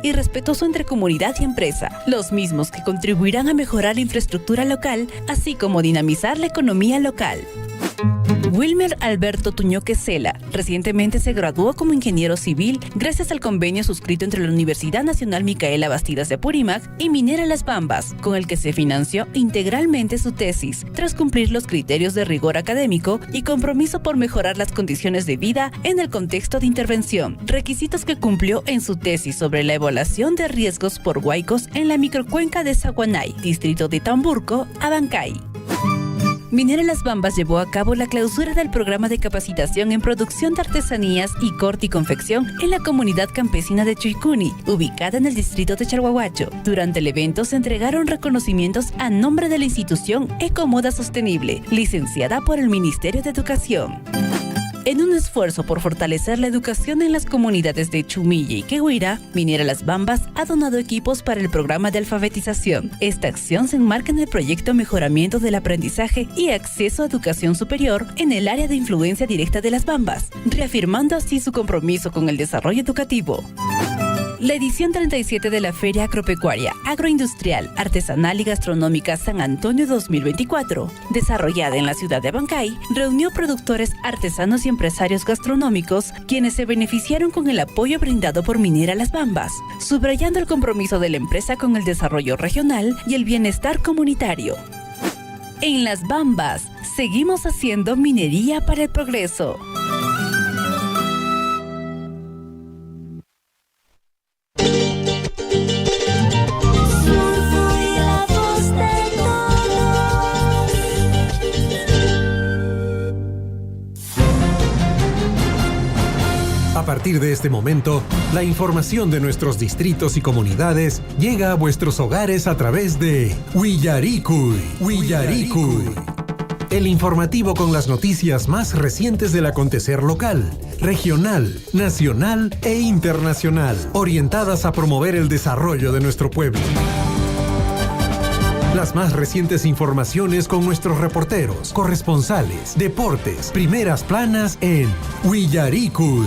y respetuoso entre comunidad y empresa, los mismos que contribuirán a mejorar la infraestructura local, así como dinamizar la economía local. Wilmer Alberto Tuñoque Cela recientemente se graduó como ingeniero civil gracias al convenio suscrito entre la Universidad Nacional Micaela Bastidas de Apurímac y Minera Las Bambas, con el que se financió integralmente su tesis, tras cumplir los criterios de rigor académico y compromiso por mejorar las condiciones de vida en el contexto de intervención, requisitos que cumplió en su tesis sobre la evaluación de riesgos por huaicos en la microcuenca de Saguanay, distrito de Tamburco, Abancay. Minera Las Bambas llevó a cabo la clausura del programa de capacitación en producción de artesanías y corte y confección en la comunidad campesina de Chuicuni, ubicada en el distrito de Chalhuahuacho. Durante el evento se entregaron reconocimientos a nombre de la institución Ecomoda Sostenible, licenciada por el Ministerio de Educación. En un esfuerzo por fortalecer la educación en las comunidades de Chumilla y Quehuira, Minera Las Bambas ha donado equipos para el programa de alfabetización. Esta acción se enmarca en el proyecto Mejoramiento del Aprendizaje y Acceso a Educación Superior en el área de influencia directa de Las Bambas, reafirmando así su compromiso con el desarrollo educativo. La edición 37 de la Feria Agropecuaria, Agroindustrial, Artesanal y Gastronómica San Antonio 2024, desarrollada en la ciudad de Abancay, reunió productores, artesanos y empresarios gastronómicos, quienes se beneficiaron con el apoyo brindado por Minera Las Bambas, subrayando el compromiso de la empresa con el desarrollo regional y el bienestar comunitario. En Las Bambas, seguimos haciendo minería para el progreso. A partir de este momento, la información de nuestros distritos y comunidades llega a vuestros hogares a través de Willaricui. El informativo con las noticias más recientes del acontecer local, regional, nacional e internacional, orientadas a promover el desarrollo de nuestro pueblo. Las más recientes informaciones con nuestros reporteros, corresponsales, deportes, primeras planas en Willaricui.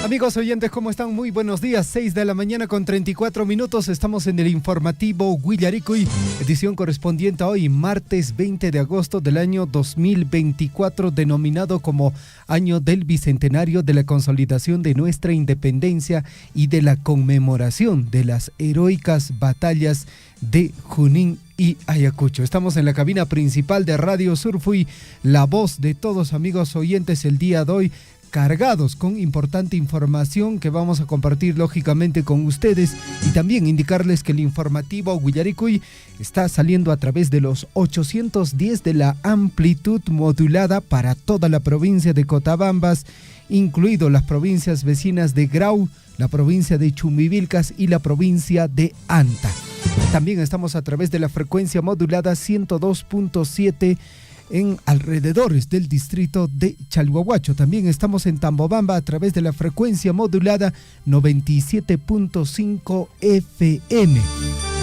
Amigos oyentes, ¿cómo están? Muy buenos días, 6 de la mañana con 34 minutos. Estamos en el informativo Willaricui, edición correspondiente a hoy, martes 20 de agosto del año 2024, denominado como Año del Bicentenario de la Consolidación de nuestra Independencia y de la conmemoración de las heroicas batallas de Junín y Ayacucho. Estamos en la cabina principal de Radio Surfui, la voz de todos amigos oyentes el día de hoy, cargados con importante información que vamos a compartir lógicamente con ustedes, y también indicarles que el informativo Willaricui está saliendo a través de los 810 de la amplitud modulada para toda la provincia de Cotabambas, incluido las provincias vecinas de Grau, la provincia de Chumbivilcas y la provincia de Anta. También estamos a través de la frecuencia modulada 102.7 en alrededores del distrito de Chalhuahuacho. También estamos en Tambobamba a través de la frecuencia modulada 97.5 FM.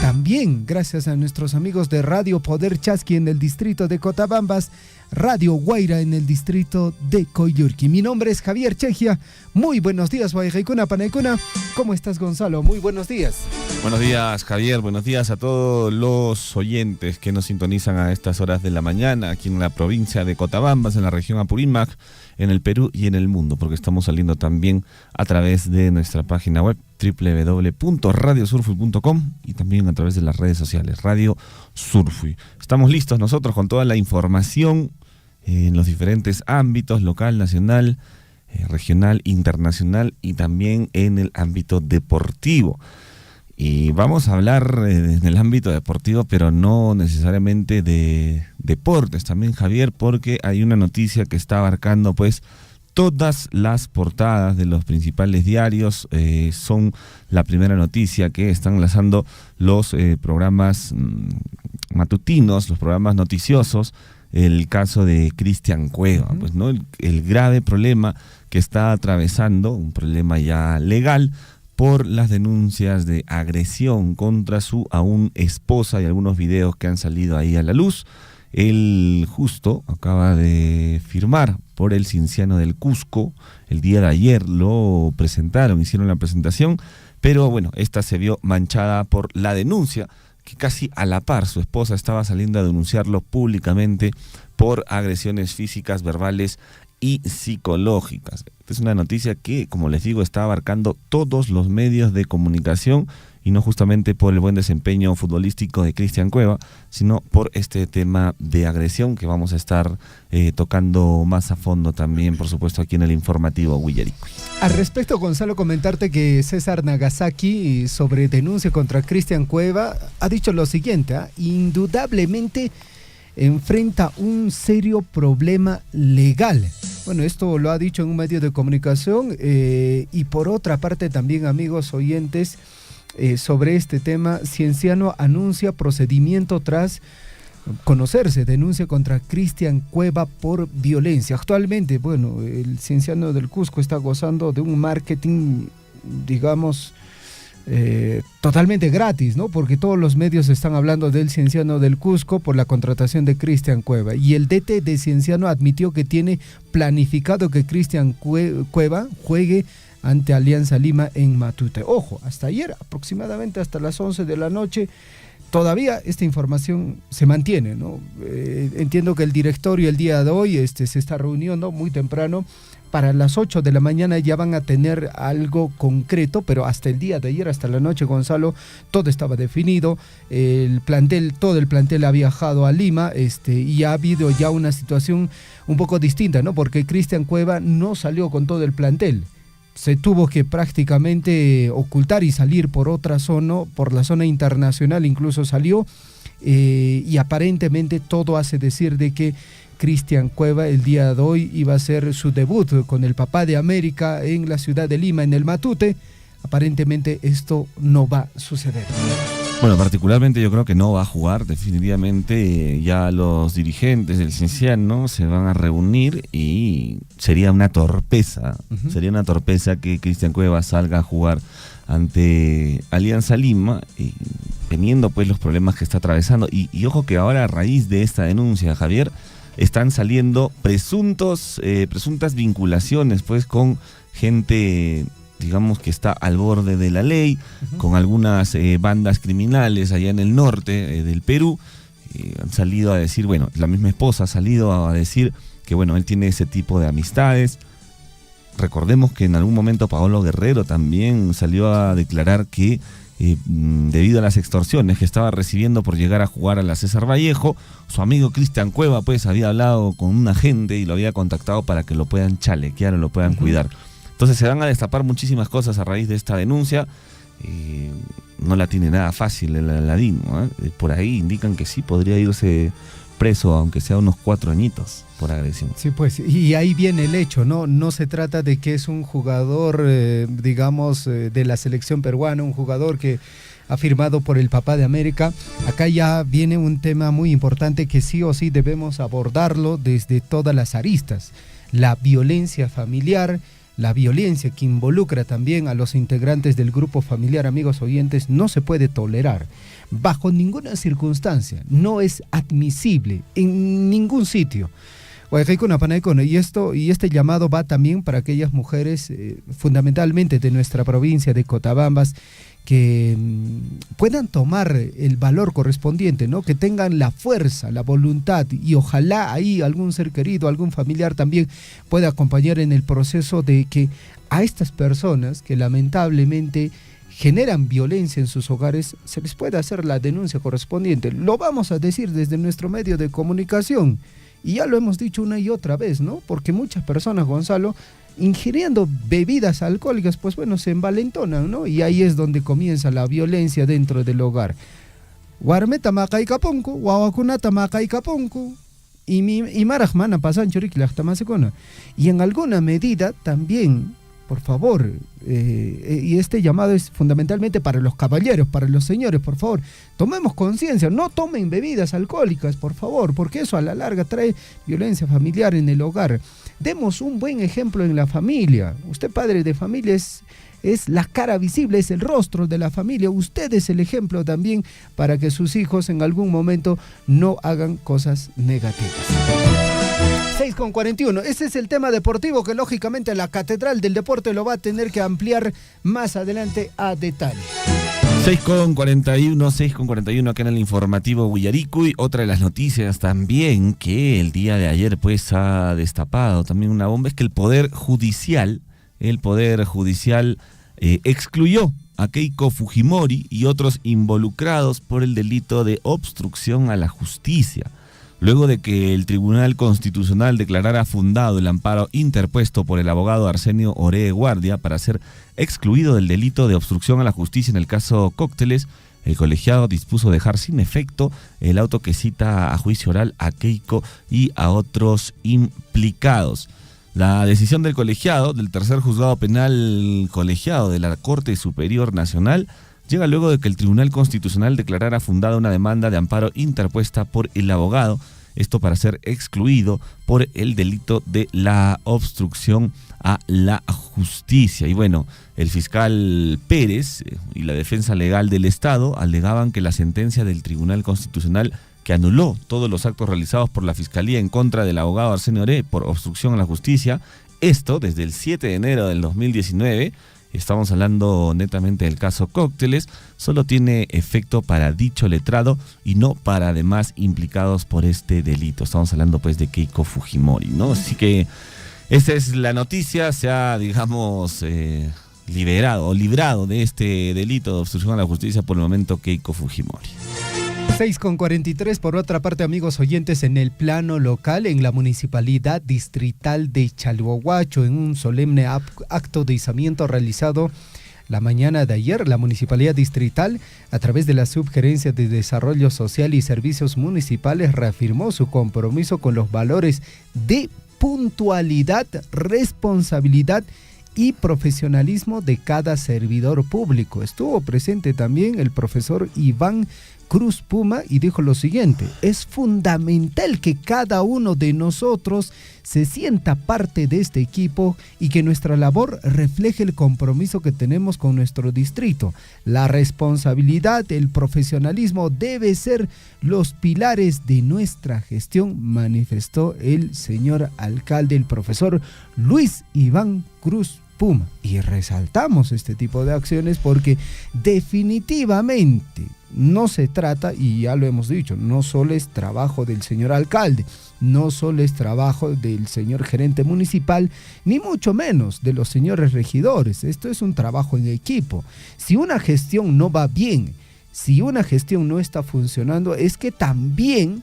También gracias a nuestros amigos de Radio Poder Chasqui en el distrito de Cotabambas, Radio Guaira en el distrito de Coyurqui. Mi nombre es Javier Chejia. Muy buenos días, Guayajaicuna, Panaicuna. ¿Cómo estás, Gonzalo? Muy buenos días. Buenos días, Javier. Buenos días a todos los oyentes que nos sintonizan a estas horas de la mañana aquí en la provincia de Cotabambas, en la región Apurímac, en el Perú y en el mundo, porque estamos saliendo también a través de nuestra página web www.radiosurfui.com y también a través de las redes sociales Radio Surfui. Estamos listos nosotros con toda la información en los diferentes ámbitos, local, nacional, regional, internacional y también en el ámbito deportivo. Y vamos a hablar en el ámbito deportivo, pero no necesariamente de deportes también, Javier, porque hay una noticia que está abarcando pues todas las portadas de los principales diarios. Son la primera noticia que están lanzando los programas matutinos, los programas noticiosos. El caso de Cristian Cueva, pues, ¿no? El grave problema que está atravesando, un problema ya legal, por las denuncias de agresión contra su aún esposa y algunos videos que han salido ahí a la luz. Él justo acaba de firmar por el Cienciano del Cusco. El día de ayer lo presentaron, hicieron la presentación, pero bueno, esta se vio manchada por la denuncia que casi a la par su esposa estaba saliendo a denunciarlo públicamente por agresiones físicas, verbales y psicológicas. Esta es una noticia que, como les digo, está abarcando todos los medios de comunicación, y no justamente por el buen desempeño futbolístico de Cristian Cueva, sino por este tema de agresión que vamos a estar tocando más a fondo también, por supuesto, aquí en el informativo Huillarico. Al respecto, Gonzalo, comentarte que César Nagasaki, sobre denuncia contra Cristian Cueva, ha dicho lo siguiente: indudablemente enfrenta un serio problema legal. Bueno, esto lo ha dicho en un medio de comunicación, y por otra parte también, amigos oyentes, sobre este tema, Cienciano anuncia procedimiento tras conocerse denuncia contra Cristian Cueva por violencia. Actualmente, bueno, el Cienciano del Cusco está gozando de un marketing, digamos, totalmente gratis, ¿no? Porque todos los medios están hablando del Cienciano del Cusco por la contratación de Cristian Cueva. Y el DT de Cienciano admitió que tiene planificado que Cristian Cueva juegue ante Alianza Lima en Matute. Ojo, hasta ayer, aproximadamente hasta las 11 de la noche, todavía esta información se mantiene, ¿no? Entiendo que el directorio el día de hoy se está reuniendo muy temprano. Para las 8 de la mañana ya van a tener algo concreto, pero hasta el día de ayer, hasta la noche, Gonzalo, todo estaba definido. Todo el plantel ha viajado a Lima, y ha habido ya una situación un poco distinta, ¿no? Porque Cristian Cueva no salió con todo el plantel. Se tuvo que prácticamente ocultar y salir por otra zona, por la zona internacional incluso salió, y aparentemente todo hace decir de que Cristian Cueva el día de hoy iba a hacer su debut con el Papá de América en la ciudad de Lima, en el Matute. Aparentemente esto no va a suceder. Bueno, particularmente yo creo que no va a jugar, definitivamente. Ya los dirigentes del Cienciano se van a reunir y sería una torpeza, que Cristian Cueva salga a jugar ante Alianza Lima, teniendo pues los problemas que está atravesando. Y ojo que ahora, a raíz de esta denuncia, Javier, están saliendo presuntas vinculaciones pues con gente, digamos, que está al borde de la ley, con algunas bandas criminales allá en el norte del Perú. Han salido a decir, bueno, la misma esposa ha salido a decir que, bueno, él tiene ese tipo de amistades. Recordemos que en algún momento Paolo Guerrero también salió a declarar que debido a las extorsiones que estaba recibiendo por llegar a jugar a la César Vallejo, su amigo Cristian Cueva pues había hablado con un agente y lo había contactado para que lo puedan chalequear o lo puedan cuidar. Entonces se van a destapar muchísimas cosas a raíz de esta denuncia. No la tiene nada fácil el Aladino, ¿eh? Por ahí indican que sí podría irse preso, aunque sea unos 4 añitos por agresión. Sí, pues, y ahí viene el hecho, ¿no? No se trata de que es un jugador, digamos, de la selección peruana, un jugador que ha firmado por el Papá de América. Acá ya viene un tema muy importante que sí o sí debemos abordarlo desde todas las aristas. La violencia familiar, la violencia que involucra también a los integrantes del grupo familiar, amigos oyentes, no se puede tolerar. Bajo ninguna circunstancia, no es admisible en ningún sitio. Y este llamado va también para aquellas mujeres, fundamentalmente de nuestra provincia de Cotabambas, que puedan tomar el valor correspondiente, ¿no? Que tengan la fuerza, la voluntad, y ojalá ahí algún ser querido, algún familiar también pueda acompañar en el proceso de que a estas personas que lamentablemente generan violencia en sus hogares se les pueda hacer la denuncia correspondiente. Lo vamos a decir desde nuestro medio de comunicación. Y ya lo hemos dicho una y otra vez, ¿no? Porque muchas personas, Gonzalo, ingiriendo bebidas alcohólicas, pues bueno, se envalentonan, ¿no? Y ahí es donde comienza la violencia dentro del hogar. Guarmeta maqaykapunku, wawakunata maqaykapunku, y marajmana pasan churiklachtamasecona. Y en alguna medida también, por favor, y este llamado es fundamentalmente para los caballeros, para los señores, por favor, tomemos conciencia, no tomen bebidas alcohólicas, por favor, porque eso a la larga trae violencia familiar en el hogar. Demos un buen ejemplo en la familia. Usted, padre de familia, es la cara visible, es el rostro de la familia. Usted es el ejemplo también para que sus hijos en algún momento no hagan cosas negativas. 6:41, ese es el tema deportivo que lógicamente la Catedral del Deporte lo va a tener que ampliar más adelante a detalle. 6:41 acá en el informativo Willaricui. Otra de las noticias también que el día de ayer pues ha destapado también una bomba es que el Poder Judicial excluyó a Keiko Fujimori y otros involucrados por el delito de obstrucción a la justicia, luego de que el Tribunal Constitucional declarara fundado el amparo interpuesto por el abogado Arsenio Oree Guardia para ser excluido del delito de obstrucción a la justicia en el caso Cócteles. El colegiado dispuso dejar sin efecto el auto que cita a juicio oral a Keiko y a otros implicados. La decisión del colegiado, del tercer juzgado penal colegiado de la Corte Superior Nacional, llega luego de que el Tribunal Constitucional declarara fundada una demanda de amparo interpuesta por el abogado, esto para ser excluido por el delito de la obstrucción a la justicia. Y bueno, el fiscal Pérez y la defensa legal del Estado alegaban que la sentencia del Tribunal Constitucional, que anuló todos los actos realizados por la Fiscalía en contra del abogado Arsenio Oree por obstrucción a la justicia, esto desde el 7 de enero del 2019, estamos hablando netamente del caso Cócteles, solo tiene efecto para dicho letrado y no para demás implicados por este delito. Estamos hablando pues de Keiko Fujimori, ¿no? Así que esta es la noticia, se ha, digamos, librado de este delito de obstrucción a la justicia por el momento Keiko Fujimori. 6:43, por otra parte, amigos oyentes, en el plano local, en la Municipalidad Distrital de Chalhuahuacho, en un solemne acto de izamiento realizado la mañana de ayer, la Municipalidad Distrital, a través de la Subgerencia de Desarrollo Social y Servicios Municipales, reafirmó su compromiso con los valores de puntualidad, responsabilidad y profesionalismo de cada servidor público. Estuvo presente también el profesor Iván Cruz Puma y dijo lo siguiente: es fundamental que cada uno de nosotros se sienta parte de este equipo y que nuestra labor refleje el compromiso que tenemos con nuestro distrito. La responsabilidad, el profesionalismo debe ser los pilares de nuestra gestión, manifestó el señor alcalde, el profesor Luis Iván Cruz Puma. Y resaltamos este tipo de acciones porque definitivamente no se trata, y ya lo hemos dicho, no solo es trabajo del señor alcalde, no solo es trabajo del señor gerente municipal, ni mucho menos de los señores regidores. Esto es un trabajo en equipo. Si una gestión no va bien, si una gestión no está funcionando, es que también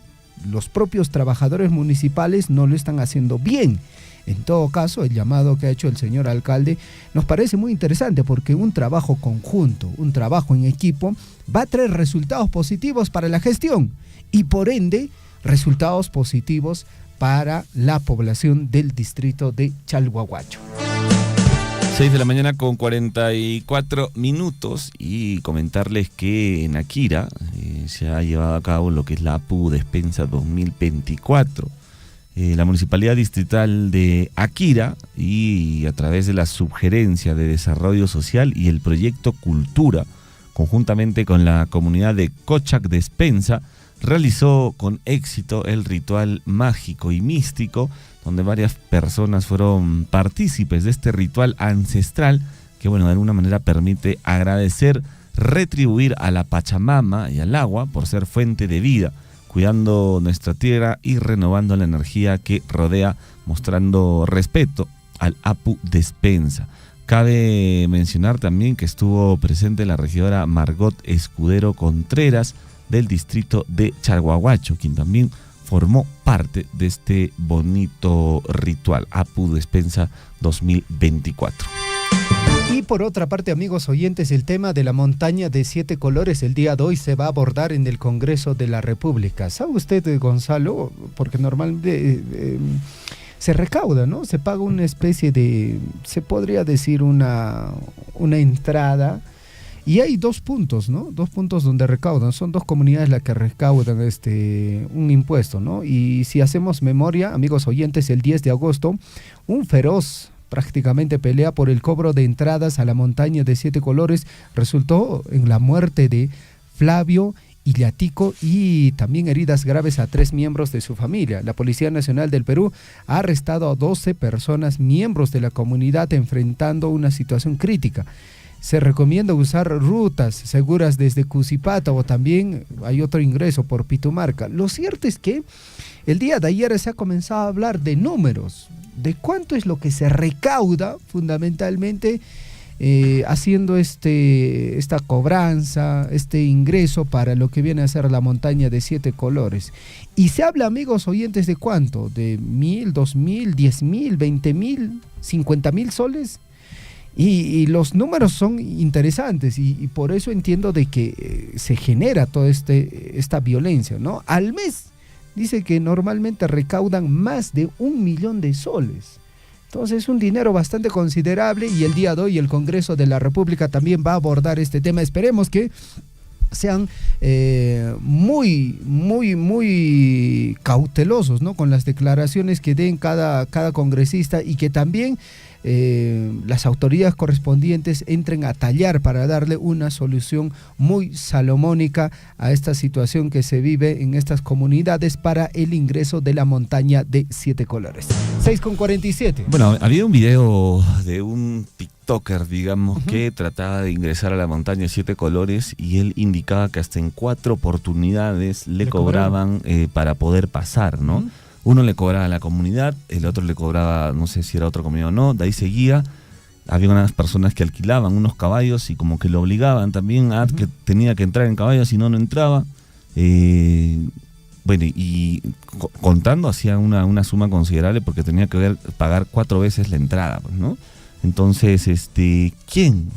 los propios trabajadores municipales no lo están haciendo bien. En todo caso, el llamado que ha hecho el señor alcalde nos parece muy interesante porque un trabajo conjunto, un trabajo en equipo va a traer resultados positivos para la gestión y por ende resultados positivos para la población del distrito de Chalhuahuacho. 6 de la mañana con 44 minutos y comentarles que en Akira se ha llevado a cabo lo que es la APU Despensa 2024. La Municipalidad Distrital de Akira y a través de la Subgerencia de Desarrollo Social y el Proyecto Cultura, conjuntamente con la comunidad de Cochac Despensa, realizó con éxito el ritual mágico y místico, donde varias personas fueron partícipes de este ritual ancestral que, bueno, de alguna manera permite agradecer, retribuir a la Pachamama y al agua por ser fuente de vida, cuidando nuestra tierra y renovando la energía que rodea, mostrando respeto al APU Despensa. Cabe mencionar también que estuvo presente la regidora Margot Escudero Contreras del distrito de Chalhuahuacho, quien también formó parte de este bonito ritual Apu Despensa 2024. Y por otra parte, amigos oyentes, el tema de la montaña de 7 colores el día de hoy se va a abordar en el Congreso de la República. ¿Sabe usted, Gonzalo? Porque normalmente se recauda, ¿no? Se paga una especie de, se podría decir una entrada. Y hay 2 puntos, ¿no? 2 puntos donde recaudan. Son 2 comunidades las que recaudan un impuesto, ¿no? Y si hacemos memoria, amigos oyentes, el 10 de agosto, un feroz prácticamente pelea por el cobro de entradas a la montaña de 7 colores resultó en la muerte de Flavio Illatico y también heridas graves a 3 miembros de su familia. La Policía Nacional del Perú ha arrestado a 12 personas, miembros de la comunidad, enfrentando una situación crítica. Se recomienda usar rutas seguras desde Cusipata o también hay otro ingreso por Pitumarca. Lo cierto es que el día de ayer se ha comenzado a hablar de números, de cuánto es lo que se recauda fundamentalmente haciendo esta cobranza, este ingreso para lo que viene a ser la montaña de 7 colores. Y se habla, amigos oyentes, ¿de cuánto? ¿De 1.000, 2.000, 10.000, 20.000, 50.000 soles? Y los números son interesantes y por eso entiendo de que se genera toda esta violencia, ¿no? Al mes dice que normalmente recaudan más de 1 millón de soles. Entonces es un dinero bastante considerable y el día de hoy el Congreso de la República también va a abordar este tema. Esperemos que sean muy cautelosos, ¿no? Con las declaraciones que den cada congresista y que también las autoridades correspondientes entren a tallar para darle una solución muy salomónica a esta situación que se vive en estas comunidades para el ingreso de la montaña de 7 colores. 6:47. Bueno, había un video de un TikToker, digamos, que trataba de ingresar a la montaña de 7 colores y él indicaba que hasta en 4 oportunidades le cobraban para poder pasar, ¿no? Uno le cobraba a la comunidad, el otro le cobraba, no sé si era otra comunidad o no, de ahí seguía. Había unas personas que alquilaban unos caballos y como que lo obligaban también a que tenía que entrar en caballos, si no, no entraba. Bueno, y contando hacía una suma considerable porque tenía que pagar 4 veces la entrada, pues, ¿no? Entonces, ¿quién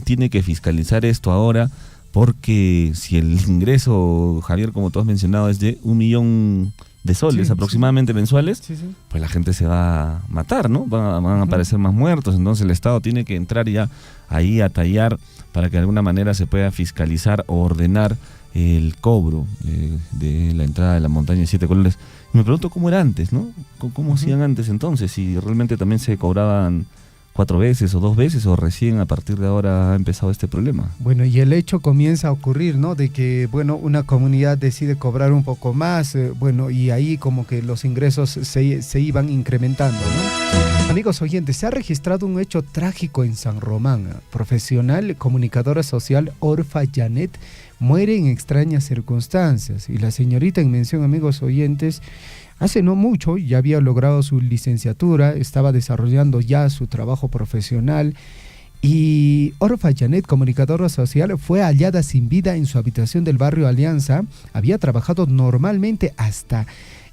tiene que fiscalizar esto ahora? Porque si el ingreso, Javier, como tú has mencionado, es de 1 millón de soles aproximadamente mensuales, pues la gente se va a matar, ¿no? Van a aparecer más muertos, entonces el Estado tiene que entrar ya ahí a tallar para que de alguna manera se pueda fiscalizar o ordenar el cobro de la entrada de la montaña de 7 colores. Y me pregunto cómo era antes, ¿no? ¿Cómo hacían antes entonces? Si realmente también se cobraban 4 veces o 2 veces o recién a partir de ahora ha empezado este problema. Bueno, y el hecho comienza a ocurrir, ¿no? De que, bueno, una comunidad decide cobrar un poco más, bueno, y ahí como que los ingresos se iban incrementando, ¿no? Amigos oyentes, se ha registrado un hecho trágico en San Román. Profesional comunicadora social Orfa Janet muere en extrañas circunstancias y la señorita en mención, amigos oyentes, hace no mucho ya había logrado su licenciatura, estaba desarrollando ya su trabajo profesional y Orfa Janet, comunicadora social, fue hallada sin vida en su habitación del barrio Alianza. Había trabajado normalmente hasta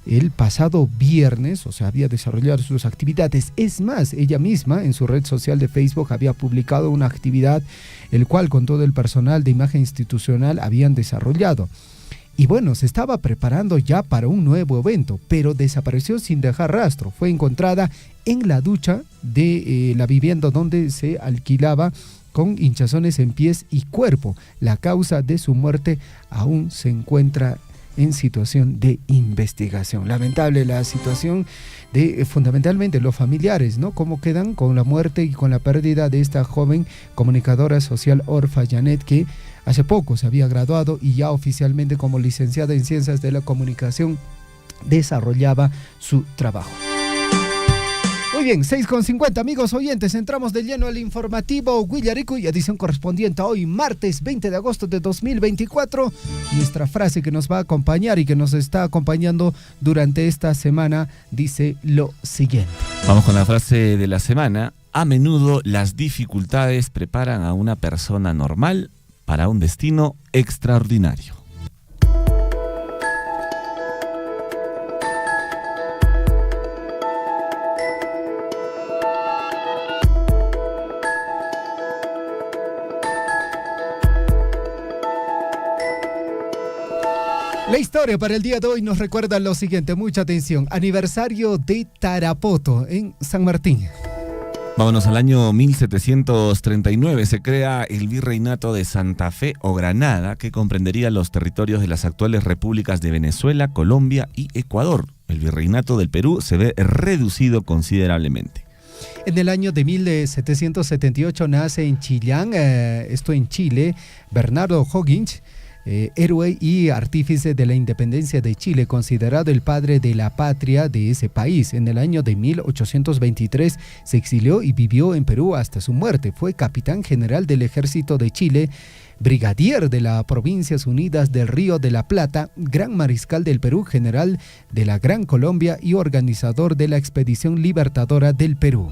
el pasado viernes, o sea, había desarrollado sus actividades. Es más, ella misma en su red social de Facebook había publicado una actividad, el cual con todo el personal de imagen institucional habían desarrollado. Y bueno, se estaba preparando ya para un nuevo evento, pero desapareció sin dejar rastro. Fue encontrada en la ducha de la vivienda donde se alquilaba con hinchazones en pies y cuerpo. La causa de su muerte aún se encuentra en situación de investigación. Lamentable la situación de fundamentalmente los familiares, ¿no? Cómo quedan con la muerte y con la pérdida de esta joven comunicadora social Orfa Janet, que hace poco se había graduado y ya oficialmente como licenciada en Ciencias de la Comunicación desarrollaba su trabajo. Muy bien, 6:50, amigos oyentes, entramos de lleno al informativo Huillarico y edición correspondiente a hoy, martes 20 de agosto de 2024. Nuestra frase que nos va a acompañar y que nos está acompañando durante esta semana dice lo siguiente. Vamos con la frase de la semana. A menudo las dificultades preparan a una persona normal para un destino extraordinario. La historia para el día de hoy nos recuerda lo siguiente, mucha atención. Aniversario de Tarapoto en San Martín. Vámonos al año 1739. Se crea el Virreinato de Santa Fe o Granada, que comprendería los territorios de las actuales repúblicas de Venezuela, Colombia y Ecuador. El Virreinato del Perú se ve reducido considerablemente. En el año de 1778 nace en Chillán, esto en Chile, Bernardo O'Higgins, héroe y artífice de la independencia de Chile, considerado el padre de la patria de ese país. En el año de 1823 se exilió y vivió en Perú hasta su muerte. Fue capitán general del Ejército de Chile, brigadier de las Provincias Unidas del Río de la Plata, gran mariscal del Perú, general de la Gran Colombia y organizador de la Expedición Libertadora del Perú.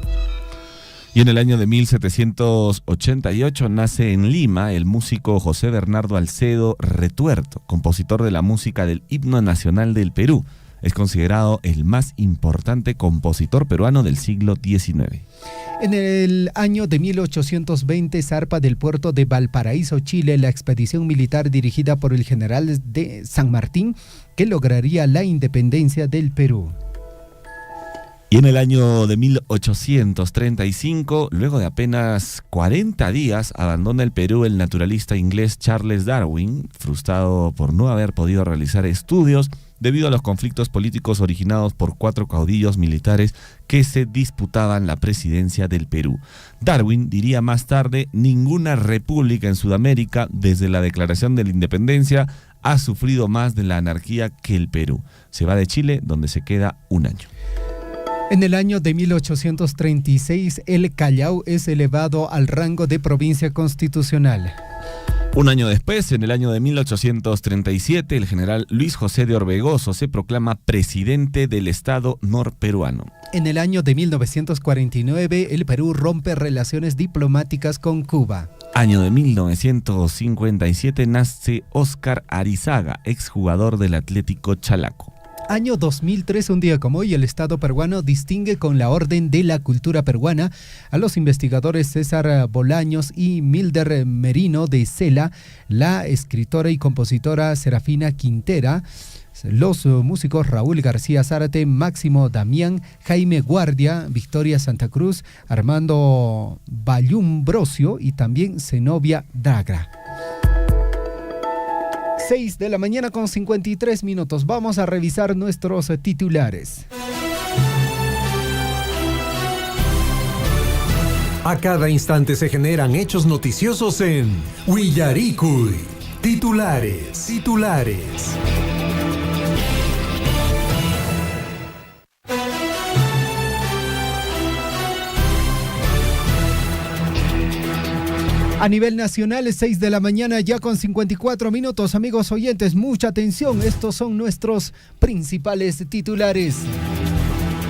Y en el año de 1788 nace en Lima el músico José Bernardo Alcedo Retuerto, compositor de la música del himno nacional del Perú. Es considerado el más importante compositor peruano del siglo XIX. En el año de 1820 zarpa del puerto de Valparaíso, Chile, la expedición militar dirigida por el general de San Martín, que lograría la independencia del Perú. Y en el año de 1835, luego de apenas 40 días, abandona el Perú el naturalista inglés Charles Darwin, frustrado por no haber podido realizar estudios debido a los conflictos políticos originados por 4 caudillos militares que se disputaban la presidencia del Perú. Darwin diría más tarde: ninguna república en Sudamérica, desde la declaración de la independencia, ha sufrido más de la anarquía que el Perú. Se va de Chile, donde se queda un año. En el año de 1836, el Callao es elevado al rango de provincia constitucional. Un año después, en el año de 1837, el general Luis José de Orbegoso se proclama presidente del Estado norperuano. En el año de 1949, el Perú rompe relaciones diplomáticas con Cuba. Año de 1957, nace Óscar Arizaga, exjugador del Atlético Chalaco. Año 2003, un día como hoy, el Estado peruano distingue con la Orden de la Cultura Peruana a los investigadores César Bolaños y Milder Merino de Cela, la escritora y compositora Serafina Quintera, los músicos Raúl García Zárate, Máximo Damián, Jaime Guardia, Victoria Santa Cruz, Armando Bayumbrosio y también Zenobia Dagra. 6 de la mañana con 53 minutos. Vamos a revisar nuestros titulares. A cada instante se generan hechos noticiosos en Willaricui. Titulares. A nivel nacional, es 6 de la mañana ya con 54 minutos. Amigos oyentes, mucha atención. Estos son nuestros principales titulares.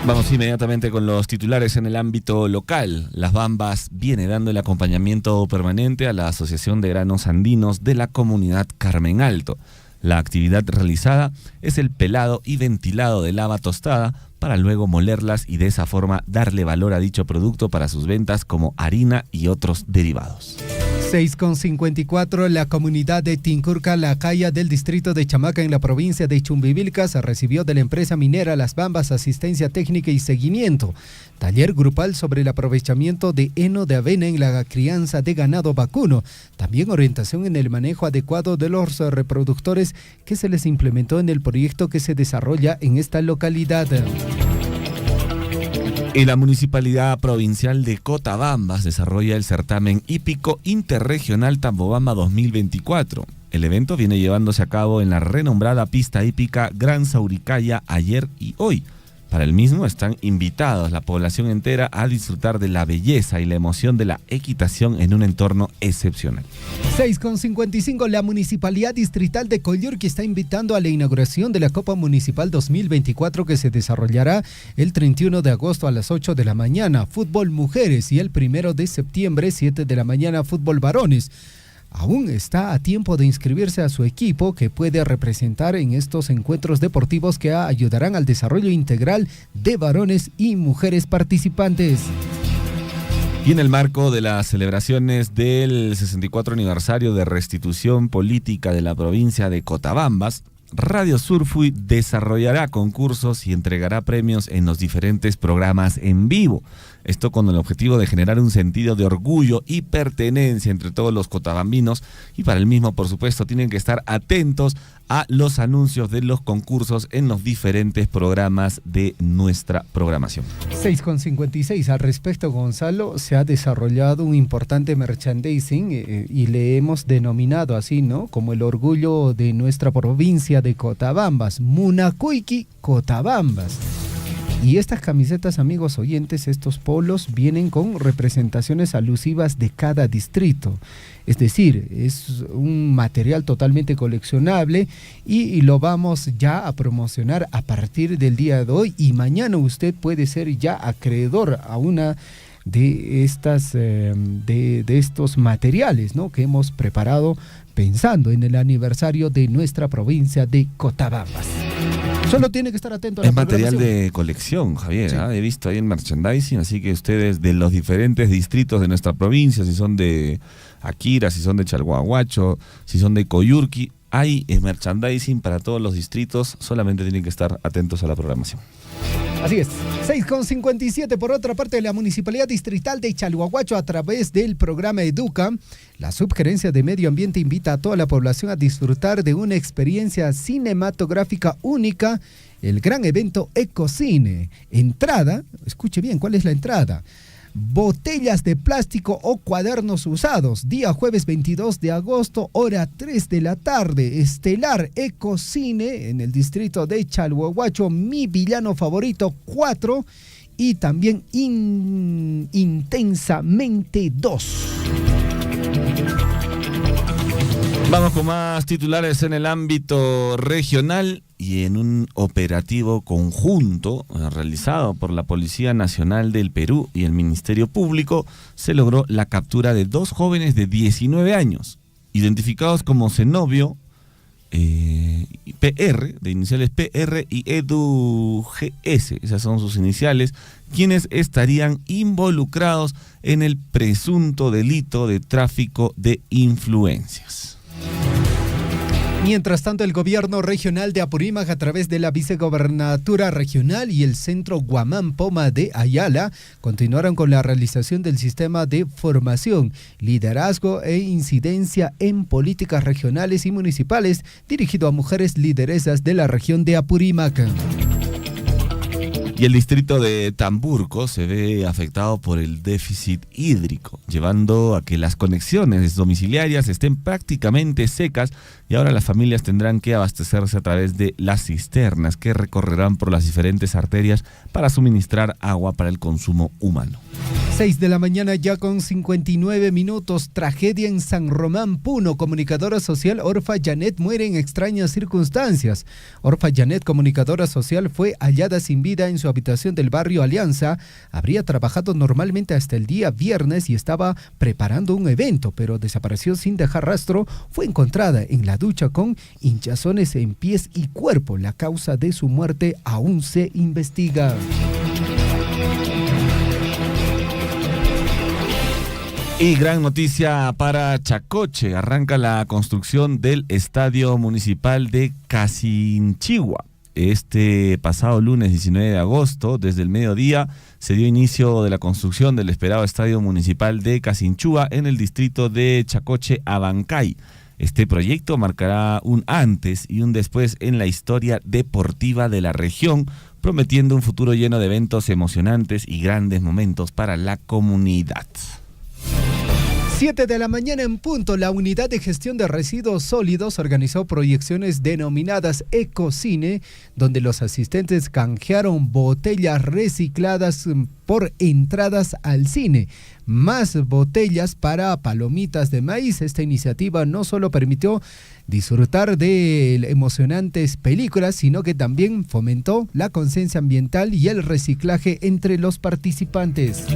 Vamos inmediatamente con los titulares en el ámbito local. Las Bambas viene dando el acompañamiento permanente a la Asociación de Granos Andinos de la comunidad Carmen Alto. La actividad realizada es el pelado y ventilado de lava tostada para luego molerlas y de esa forma darle valor a dicho producto para sus ventas como harina y otros derivados. 6:54, la comunidad de Tincurca, La Caya del distrito de Chamaca en la provincia de Chumbivilcas recibió de la empresa minera Las Bambas asistencia técnica y seguimiento. Taller grupal sobre el aprovechamiento de heno de avena en la crianza de ganado vacuno. También orientación en el manejo adecuado de los reproductores que se les implementó en el proyecto que se desarrolla en esta localidad. Y la Municipalidad Provincial de Cotabambas desarrolla el certamen hípico interregional Tambobamba 2024. El evento viene llevándose a cabo en la renombrada pista hípica Gran Sauricaya ayer y hoy. Para el mismo están invitados la población entera a disfrutar de la belleza y la emoción de la equitación en un entorno excepcional. 6:55, la Municipalidad Distrital de Coyurqui está invitando a la inauguración de la Copa Municipal 2024 que se desarrollará el 31 de agosto a las 8 de la mañana, fútbol mujeres, y el 1 de septiembre, 7 de la mañana, fútbol varones. Aún está a tiempo de inscribirse a su equipo que puede representar en estos encuentros deportivos que ayudarán al desarrollo integral de varones y mujeres participantes. Y en el marco de las celebraciones del 64 aniversario de restitución política de la provincia de Cotabambas, Radio Surfui desarrollará concursos y entregará premios en los diferentes programas en vivo. Esto con el objetivo de generar un sentido de orgullo y pertenencia entre todos los cotabambinos, y para el mismo, por supuesto, tienen que estar atentos a los anuncios de los concursos en los diferentes programas de nuestra programación. 6:56. Al respecto, Gonzalo, se ha desarrollado un importante merchandising y le hemos denominado así, ¿no? Como el orgullo de nuestra provincia de Cotabambas, Munacuiqui Cotabambas. Y estas camisetas, amigos oyentes, estos polos vienen con representaciones alusivas de cada distrito. Es decir, es un material totalmente coleccionable y lo vamos ya a promocionar a partir del día de hoy, y mañana usted puede ser ya acreedor a una de estas de estos materiales, ¿no?, que hemos preparado pensando en el aniversario de nuestra provincia de Cotabambas. Solo tiene que estar atento a la programación. Es material de colección, Javier. Sí. He visto ahí el merchandising, así que ustedes de los diferentes distritos de nuestra provincia, si son de Akira, si son de Chalhuahuacho, si son de Coyurqui, hay merchandising para todos los distritos, solamente tienen que estar atentos a la programación. Así es. 6:57. Por otra parte, la Municipalidad Distrital de Chalhuahuacho, a través del programa Educa, la Subgerencia de Medio Ambiente invita a toda la población a disfrutar de una experiencia cinematográfica única, el gran evento Ecocine. Entrada, escuche bien, ¿cuál es la entrada? Botellas de plástico o cuadernos usados, día jueves 22 de agosto, hora 3 de la tarde, estelar Ecocine en el distrito de Chalhuahuacho, Mi Villano Favorito 4 y también Intensamente 2. Vamos con más titulares en el ámbito regional. Y en un operativo conjunto realizado por la Policía Nacional del Perú y el Ministerio Público, se logró la captura de 2 jóvenes de 19 años, identificados como Zenobio PR, de iniciales PR, y Edu GS, esas son sus iniciales, quienes estarían involucrados en el presunto delito de tráfico de influencias. Mientras tanto, el gobierno regional de Apurímac, a través de la vicegobernatura regional y el centro Guamán Poma de Ayala, continuaron con la realización del sistema de formación, liderazgo e incidencia en políticas regionales y municipales dirigido a mujeres lideresas de la región de Apurímac. Y el distrito de Tamburco se ve afectado por el déficit hídrico, llevando a que las conexiones domiciliarias estén prácticamente secas, y ahora las familias tendrán que abastecerse a través de las cisternas que recorrerán por las diferentes arterias para suministrar agua para el consumo humano. 6 de la mañana ya con 59 minutos. Tragedia en San Román, Puno. Comunicadora social Orfa Janet muere en extrañas circunstancias. Orfa Janet, comunicadora social, fue hallada sin vida en su habitación del barrio Alianza. Habría trabajado normalmente hasta el día viernes y estaba preparando un evento, pero desapareció sin dejar rastro. Fue encontrada en la ducha con hinchazones en pies y cuerpo. La causa de su muerte aún se investiga. Y gran noticia para Chacoche, arranca la construcción del Estadio Municipal de Casinchigua. Este pasado lunes 19 de agosto, desde el mediodía, se dio inicio de la construcción del esperado Estadio Municipal de Casinchúa en el distrito de Chacoche, Abancay. Este proyecto marcará un antes y un después en la historia deportiva de la región, prometiendo un futuro lleno de eventos emocionantes y grandes momentos para la comunidad. 7 de la mañana en punto, la Unidad de Gestión de Residuos Sólidos organizó proyecciones denominadas Ecocine, donde los asistentes canjearon botellas recicladas por entradas al cine, más botellas para palomitas de maíz. Esta iniciativa no solo permitió disfrutar de emocionantes películas, sino que también fomentó la conciencia ambiental y el reciclaje entre los participantes.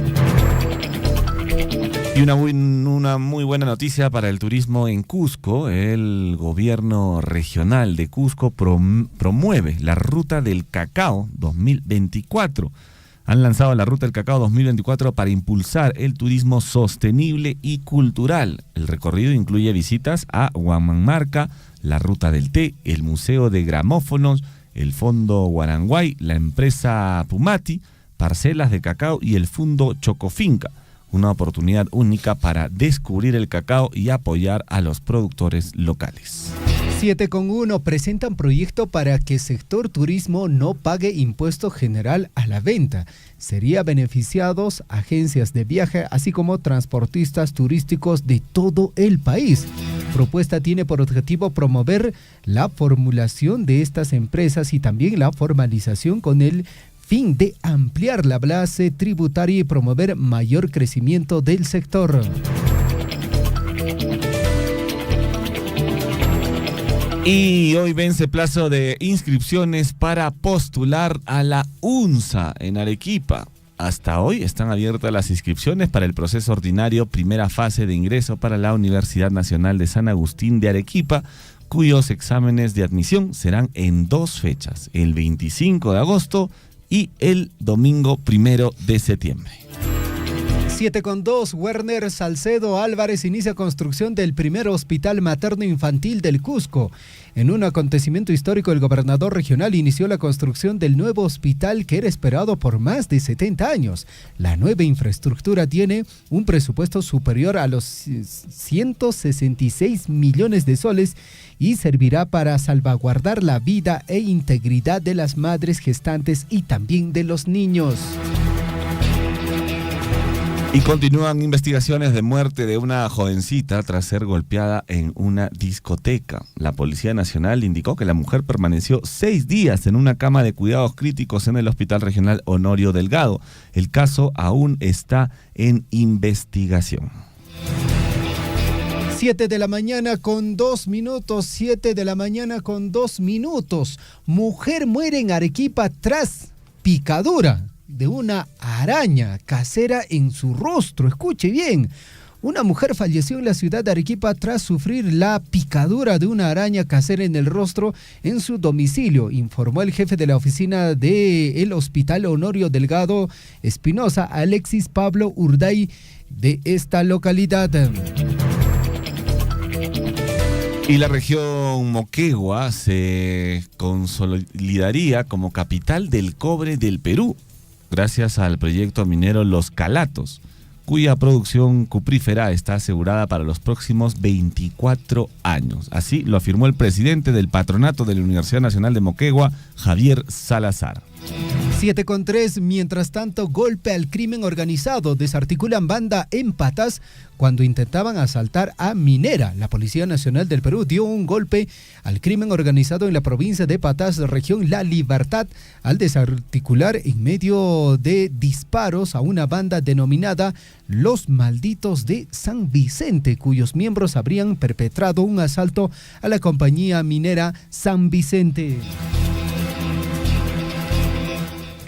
Y una muy buena noticia para el turismo en Cusco. El gobierno regional de Cusco promueve la Ruta del Cacao 2024. Han lanzado la Ruta del Cacao 2024 para impulsar el turismo sostenible y cultural. El recorrido incluye visitas a Huamanmarca, la Ruta del Té, el Museo de Gramófonos, el Fondo Guaranguay, la empresa Pumati, parcelas de cacao y el Fondo Chocofinca. Una oportunidad única para descubrir el cacao y apoyar a los productores locales. 7,1 presentan proyecto para que sector turismo no pague impuesto general a la venta. Sería beneficiados agencias de viaje, así como transportistas turísticos de todo el país. Propuesta tiene por objetivo promover la formulación de estas empresas y también la formalización con el fin de ampliar la base tributaria y promover mayor crecimiento del sector. Y hoy vence plazo de inscripciones para postular a la UNSA en Arequipa. Hasta hoy están abiertas las inscripciones para el proceso ordinario primera fase de ingreso para la Universidad Nacional de San Agustín de Arequipa, cuyos exámenes de admisión serán en 2 fechas, el 25 de agosto y el domingo 1 de septiembre. 7,2 Werner Salcedo Álvarez inicia construcción del primer hospital materno-infantil del Cusco. En un acontecimiento histórico, el gobernador regional inició la construcción del nuevo hospital que era esperado por más de 70 años. La nueva infraestructura tiene un presupuesto superior a los 166 millones de soles y servirá para salvaguardar la vida e integridad de las madres gestantes y también de los niños. Y continúan investigaciones de muerte de una jovencita tras ser golpeada en una discoteca. La Policía Nacional indicó que la mujer permaneció 6 días en una cama de cuidados críticos en el Hospital Regional Honorio Delgado. El caso aún está en investigación. 7 de la mañana con 2 minutos, 7 de la mañana con 2 minutos. Mujer muere en Arequipa tras picadura de una araña casera en su rostro. Escuche bien, una mujer falleció en la ciudad de Arequipa tras sufrir la picadura de una araña casera en el rostro en su domicilio, informó el jefe de la oficina del Hospital Honorio Delgado Espinosa, Alexis Pablo Urday, de esta localidad. Y la región Moquegua se consolidaría como capital del cobre del Perú, gracias al proyecto minero Los Calatos, cuya producción cuprífera está asegurada para los próximos 24 años. Así lo afirmó el presidente del patronato de la Universidad Nacional de Moquegua, Javier Salazar. 7,3. Mientras tanto, golpe al crimen organizado. Desarticulan banda en Patas cuando intentaban asaltar a minera. La Policía Nacional del Perú dio un golpe al crimen organizado en la provincia de Patas, región La Libertad, al desarticular en medio de disparos a una banda denominada Los Malditos de San Vicente, cuyos miembros habrían perpetrado un asalto a la compañía minera San Vicente.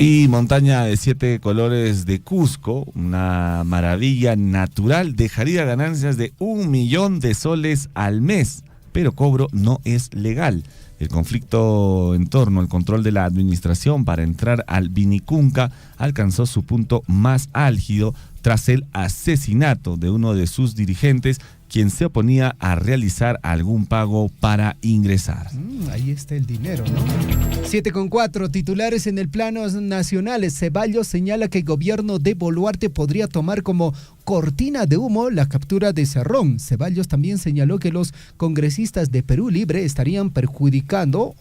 Y Montaña de 7 Colores de Cusco, una maravilla natural, dejaría ganancias de 1 millón de soles al mes, pero cobro no es legal. El conflicto en torno al control de la administración para entrar al Vinicunca alcanzó su punto más álgido tras el asesinato de uno de sus dirigentes, quien se oponía a realizar algún pago para ingresar. Ahí está el dinero, ¿no? 7,4. Titulares en el plano nacional. Ceballos señala que el gobierno de Boluarte podría tomar como cortina de humo la captura de Cerrón. Ceballos también señaló que los congresistas de Perú Libre estarían perjudicando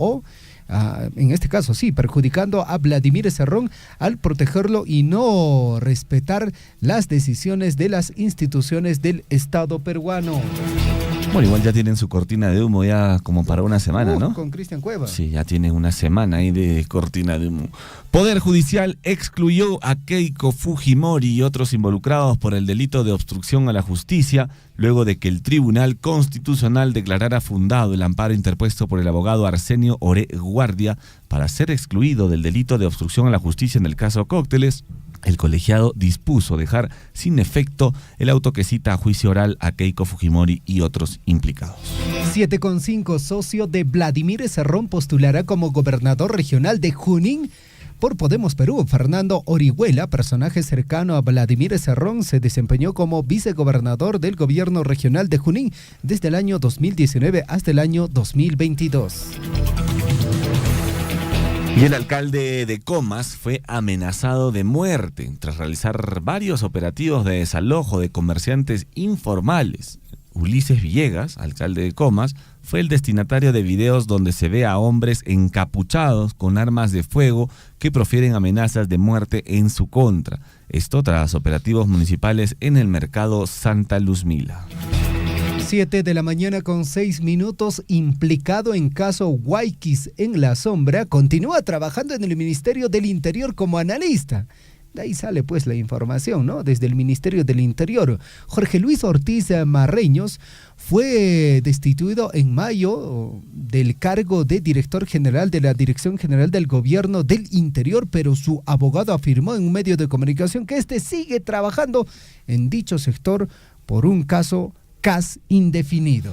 en este caso sí, perjudicando a Vladimir Cerrón al protegerlo y no respetar las decisiones de las instituciones del Estado peruano. Bueno, igual ya tienen su cortina de humo ya como para una semana, ¿no? Con Cristian Cueva. Sí, ya tienen una semana ahí de cortina de humo. Poder Judicial excluyó a Keiko Fujimori y otros involucrados por el delito de obstrucción a la justicia, luego de que el Tribunal Constitucional declarara fundado el amparo interpuesto por el abogado Arsenio Oré Guardia para ser excluido del delito de obstrucción a la justicia en el caso Cócteles. El colegiado dispuso dejar sin efecto el auto que cita a juicio oral a Keiko Fujimori y otros implicados. 7,5. Socio de Vladimir Cerrón postulará como gobernador regional de Junín Por Podemos Perú, Fernando Orihuela, personaje cercano a Vladimir Cerrón, se desempeñó como vicegobernador del gobierno regional de Junín desde el año 2019 hasta el año 2022. Y el alcalde de Comas fue amenazado de muerte tras realizar varios operativos de desalojo de comerciantes informales. Ulises Villegas, alcalde de Comas, fue el destinatario de videos donde se ve a hombres encapuchados con armas de fuego que profieren amenazas de muerte en su contra. Esto tras operativos municipales en el mercado Santa Luzmila. 7 de la mañana con 6 minutos, implicado en caso Guayquis en La Sombra, continúa trabajando en el Ministerio del Interior como analista. De ahí sale pues la información, ¿no? Desde el Ministerio del Interior. Jorge Luis Ortiz Marreños fue destituido en mayo del cargo de director general de la Dirección General del Gobierno del Interior, pero su abogado afirmó en un medio de comunicación que sigue trabajando en dicho sector por un caso CAS indefinido.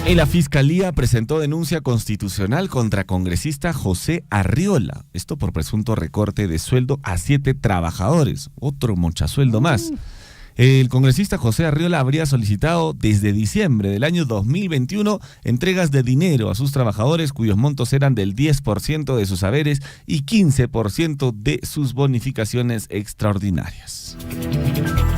Y la Fiscalía presentó denuncia constitucional contra congresista José Arriola. Esto por presunto recorte de sueldo a 7 trabajadores. Otro mochasueldo más. El congresista José Arriola habría solicitado desde diciembre del año 2021 entregas de dinero a sus trabajadores cuyos montos eran del 10% de sus haberes y 15% de sus bonificaciones extraordinarias.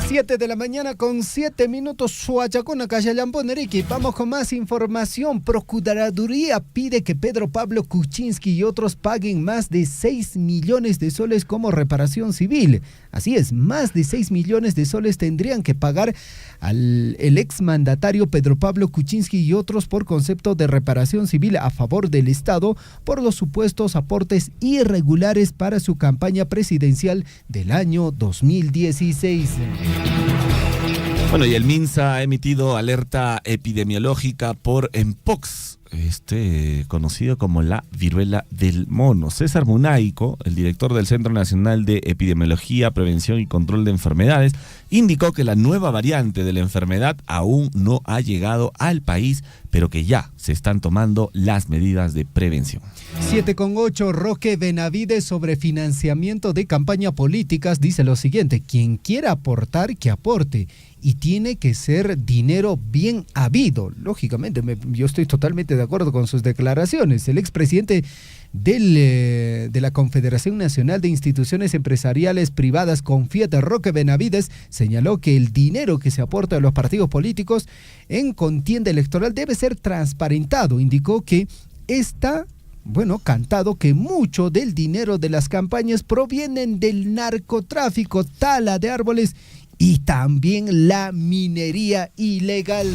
7 de la mañana con 7 minutos, Suachacona, Cayallampo, Neriqui. Vamos con más información. Procuraduría pide que Pedro Pablo Kuczynski y otros paguen más de 6 millones de soles como reparación civil. Así es, más de 6 millones de soles tendrían que pagar el exmandatario Pedro Pablo Kuczynski y otros por concepto de reparación civil a favor del Estado por los supuestos aportes irregulares para su campaña presidencial del año 2016. Bueno, y el MINSA ha emitido alerta epidemiológica por Mpox, conocido como la viruela del mono. César Munaico, el director del Centro Nacional de Epidemiología, Prevención y Control de Enfermedades, indicó que la nueva variante de la enfermedad aún no ha llegado al país, pero que ya se están tomando las medidas de prevención. 7,8, Roque Benavides sobre financiamiento de campañas políticas dice lo siguiente: quien quiera aportar, que aporte. Y tiene que ser dinero bien habido. Lógicamente, yo estoy totalmente de acuerdo con sus declaraciones. El expresidente de la Confederación Nacional de Instituciones Empresariales Privadas, Confiet, Roque Benavides, señaló que el dinero que se aporta a los partidos políticos en contienda electoral debe ser transparentado. Indicó que cantado que mucho del dinero de las campañas provienen del narcotráfico, tala de árboles y también la minería ilegal.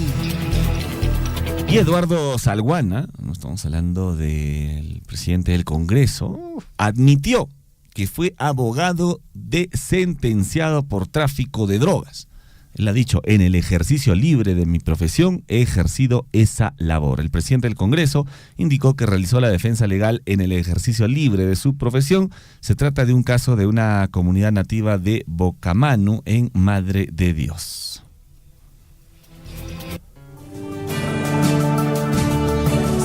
Y Eduardo Salguana, no estamos hablando del presidente del Congreso, admitió que fue abogado de sentenciado por tráfico de drogas. Él ha dicho: en el ejercicio libre de mi profesión he ejercido esa labor. El presidente del Congreso indicó que realizó la defensa legal en el ejercicio libre de su profesión. Se trata de un caso de una comunidad nativa de Bocamanu en Madre de Dios.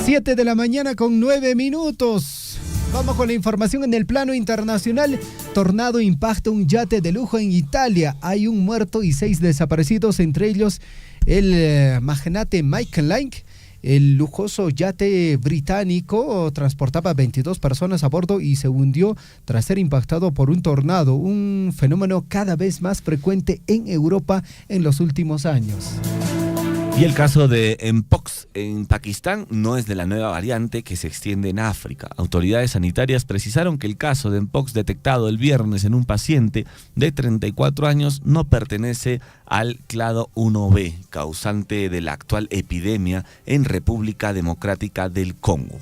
7 de la mañana con 9 minutos. Vamos con la información en el plano internacional. Tornado impacta un yate de lujo en Italia. Hay un muerto y 6 desaparecidos, entre ellos el magnate Michael Lang. El lujoso yate británico transportaba 22 personas a bordo y se hundió tras ser impactado por un tornado, un fenómeno cada vez más frecuente en Europa en los últimos años. Y el caso de Mpox en Pakistán no es de la nueva variante que se extiende en África. Autoridades sanitarias precisaron que el caso de Mpox detectado el viernes en un paciente de 34 años no pertenece al clado 1B, causante de la actual epidemia en República Democrática del Congo.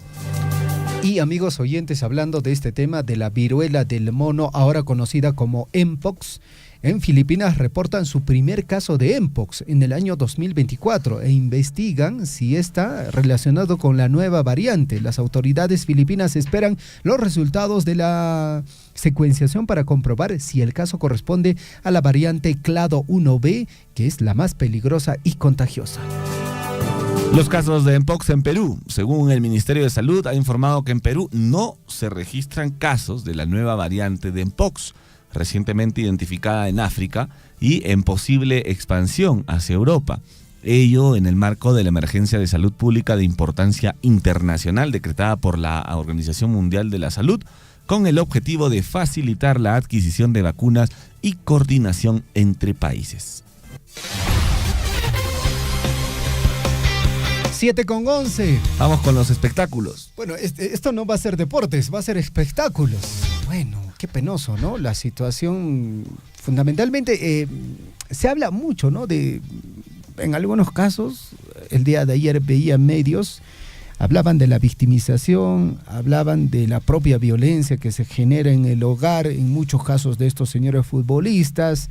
Y amigos oyentes, hablando de este tema de la viruela del mono, ahora conocida como Mpox, en Filipinas reportan su primer caso de Mpox en el año 2024 e investigan si está relacionado con la nueva variante. Las autoridades filipinas esperan los resultados de la secuenciación para comprobar si el caso corresponde a la variante clado 1B, que es la más peligrosa y contagiosa. Los casos de Mpox en Perú. Según el Ministerio de Salud, ha informado que en Perú no se registran casos de la nueva variante de Mpox, recientemente identificada en África y en posible expansión hacia Europa. Ello en el marco de la emergencia de salud pública de importancia internacional decretada por la Organización Mundial de la Salud, con el objetivo de facilitar la adquisición de vacunas y coordinación entre países. 7:11. Vamos con los espectáculos. Bueno, esto no va a ser deportes, va a ser espectáculos. Bueno, qué penoso, ¿no? La situación, fundamentalmente, se habla mucho, ¿no? En algunos casos, el día de ayer veía medios, hablaban de la victimización, hablaban de la propia violencia que se genera en el hogar, en muchos casos de estos señores futbolistas,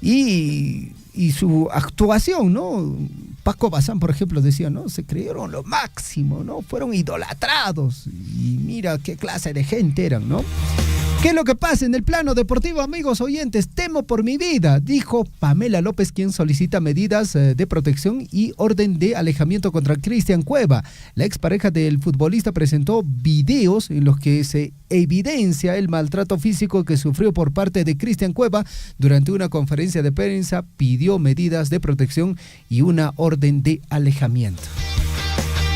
y su actuación, ¿no? Paco Bazán, por ejemplo, decía, ¿no? Se creyeron lo máximo, ¿no? Fueron idolatrados, y mira qué clase de gente eran, ¿no? ¿Qué es lo que pasa en el plano deportivo, amigos oyentes? Temo por mi vida, dijo Pamela López, quien solicita medidas de protección y orden de alejamiento contra Cristian Cueva. La expareja del futbolista presentó videos en los que se evidencia el maltrato físico que sufrió por parte de Cristian Cueva. Durante una conferencia de prensa pidió medidas de protección y una orden de alejamiento.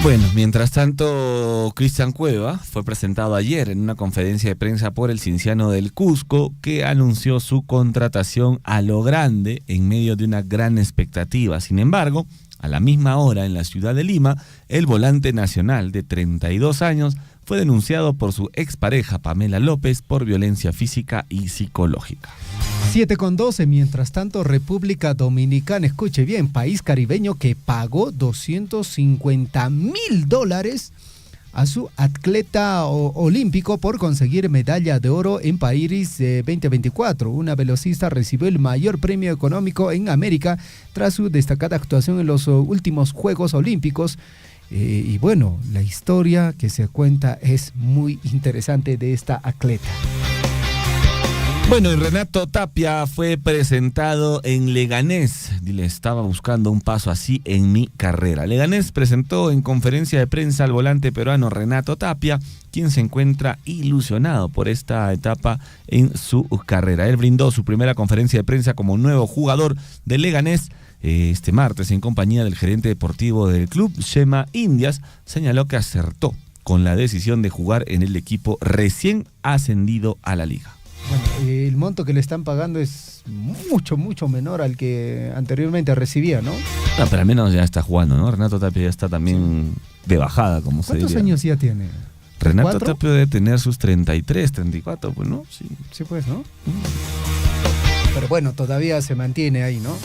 Bueno, mientras tanto, Cristian Cueva fue presentado ayer en una conferencia de prensa por el Cienciano del Cusco, que anunció su contratación a lo grande en medio de una gran expectativa. Sin embargo, a la misma hora en la ciudad de Lima, el volante nacional de 32 años fue denunciado por su expareja Pamela López por violencia física y psicológica. 7:12, mientras tanto, República Dominicana, escuche bien, país caribeño que pagó $250,000 a su atleta olímpico por conseguir medalla de oro en París 2024. Una velocista recibió el mayor premio económico en América tras su destacada actuación en los últimos Juegos Olímpicos. Y bueno, la historia que se cuenta es muy interesante de esta atleta. Bueno, y Renato Tapia fue presentado en Leganés. Dile, estaba buscando un paso así en mi carrera. Leganés presentó en conferencia de prensa al volante peruano Renato Tapia, quien se encuentra ilusionado por esta etapa en su carrera. Él brindó su primera conferencia de prensa como nuevo jugador de Leganés este martes en compañía del gerente deportivo del club, Shema Indias. Señaló que acertó con la decisión de jugar en el equipo recién ascendido a la liga. Bueno, el monto que le están pagando es mucho, mucho menor al que anteriormente recibía, ¿no? No, pero al menos ya está jugando, ¿no? Renato Tapia ya está también de bajada, como se diría. ¿Cuántos años ya tiene? Renato 4? Tapia debe tener sus 33, 34, pues, ¿no? Sí, sí pues, ¿no? Pero bueno, todavía se mantiene ahí, ¿no?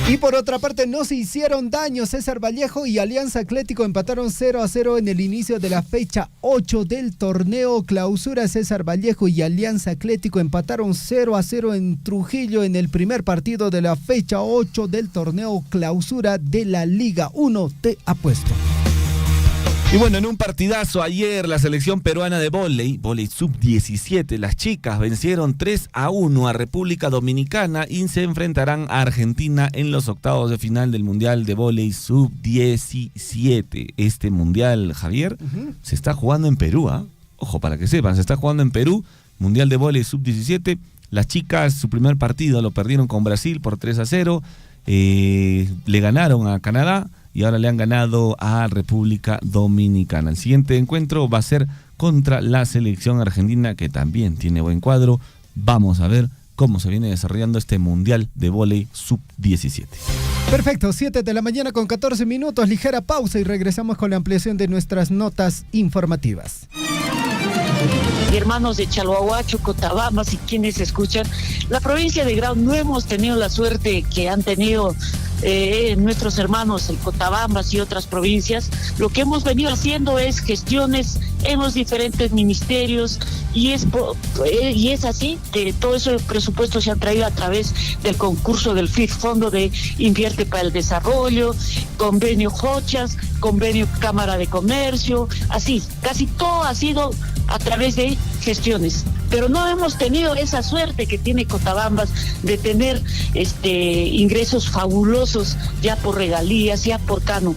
Y por otra parte, no se hicieron daño. César Vallejo y Alianza Atlético empataron 0-0 en el inicio de la fecha 8 del torneo Clausura. César Vallejo y Alianza Atlético empataron 0-0 en Trujillo en el primer partido de la fecha 8 del torneo Clausura de la Liga 1. Te apuesto. Y bueno, en un partidazo ayer, la selección peruana de vóley sub-17, las chicas vencieron 3-1 a República Dominicana y se enfrentarán a Argentina en los octavos de final del Mundial de Vóley sub-17. Este Mundial, Javier, se está jugando en Perú, ¿ah? Ojo, para que sepan, se está jugando en Perú, Mundial de Vóley sub-17. Las chicas, su primer partido lo perdieron con Brasil por 3-0, le ganaron a Canadá, y ahora le han ganado a República Dominicana. El siguiente encuentro va a ser contra la selección argentina, que también tiene buen cuadro. Vamos a ver cómo se viene desarrollando este Mundial de Vóley sub-17. Perfecto, 7 de la mañana con 14 minutos, ligera pausa y regresamos con la ampliación de nuestras notas informativas. Hermanos de Chalhuahuacho, Cotabambas y quienes escuchan, la provincia de Grau no hemos tenido la suerte que han tenido nuestros hermanos en Cotabambas y otras provincias. Lo que hemos venido haciendo es gestiones en los diferentes ministerios y es así que todo ese presupuesto se ha traído a través del concurso del FIF, Fondo de Invierte para el Desarrollo, convenio Jochas, convenio Cámara de Comercio, así, casi todo ha sido a través de gestiones. pero no hemos tenido esa suerte que tiene Cotabambas de tener ingresos fabulosos ya por regalías, ya por canon.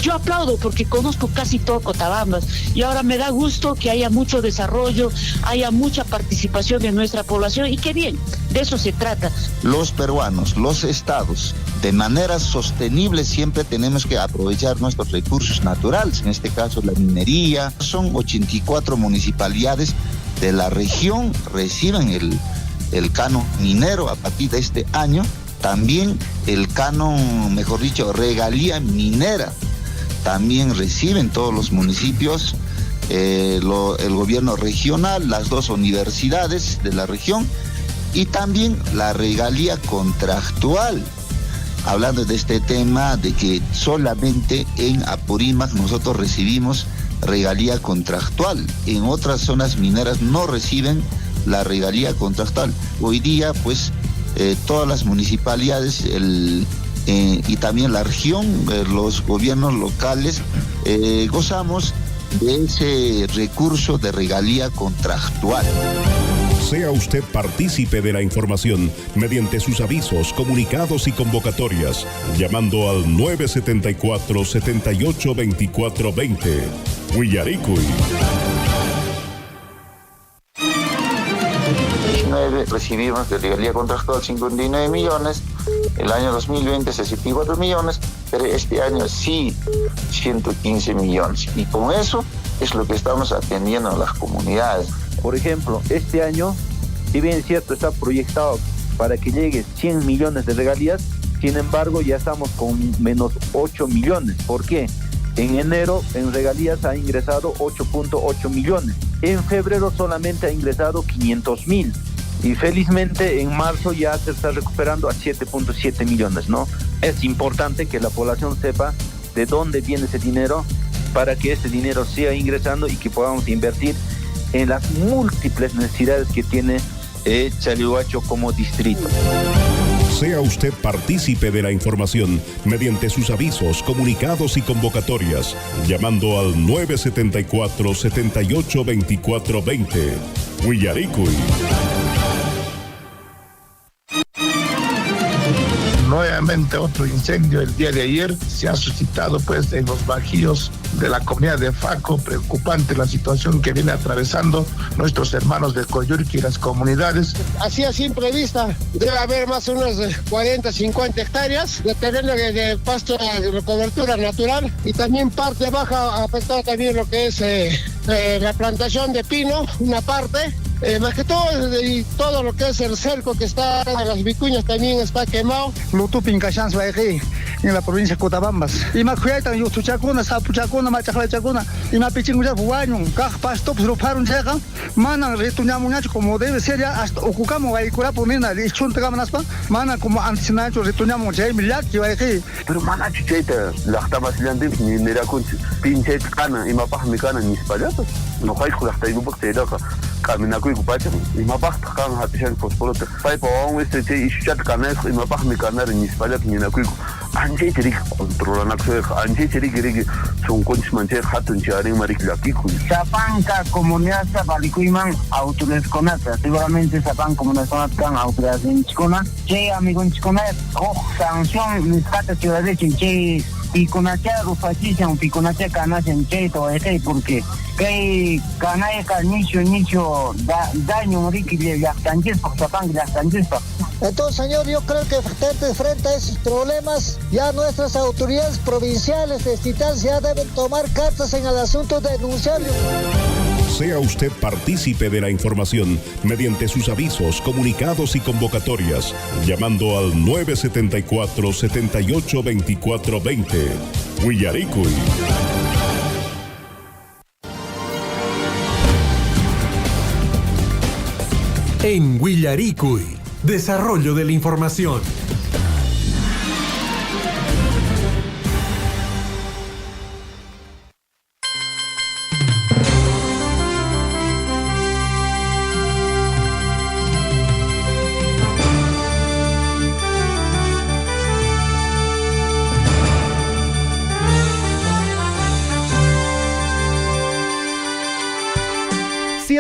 Yo aplaudo porque conozco casi todo Cotabambas y ahora me da gusto que haya mucho desarrollo, haya mucha participación de nuestra población y qué bien, de eso se trata. Los peruanos, los estados, de manera sostenible siempre tenemos que aprovechar nuestros recursos naturales, en este caso la minería. Son 84 municipalidades de la región reciben el canon minero a partir de este año, también el canon, mejor dicho, regalía minera, también reciben todos los municipios, el gobierno regional, las 2 universidades de la región y también la regalía contractual. Hablando de este tema de que solamente en Apurímac nosotros recibimos regalía contractual, en otras zonas mineras no reciben la regalía contractual. Hoy día pues todas las municipalidades y también la región, los gobiernos locales gozamos de ese recurso de regalía contractual. Sea usted partícipe de la información mediante sus avisos, comunicados y convocatorias, llamando al 974-782420. Huillaricuy. Recibimos de regalía contractual 59 millones, el año 2020 64 millones, pero este año sí 115 millones. Y con eso es lo que estamos atendiendo a las comunidades. Por ejemplo, este año, si bien es cierto, está proyectado para que llegue 100 millones de regalías, sin embargo ya estamos con menos 8 millones. ¿Por qué? En enero en regalías ha ingresado 8.8 millones. En febrero solamente ha ingresado 500.000. Y felizmente en marzo ya se está recuperando a 7.7 millones, ¿no? Es importante que la población sepa de dónde viene ese dinero para que ese dinero siga ingresando y que podamos invertir en las múltiples necesidades que tiene Chalhuacho como distrito. Sea usted partícipe de la información mediante sus avisos, comunicados y convocatorias, llamando al 974-782420. Huillaricuy. Nuevamente otro incendio el día de ayer se ha suscitado pues en los bajíos de la comunidad de Faco. Preocupante la situación que viene atravesando nuestros hermanos de Coyurqui y las comunidades. Así a simple vista debe haber más o menos 40, 50 hectáreas de terreno de pasto de cobertura natural y también parte baja afectada también lo que es la plantación de pino, una parte. Más que todo, y todo lo que es el cerco que está en las vicuñas también está quemado. Lutupin Cachans en la provincia de Cotabambas. Y más cuidan yo tuchacuna, sapuchacuna, machacuna, y más pichinguya buaño, pasto, pues lo paran checa, manan retuñamuñacho como debe ser ya hasta ocupamos ahí cura ponina, y chuntagamanaspa, manan como antinacho retuñamos ya milat que aquí. Pero mana chicheta, la estaba silando ni mira con pinche cana y mapa mecana ni spalato. No hay con hasta ibu porque da camina ku ikupacha y mapa kan hatishan pospolota. Pai pa un este y chat kana y mapa mecana ni spalat ni na ku anje trik controla na ku anje trik son consmanche hatun chari mariklaki ku. Sapanca comunidad Zapalikuiman autores conata. Seguramente Sapan comunidad conata autores en Chicona. Che amigo en Chicona, sanción mis patas ciudad de Chinche. Piconacha rufachishan, piconacha canachan cheto, porque que canaya nicho daño moriqui de las tangespa, Zapang las tangespa. Entonces, señor, yo creo que frente a esos problemas, ya nuestras autoridades provinciales de Estital ya deben tomar cartas en el asunto de denunciarlo. Sea usted partícipe de la información mediante sus avisos, comunicados y convocatorias, llamando al 974-782420. Huillaricuy. En Huillaricuy, desarrollo de la información.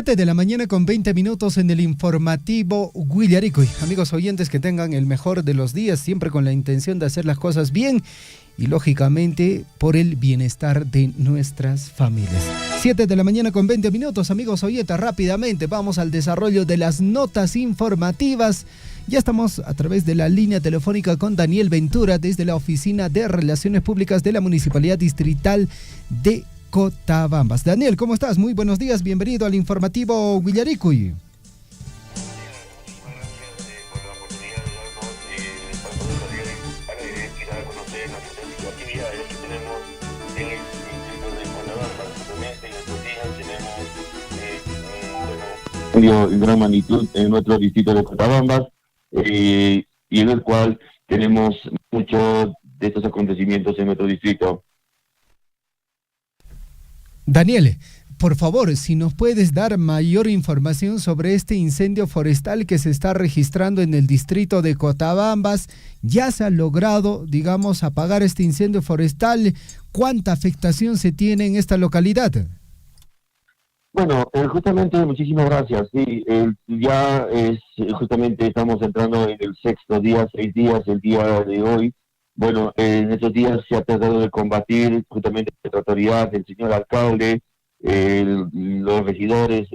7 de la mañana con 20 minutos en el informativo Guillaricoy. Amigos oyentes, que tengan el mejor de los días, siempre con la intención de hacer las cosas bien y lógicamente por el bienestar de nuestras familias. 7 de la mañana con 20 minutos, amigos oyentes, rápidamente vamos al desarrollo de las notas informativas. Ya estamos a través de la línea telefónica con Daniel Ventura desde la Oficina de Relaciones Públicas de la Municipalidad Distrital de Cotabambas. Daniel, ¿cómo estás? Muy buenos días, bienvenido al informativo Guillaricoy. En gran magnitud en nuestro distrito de Cotabambas, y en el cual tenemos muchos de estos acontecimientos en nuestro distrito. Daniel, por favor, si nos puedes dar mayor información sobre este incendio forestal que se está registrando en el distrito de Cotabambas. ¿Ya se ha logrado, digamos, apagar este incendio forestal? ¿Cuánta afectación se tiene en esta localidad? Bueno, justamente, muchísimas gracias. Sí, justamente estamos entrando en el 6º día, 6 días, el día de hoy. Bueno, en estos días se ha tratado de combatir justamente la autoridad, el señor alcalde, los regidores,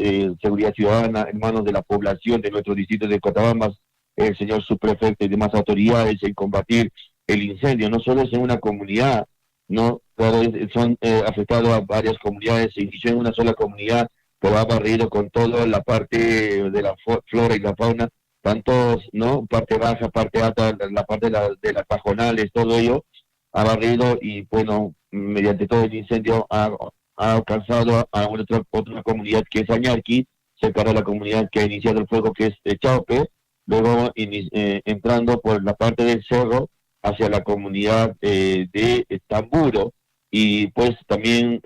seguridad ciudadana, hermanos de la población de nuestro distrito de Cotabambas, el señor subprefecto y demás autoridades en combatir el incendio. No solo es en una comunidad, no, claro, son afectados a varias comunidades. Se inició en una sola comunidad, pero ha barrido con toda la parte de la flora y la fauna, tanto, ¿no?, parte baja, parte alta, la parte de las pajonales, todo ello ha barrido y, bueno, mediante todo el incendio ha alcanzado a otra comunidad que es Añarqui, cerca de la comunidad que ha iniciado el fuego, que es Chaupe, luego entrando por la parte del cerro hacia la comunidad de Tamburo, y pues también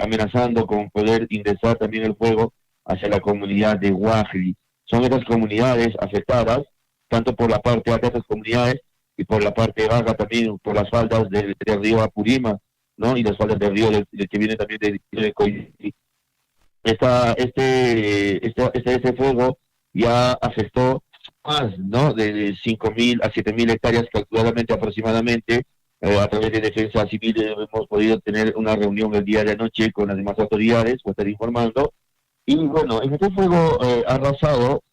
amenazando con poder ingresar también el fuego hacia la comunidad de Guajli. Son estas comunidades afectadas, tanto por la parte alta de estas comunidades y por la parte baja también, por las faldas del río Apurímac, ¿no?, y las faldas del río que viene también de Coyuqui. Este fuego ya afectó más, ¿no?, de 5.000 a 7.000 hectáreas calculadamente aproximadamente. A través de Defensa Civil hemos podido tener una reunión el día de anoche con las demás autoridades, voy a estar informando. Y bueno, en este fuego ha arrasado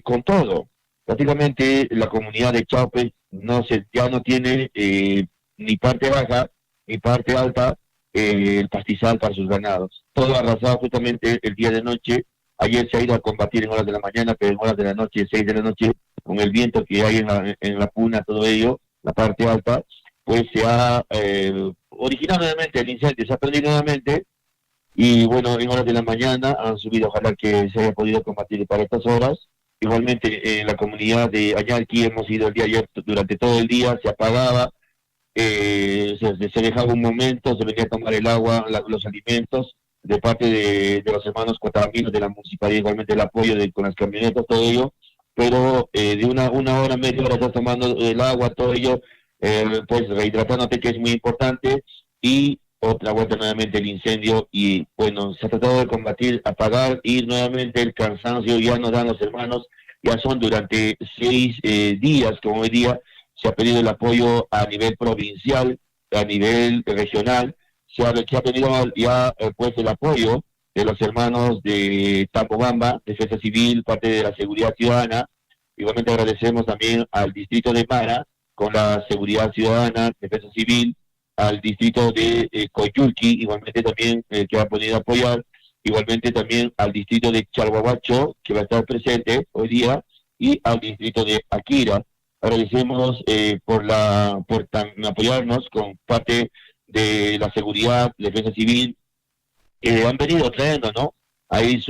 con todo. Prácticamente la comunidad de Chaupe ya no tiene ni parte baja ni parte alta, el pastizal para sus ganados. Todo ha arrasado justamente el día de noche. Ayer se ha ido a combatir en horas de la mañana, pero en horas de la noche, 6 de la noche, con el viento que hay en la puna, todo ello, la parte alta, pues se ha originado nuevamente el incendio, se ha perdido nuevamente. Y bueno, en horas de la mañana han subido, ojalá que se haya podido combatir para estas horas. Igualmente en la comunidad de Añarqui hemos ido el día ayer durante todo el día, se apagaba, se dejaba un momento, se venía a tomar el agua, los alimentos, de parte de los hermanos cotabambinos de la municipalidad, igualmente el apoyo con las camionetas, todo ello, pero de una hora, media hora estás tomando el agua, todo ello, pues rehidratándote, que es muy importante, y otra vuelta nuevamente el incendio. Y bueno, se ha tratado de combatir, apagar, y nuevamente el cansancio ya nos dan los hermanos. Ya son durante 6 días, como hoy día se ha pedido el apoyo a nivel provincial, a nivel regional, se ha pedido ya pues el apoyo de los hermanos de Tambobamba, Defensa Civil, parte de la seguridad ciudadana. Igualmente agradecemos también al distrito de Mara, con la seguridad ciudadana, Defensa Civil, al distrito de Coyuqui, igualmente también que ha podido apoyar, igualmente también al distrito de Chalhuahuacho, que va a estar presente hoy día, y al distrito de Akira. Agradecemos por apoyarnos con parte de la seguridad, Defensa Civil, que han venido trayendo, ¿no?, ahí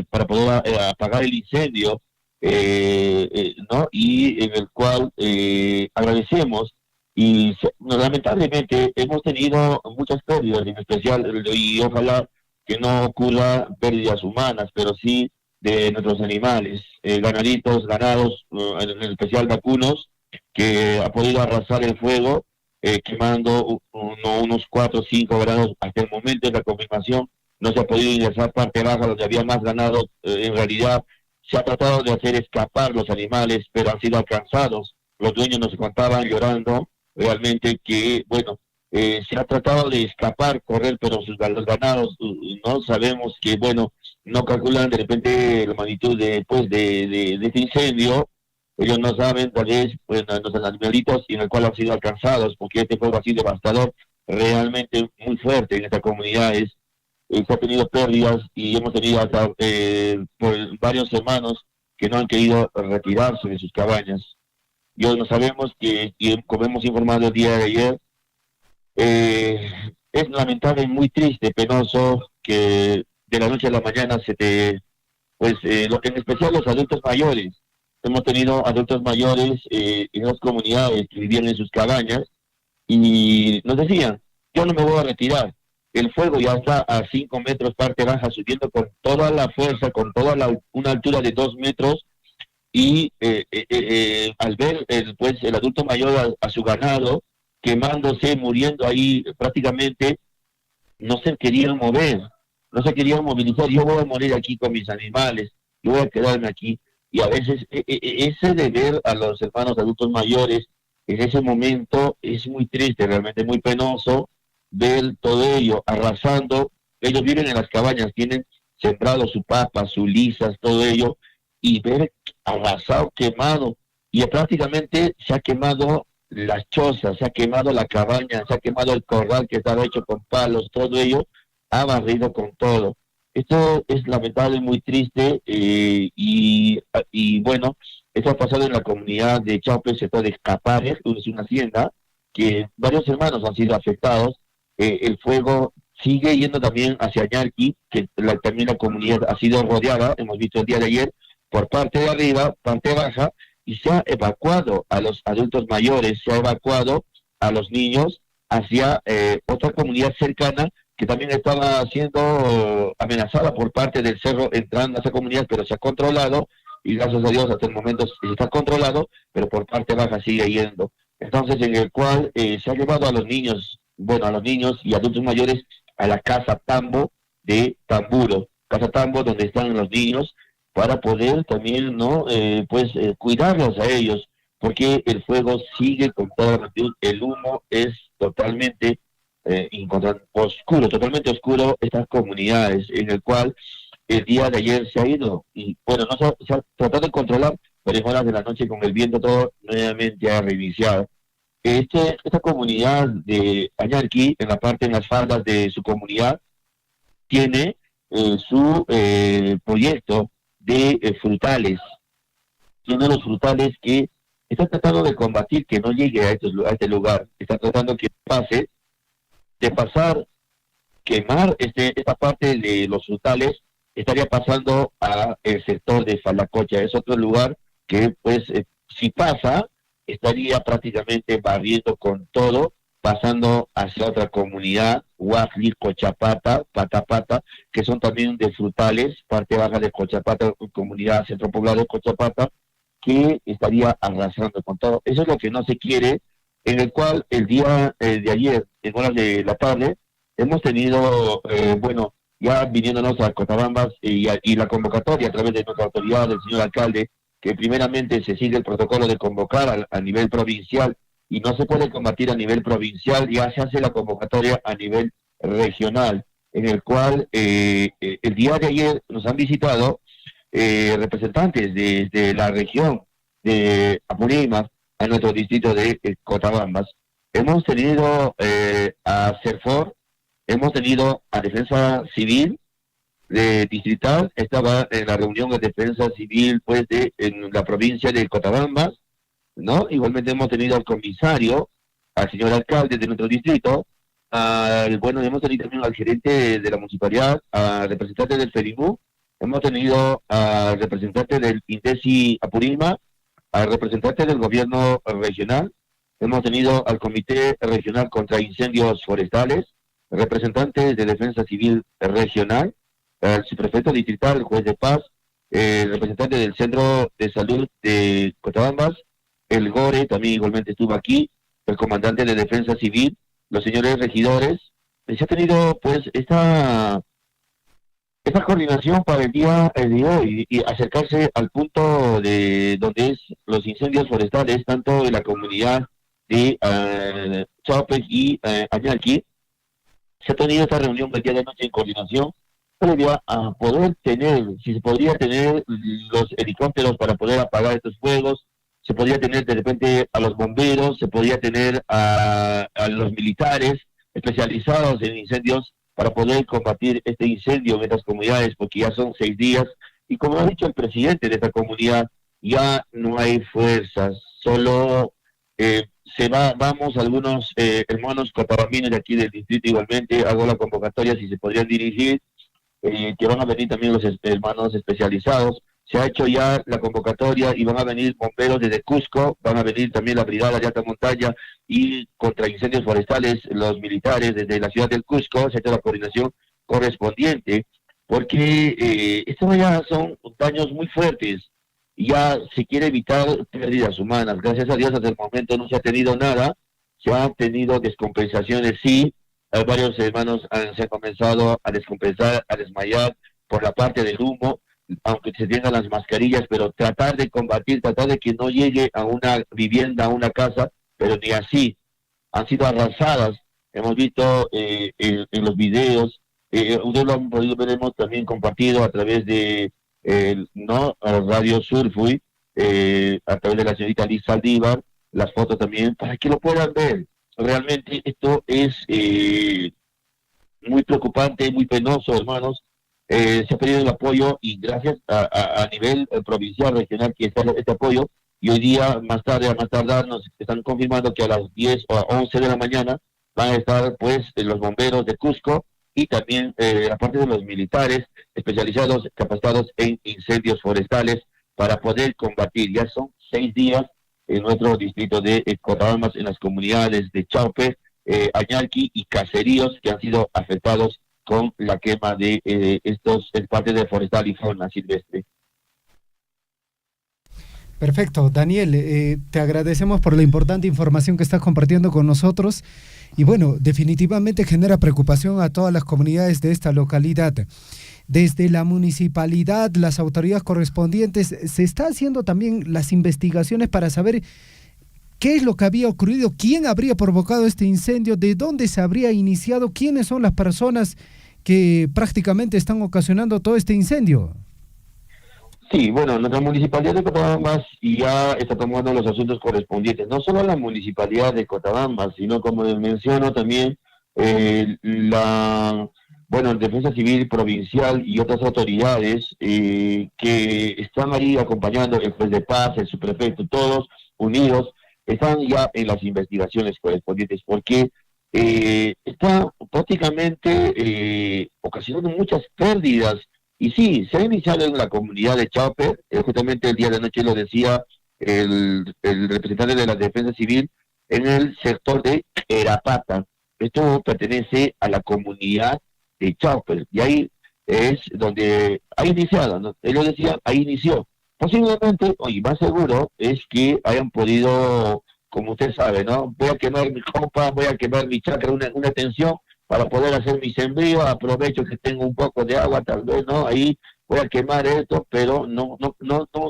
para poder apagar el incendio, ¿no?, y en el cual agradecemos. Y lamentablemente hemos tenido muchas pérdidas, en especial, y ojalá que no ocurra pérdidas humanas, pero sí de nuestros animales, ganados, en especial vacunos, que ha podido arrasar el fuego, quemando unos 4 o 5 grados hasta el momento de la confirmación. no se ha podido ingresar parte baja donde había más ganado. En realidad se ha tratado de hacer escapar los animales, pero han sido alcanzados. Los dueños nos contaban llorando realmente que, bueno, se ha tratado de escapar, correr, pero los ganados no sabemos que, bueno, no calculan de repente la magnitud de este incendio. Ellos no saben, tal vez, pues, los animalitos en el cual han sido alcanzados, porque este fuego ha sido devastador, realmente muy fuerte en estas comunidades. Se ha tenido pérdidas y hemos tenido hasta por varios hermanos que no han querido retirarse de sus cabañas. Y hoy no sabemos que, y como hemos informado el día de ayer, es lamentable, muy triste, penoso que de la noche a la mañana en especial los adultos mayores. Hemos tenido adultos mayores en las comunidades que vivían en sus cabañas y nos decían, yo no me voy a retirar. El fuego ya está a 5 metros parte baja, subiendo con toda la fuerza, con una altura de 2 metros, y al ver el adulto mayor a su ganado quemándose, muriendo ahí prácticamente, no se querían mover, no se querían movilizar. Yo voy a morir aquí con mis animales, yo voy a quedarme aquí. Y a veces ese de ver a los hermanos adultos mayores en ese momento es muy triste, realmente muy penoso ver todo ello arrasando. Ellos viven en las cabañas, tienen sembrado su papa, sus lisas, todo ello, y ver arrasado, quemado, y prácticamente se ha quemado las chozas, se ha quemado la cabaña, se ha quemado el corral que estaba hecho con palos, todo ello ha barrido con todo. Esto es lamentable, muy triste, y bueno, esto ha pasado en la comunidad de Chaupe, sector de Escapares, es una hacienda, que varios hermanos han sido afectados. El fuego sigue yendo también hacia Ñarqui, que también la comunidad ha sido rodeada, hemos visto el día de ayer, por parte de arriba, parte baja, y se ha evacuado a los adultos mayores, se ha evacuado a los niños hacia otra comunidad cercana que también estaba siendo amenazada por parte del cerro entrando a esa comunidad, pero se ha controlado, y gracias a Dios hasta el momento está controlado, pero por parte baja sigue yendo. Entonces, en el cual se ha llevado a los niños, y adultos mayores a la Casa Tambo de Tamburo, Casa Tambo donde están los niños, para poder también, cuidarlos a ellos, porque el fuego sigue con toda la magnitud. El humo es totalmente oscuro, totalmente oscuro estas comunidades, en el cual el día de ayer se ha ido, y bueno, se ha tratado de controlar, pero en horas de la noche con el viento todo nuevamente ha reiniciado. Esta comunidad de Ñarqui, en las faldas de su comunidad, tiene su proyecto de frutales. Tiene los frutales que está tratando de combatir que no llegue a este lugar. Está tratando que pase, de pasar, quemar esta parte de los frutales, estaría pasando a el sector de Falacocha. Es otro lugar que, si pasa, estaría prácticamente barriendo con todo, pasando hacia otra comunidad, Huajli, Cochapata, Patapata, que son también de frutales, parte baja de Cochapata, comunidad centro poblado de Cochapata, que estaría arrasando con todo. Eso es lo que no se quiere, en el cual el día de ayer, en horas de la tarde, hemos tenido, ya viniéndonos a Cotabambas y la convocatoria a través de nuestra autoridad, del señor alcalde, que primeramente se sigue el protocolo de convocar a nivel provincial, y no se puede combatir a nivel provincial, ya se hace la convocatoria a nivel regional, en el cual el día de ayer nos han visitado representantes de la región de Apurímac, a nuestro distrito de Cotabambas. Hemos tenido a CERFOR, hemos tenido a Defensa Civil de Distrital, estaba en la reunión de Defensa Civil en la provincia de Cotabambas, ¿no? Igualmente hemos tenido al comisario, al señor alcalde de nuestro distrito, hemos tenido también al gerente de la municipalidad, al representante del FERIMU, hemos tenido al representante del INDECI Apurímac, al representante del gobierno regional, hemos tenido al Comité Regional contra Incendios Forestales, representantes de Defensa Civil Regional, el subprefecto distrital, el juez de paz, el representante del Centro de Salud de Cotabambas, el GORE también igualmente estuvo aquí, el comandante de Defensa Civil, los señores regidores. Se ha tenido esta esa coordinación para el día de hoy y acercarse al punto de donde es los incendios forestales, tanto en la comunidad de Chaupe y Añalqui. Se ha tenido esta reunión el día de noche en coordinación previa a poder tener, si se podría tener los helicópteros para poder apagar estos fuegos, se podría tener de repente a los bomberos, se podría tener a los militares especializados en incendios para poder combatir este incendio en estas comunidades, porque ya son 6 días, y como ha dicho el presidente de esta comunidad, ya no hay fuerzas, solo vamos algunos hermanos cotabambinos de aquí del distrito igualmente, hago la convocatoria si se podrían dirigir, que van a venir también los hermanos especializados. Se ha hecho ya la convocatoria y van a venir bomberos desde Cusco, van a venir también la brigada de alta montaña y contra incendios forestales, los militares desde la ciudad del Cusco. Se ha hecho la coordinación correspondiente, porque estos ya son daños muy fuertes y ya se quiere evitar pérdidas humanas. Gracias a Dios hasta el momento no se ha tenido nada, se han tenido descompensaciones, sí, varios hermanos se han comenzado a descompensar, a desmayar por la parte del humo, aunque se tengan las mascarillas, pero tratar de combatir, tratar de que no llegue a una vivienda, a una casa, pero ni así. Han sido arrasadas, hemos visto en los videos, ustedes lo han podido ver, hemos también compartido a través de Radio Surfui, a través de la señorita Liz Saldívar, las fotos también, para que lo puedan ver. Realmente esto es muy preocupante, muy penoso, hermanos. Se ha pedido el apoyo y gracias a nivel provincial, regional, que está este apoyo, y hoy día, más tardar, nos están confirmando que a las 10 o 11 de la mañana van a estar pues los bomberos de Cusco y también aparte de los militares especializados, capacitados en incendios forestales para poder combatir. Ya son 6 días en nuestro distrito de Cotabambas, en las comunidades de Chaupe, Añalqui y Caseríos, que han sido afectados con la quema de estos partes de forestal y fauna silvestre. Perfecto, Daniel, te agradecemos por la importante información que estás compartiendo con nosotros y bueno, definitivamente genera preocupación a todas las comunidades de esta localidad. Desde la municipalidad, las autoridades correspondientes, se está haciendo también las investigaciones para saber qué es lo que había ocurrido, quién habría provocado este incendio, de dónde se habría iniciado, quiénes son las personas que prácticamente están ocasionando todo este incendio. Sí, bueno, nuestra municipalidad de Cotabambas ya está tomando los asuntos correspondientes, no solo la municipalidad de Cotabambas, sino como les menciono también la Defensa Civil Provincial y otras autoridades que están ahí acompañando, el juez de paz, el subprefecto, todos unidos, están ya en las investigaciones correspondientes, porque está prácticamente ocasionando muchas pérdidas. Y sí, se ha iniciado en la comunidad de Chaupe, justamente el día de anoche lo decía el representante de la Defensa Civil, en el sector de Erapata. Esto pertenece a la comunidad de Chaupe, y ahí es donde ha iniciado, ¿no? Él lo decía, ahí inició. Posiblemente, oye, más seguro es que hayan podido, como usted sabe, ¿no? Voy a quemar mi copa, voy a quemar mi chacra, una tensión para poder hacer mi sembrío, aprovecho que tengo un poco de agua, tal vez, ¿no? Ahí voy a quemar esto, pero no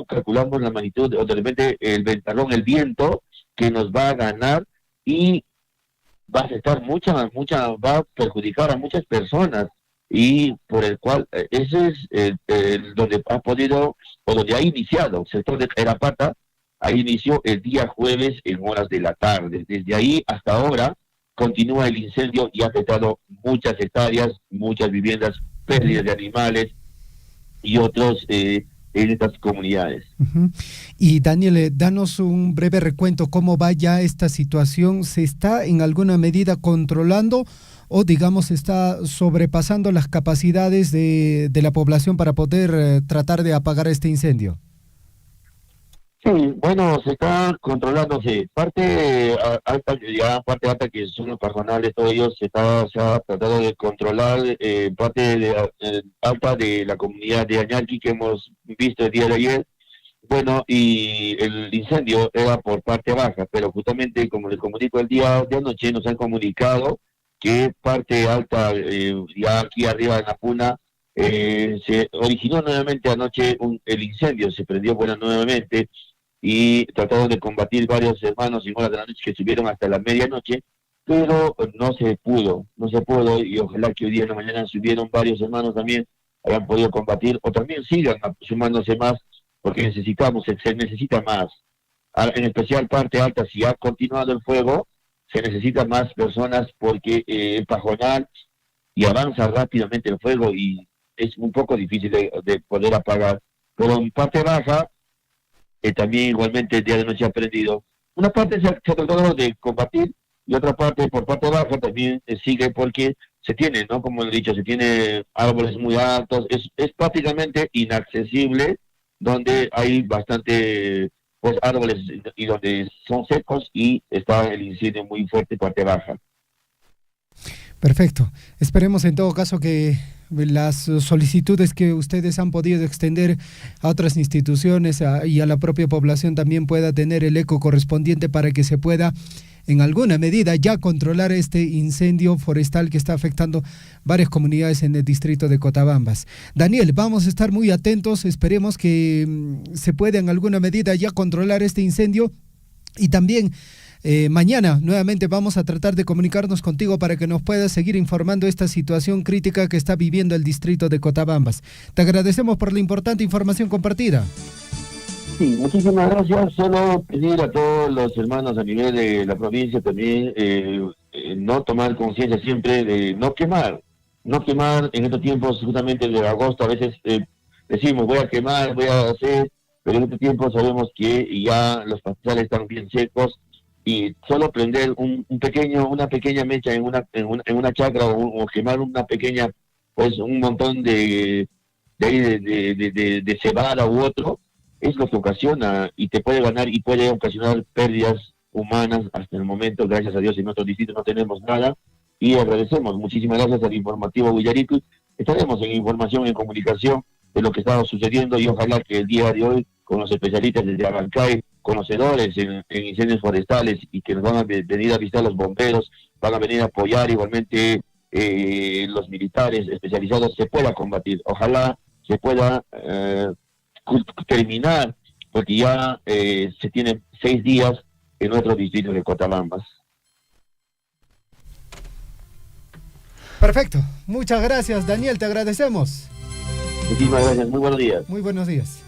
calculamos la magnitud, o de repente el ventarrón, el viento, que nos va a ganar y va a afectar va a perjudicar a muchas personas, y por el cual, ese es donde ha podido, o donde ha iniciado, el sector de Erapata, ahí inició el día jueves en horas de la tarde. Desde ahí hasta ahora continúa el incendio y ha afectado muchas hectáreas, muchas viviendas, pérdidas de animales y otros en estas comunidades. Uh-huh. Y Daniel, danos un breve recuento, ¿cómo va ya esta situación? ¿Se está en alguna medida controlando o digamos está sobrepasando las capacidades de la población para poder tratar de apagar este incendio? Sí, bueno, se está controlándose. Parte alta que son los personales, todos ellos se ha tratado de controlar, parte alta de la comunidad de Añalqui que hemos visto el día de ayer. Bueno, y el incendio era por parte baja, pero justamente como les comunico el día de anoche, nos han comunicado que parte alta, ya aquí arriba en la Puna, Se originó nuevamente anoche el incendio, se prendió nuevamente y trataron de combatir varios hermanos en horas de la noche que subieron hasta la medianoche, pero no se pudo, y ojalá que hoy día en la mañana subieron varios hermanos también, hayan podido combatir o también sigan sumándose más, porque se necesita más. En especial parte alta, si ha continuado el fuego, se necesitan más personas porque es pajonal y avanza rápidamente el fuego y es un poco difícil de poder apagar. Pero en parte baja, también igualmente el día de noche ha prendido. Una parte se ha tratado de combatir y otra parte, por parte baja, también sigue porque se tiene, ¿no? Como he dicho, se tiene árboles muy altos, es prácticamente inaccesible donde hay bastante árboles y donde son secos y está el incendio muy fuerte parte baja. Perfecto. Esperemos en todo caso que las solicitudes que ustedes han podido extender a otras instituciones y a la propia población también pueda tener el eco correspondiente para que se pueda en alguna medida ya controlar este incendio forestal que está afectando varias comunidades en el distrito de Cotabambas. Daniel, vamos a estar muy atentos, esperemos que se pueda en alguna medida ya controlar este incendio y también mañana nuevamente vamos a tratar de comunicarnos contigo para que nos puedas seguir informando esta situación crítica que está viviendo el distrito de Cotabambas. Te agradecemos por la importante información compartida. Sí, muchísimas gracias. Solo pedir a todos los hermanos a nivel de la provincia también no tomar conciencia siempre de no quemar en estos tiempos justamente de agosto. A veces decimos voy a quemar, voy a hacer, pero en este tiempo sabemos que ya los pastizales están bien secos y solo prender una pequeña mecha en una chacra o quemar una pequeña, pues un montón de cebada u otro, es lo que ocasiona y te puede ganar y puede ocasionar pérdidas humanas. Hasta el momento, gracias a Dios, en nuestro distrito no tenemos nada y agradecemos. Muchísimas gracias al informativo Willaricui. Estaremos en información, en comunicación de lo que está sucediendo y ojalá que el día de hoy, con los especialistas desde Abancay, conocedores en incendios forestales y que nos van a venir a visitar los bomberos, van a venir a apoyar igualmente los militares especializados, se pueda combatir. Ojalá se pueda terminar, porque ya se tienen 6 días en nuestro distrito de Cotabambas. Perfecto, muchas gracias Daniel, te agradecemos. Muchísimas gracias, muy buenos días. Muy buenos días.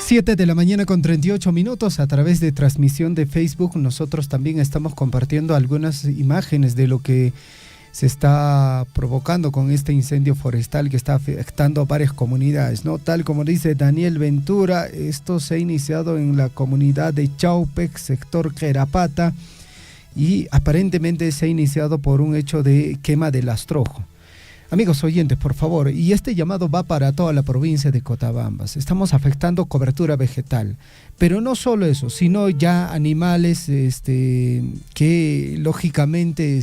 Siete de la mañana con 38 minutos. A través de transmisión de Facebook nosotros también estamos compartiendo algunas imágenes de lo que se está provocando con este incendio forestal que está afectando a varias comunidades, ¿no? Tal como dice Daniel Ventura, esto se ha iniciado en la comunidad de Chaupec, sector Querapata, y aparentemente se ha iniciado por un hecho de quema de lastrojo. Amigos oyentes, por favor, y este llamado va para toda la provincia de Cotabambas. Estamos afectando cobertura vegetal, pero no solo eso, sino ya animales que lógicamente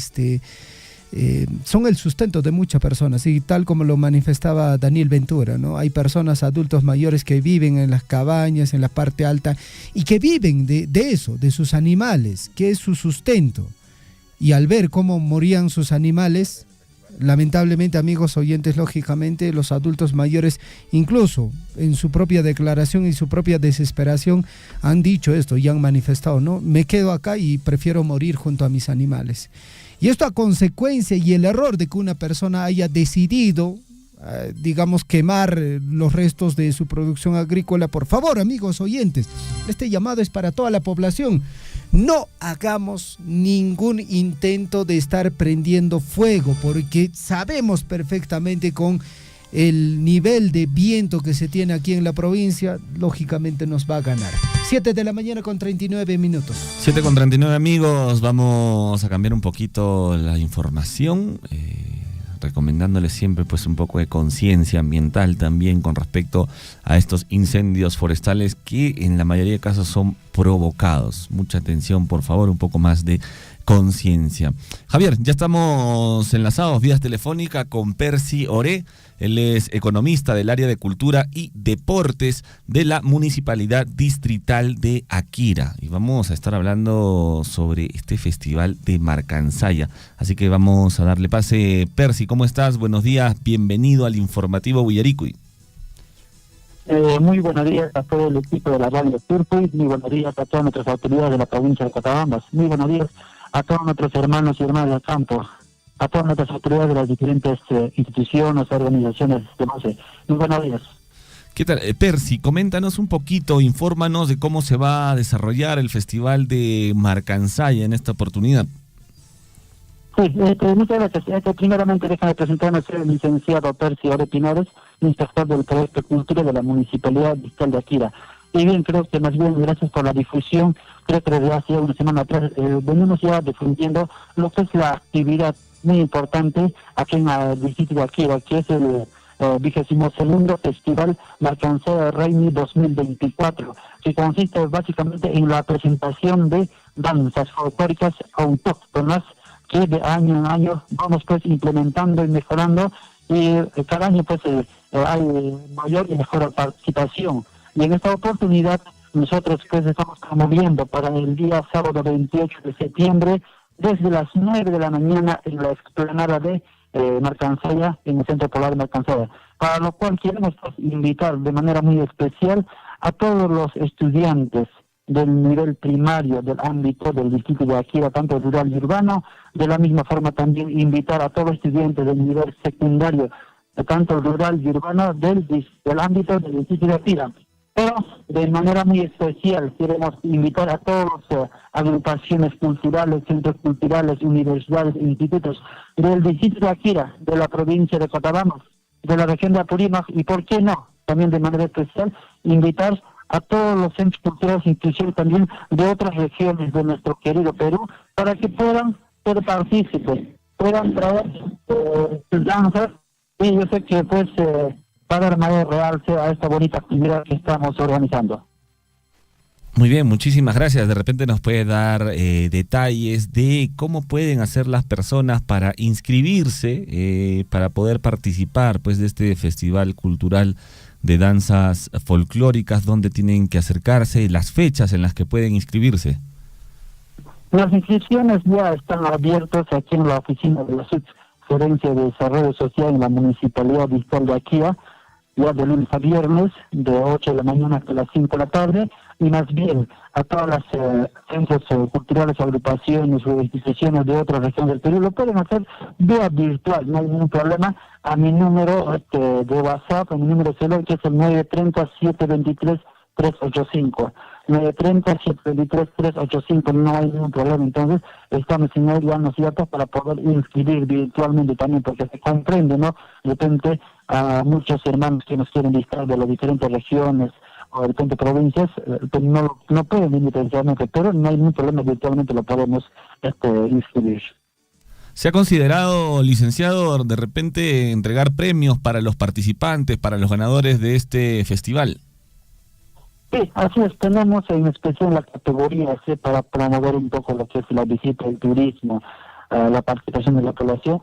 son el sustento de muchas personas, y tal como lo manifestaba Daniel Ventura, ¿no? Hay personas, adultos mayores que viven en las cabañas, en la parte alta, y que viven de eso, de sus animales, que es su sustento. Y al ver cómo morían sus animales, lamentablemente, amigos oyentes, lógicamente los adultos mayores, incluso en su propia declaración y su propia desesperación, han dicho esto y han manifestado, ¿no? Me quedo acá y prefiero morir junto a mis animales. Y esto a consecuencia y el error de que una persona haya decidido, digamos, quemar los restos de su producción agrícola. Por favor, amigos oyentes, este llamado es para toda la población. No hagamos ningún intento de estar prendiendo fuego, porque sabemos perfectamente con el nivel de viento que se tiene aquí en la provincia, lógicamente nos va a ganar. 7 de la mañana con 39 minutos. 7 con 39, amigos. Vamos a cambiar un poquito la información, recomendándoles siempre pues un poco de conciencia ambiental también con respecto a estos incendios forestales que en la mayoría de casos son provocados. Mucha atención, por favor, un poco más de conciencia. Javier, ya estamos enlazados vía telefónica con Percy Oré. Él es economista del área de Cultura y Deportes de la Municipalidad Distrital de Akira. Y vamos a estar hablando sobre este festival de Marcansaya. Así que vamos a darle pase. Percy, ¿cómo estás? Buenos días, bienvenido al informativo Willaricui. Muy buenos días a todo el equipo de la radio Turpuy, muy buenos días a todas nuestras autoridades de la provincia de Cotabambas, muy buenos días a todos nuestros hermanos y hermanas del campo, a todas nuestras autoridades de las diferentes instituciones, organizaciones de base. Muy buenos días. ¿Qué tal? Percy, coméntanos un poquito, infórmanos de cómo se va a desarrollar el Festival de Marcansaya en esta oportunidad. Sí, muchas gracias. Primeramente déjame presentarme, soy el licenciado Percy Oré Pinares, inspector del proyecto Cultura de la Municipalidad Distrital de Akira. Y bien, creo que más bien gracias por la difusión. Creo que desde hace una semana atrás venimos ya difundiendo lo que es la actividad muy importante aquí en el distrito de Akira, que es el 22º Festival Marcansaya Reini 2024, que consiste básicamente en la presentación de danzas folclóricas autóctonas que de año en año vamos pues implementando y mejorando, y cada año pues hay mayor y mejor participación. Y en esta oportunidad nosotros pues estamos promoviendo para el día sábado 28 de septiembre desde las 9 de la mañana en la explanada de Marcansaya, en el Centro Polar de Marcansaya, para lo cual queremos pues, invitar de manera muy especial a todos los estudiantes del nivel primario del ámbito del distrito de Akira, tanto rural y urbano. De la misma forma también invitar a todos los estudiantes del nivel secundario, tanto rural y urbano del ámbito del distrito de Akira. Pero de manera muy especial queremos invitar a todas las agrupaciones culturales, centros culturales, universidades, institutos del distrito de Akira, de la provincia de Cotabambas, de la región de Apurímac, y por qué no, también de manera especial invitar a todos los centros culturales e instituciones también de otras regiones de nuestro querido Perú, para que puedan ser partícipes, puedan traer sus danzas, y yo sé que pues va a dar mayor realce a esta bonita actividad que estamos organizando. Muy bien, muchísimas gracias. De repente nos puede dar detalles de cómo pueden hacer las personas para inscribirse, para poder participar pues de este festival cultural de danzas folclóricas, dónde tienen que acercarse, las fechas en las que pueden inscribirse. Las inscripciones ya están abiertas aquí en la oficina de la Subgerencia de Desarrollo Social en la Municipalidad Distrital de Akira, ya de lunes a viernes, de 8 de la mañana hasta las 5 de la tarde, y más bien a todas las centros culturales, agrupaciones o instituciones de otras regiones del Perú lo pueden hacer vía virtual, no hay ningún problema. A mi número de WhatsApp, a mi número celular, que es el 930-723-385. 930-723-385, no hay ningún problema. Entonces, estamos en el ya datos para poder inscribir virtualmente también, porque se comprende, ¿no? De repente, a muchos hermanos que nos quieren visitar de las diferentes regiones o de repente provincias, no pueden venir presencialmente, pero no hay ningún problema, virtualmente lo podemos inscribir. ¿Se ha considerado, licenciado, de repente entregar premios para los participantes, para los ganadores de este festival? Sí, así es. Tenemos en especial la categoría C para promover un poco lo que es la visita, el turismo, la participación de la población,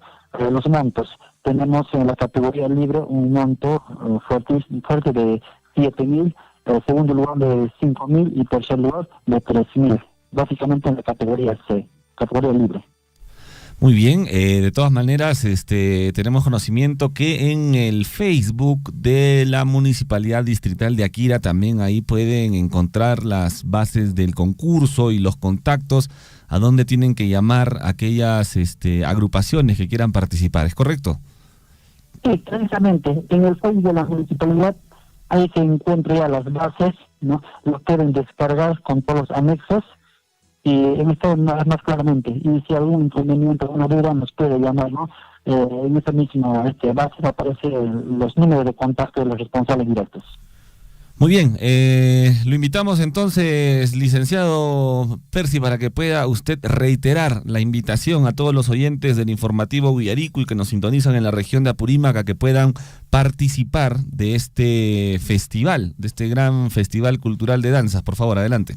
los montos. Tenemos en la categoría libre un monto fuerte de 7.000, segundo lugar de 5.000 y tercer lugar de 3.000. Básicamente en la categoría C, categoría libre. Muy bien, de todas maneras tenemos conocimiento que en el Facebook de la Municipalidad Distrital de Akira también ahí pueden encontrar las bases del concurso y los contactos a donde tienen que llamar aquellas agrupaciones que quieran participar, ¿es correcto? Sí, precisamente, en el Facebook de la Municipalidad ahí se encuentran ya las bases, ¿no? Lo pueden descargar con todos los anexos. Y en esto más claramente, y si algún inconveniente, alguna duda, nos puede llamar, ¿no? En esa misma base aparecen los números de contacto de los responsables directos. Muy bien, lo invitamos entonces, licenciado Percy, para que pueda usted reiterar la invitación a todos los oyentes del informativo Willaricui que nos sintonizan en la región de Apurímac a que puedan participar de este festival, de este gran festival cultural de danzas. Por favor, adelante.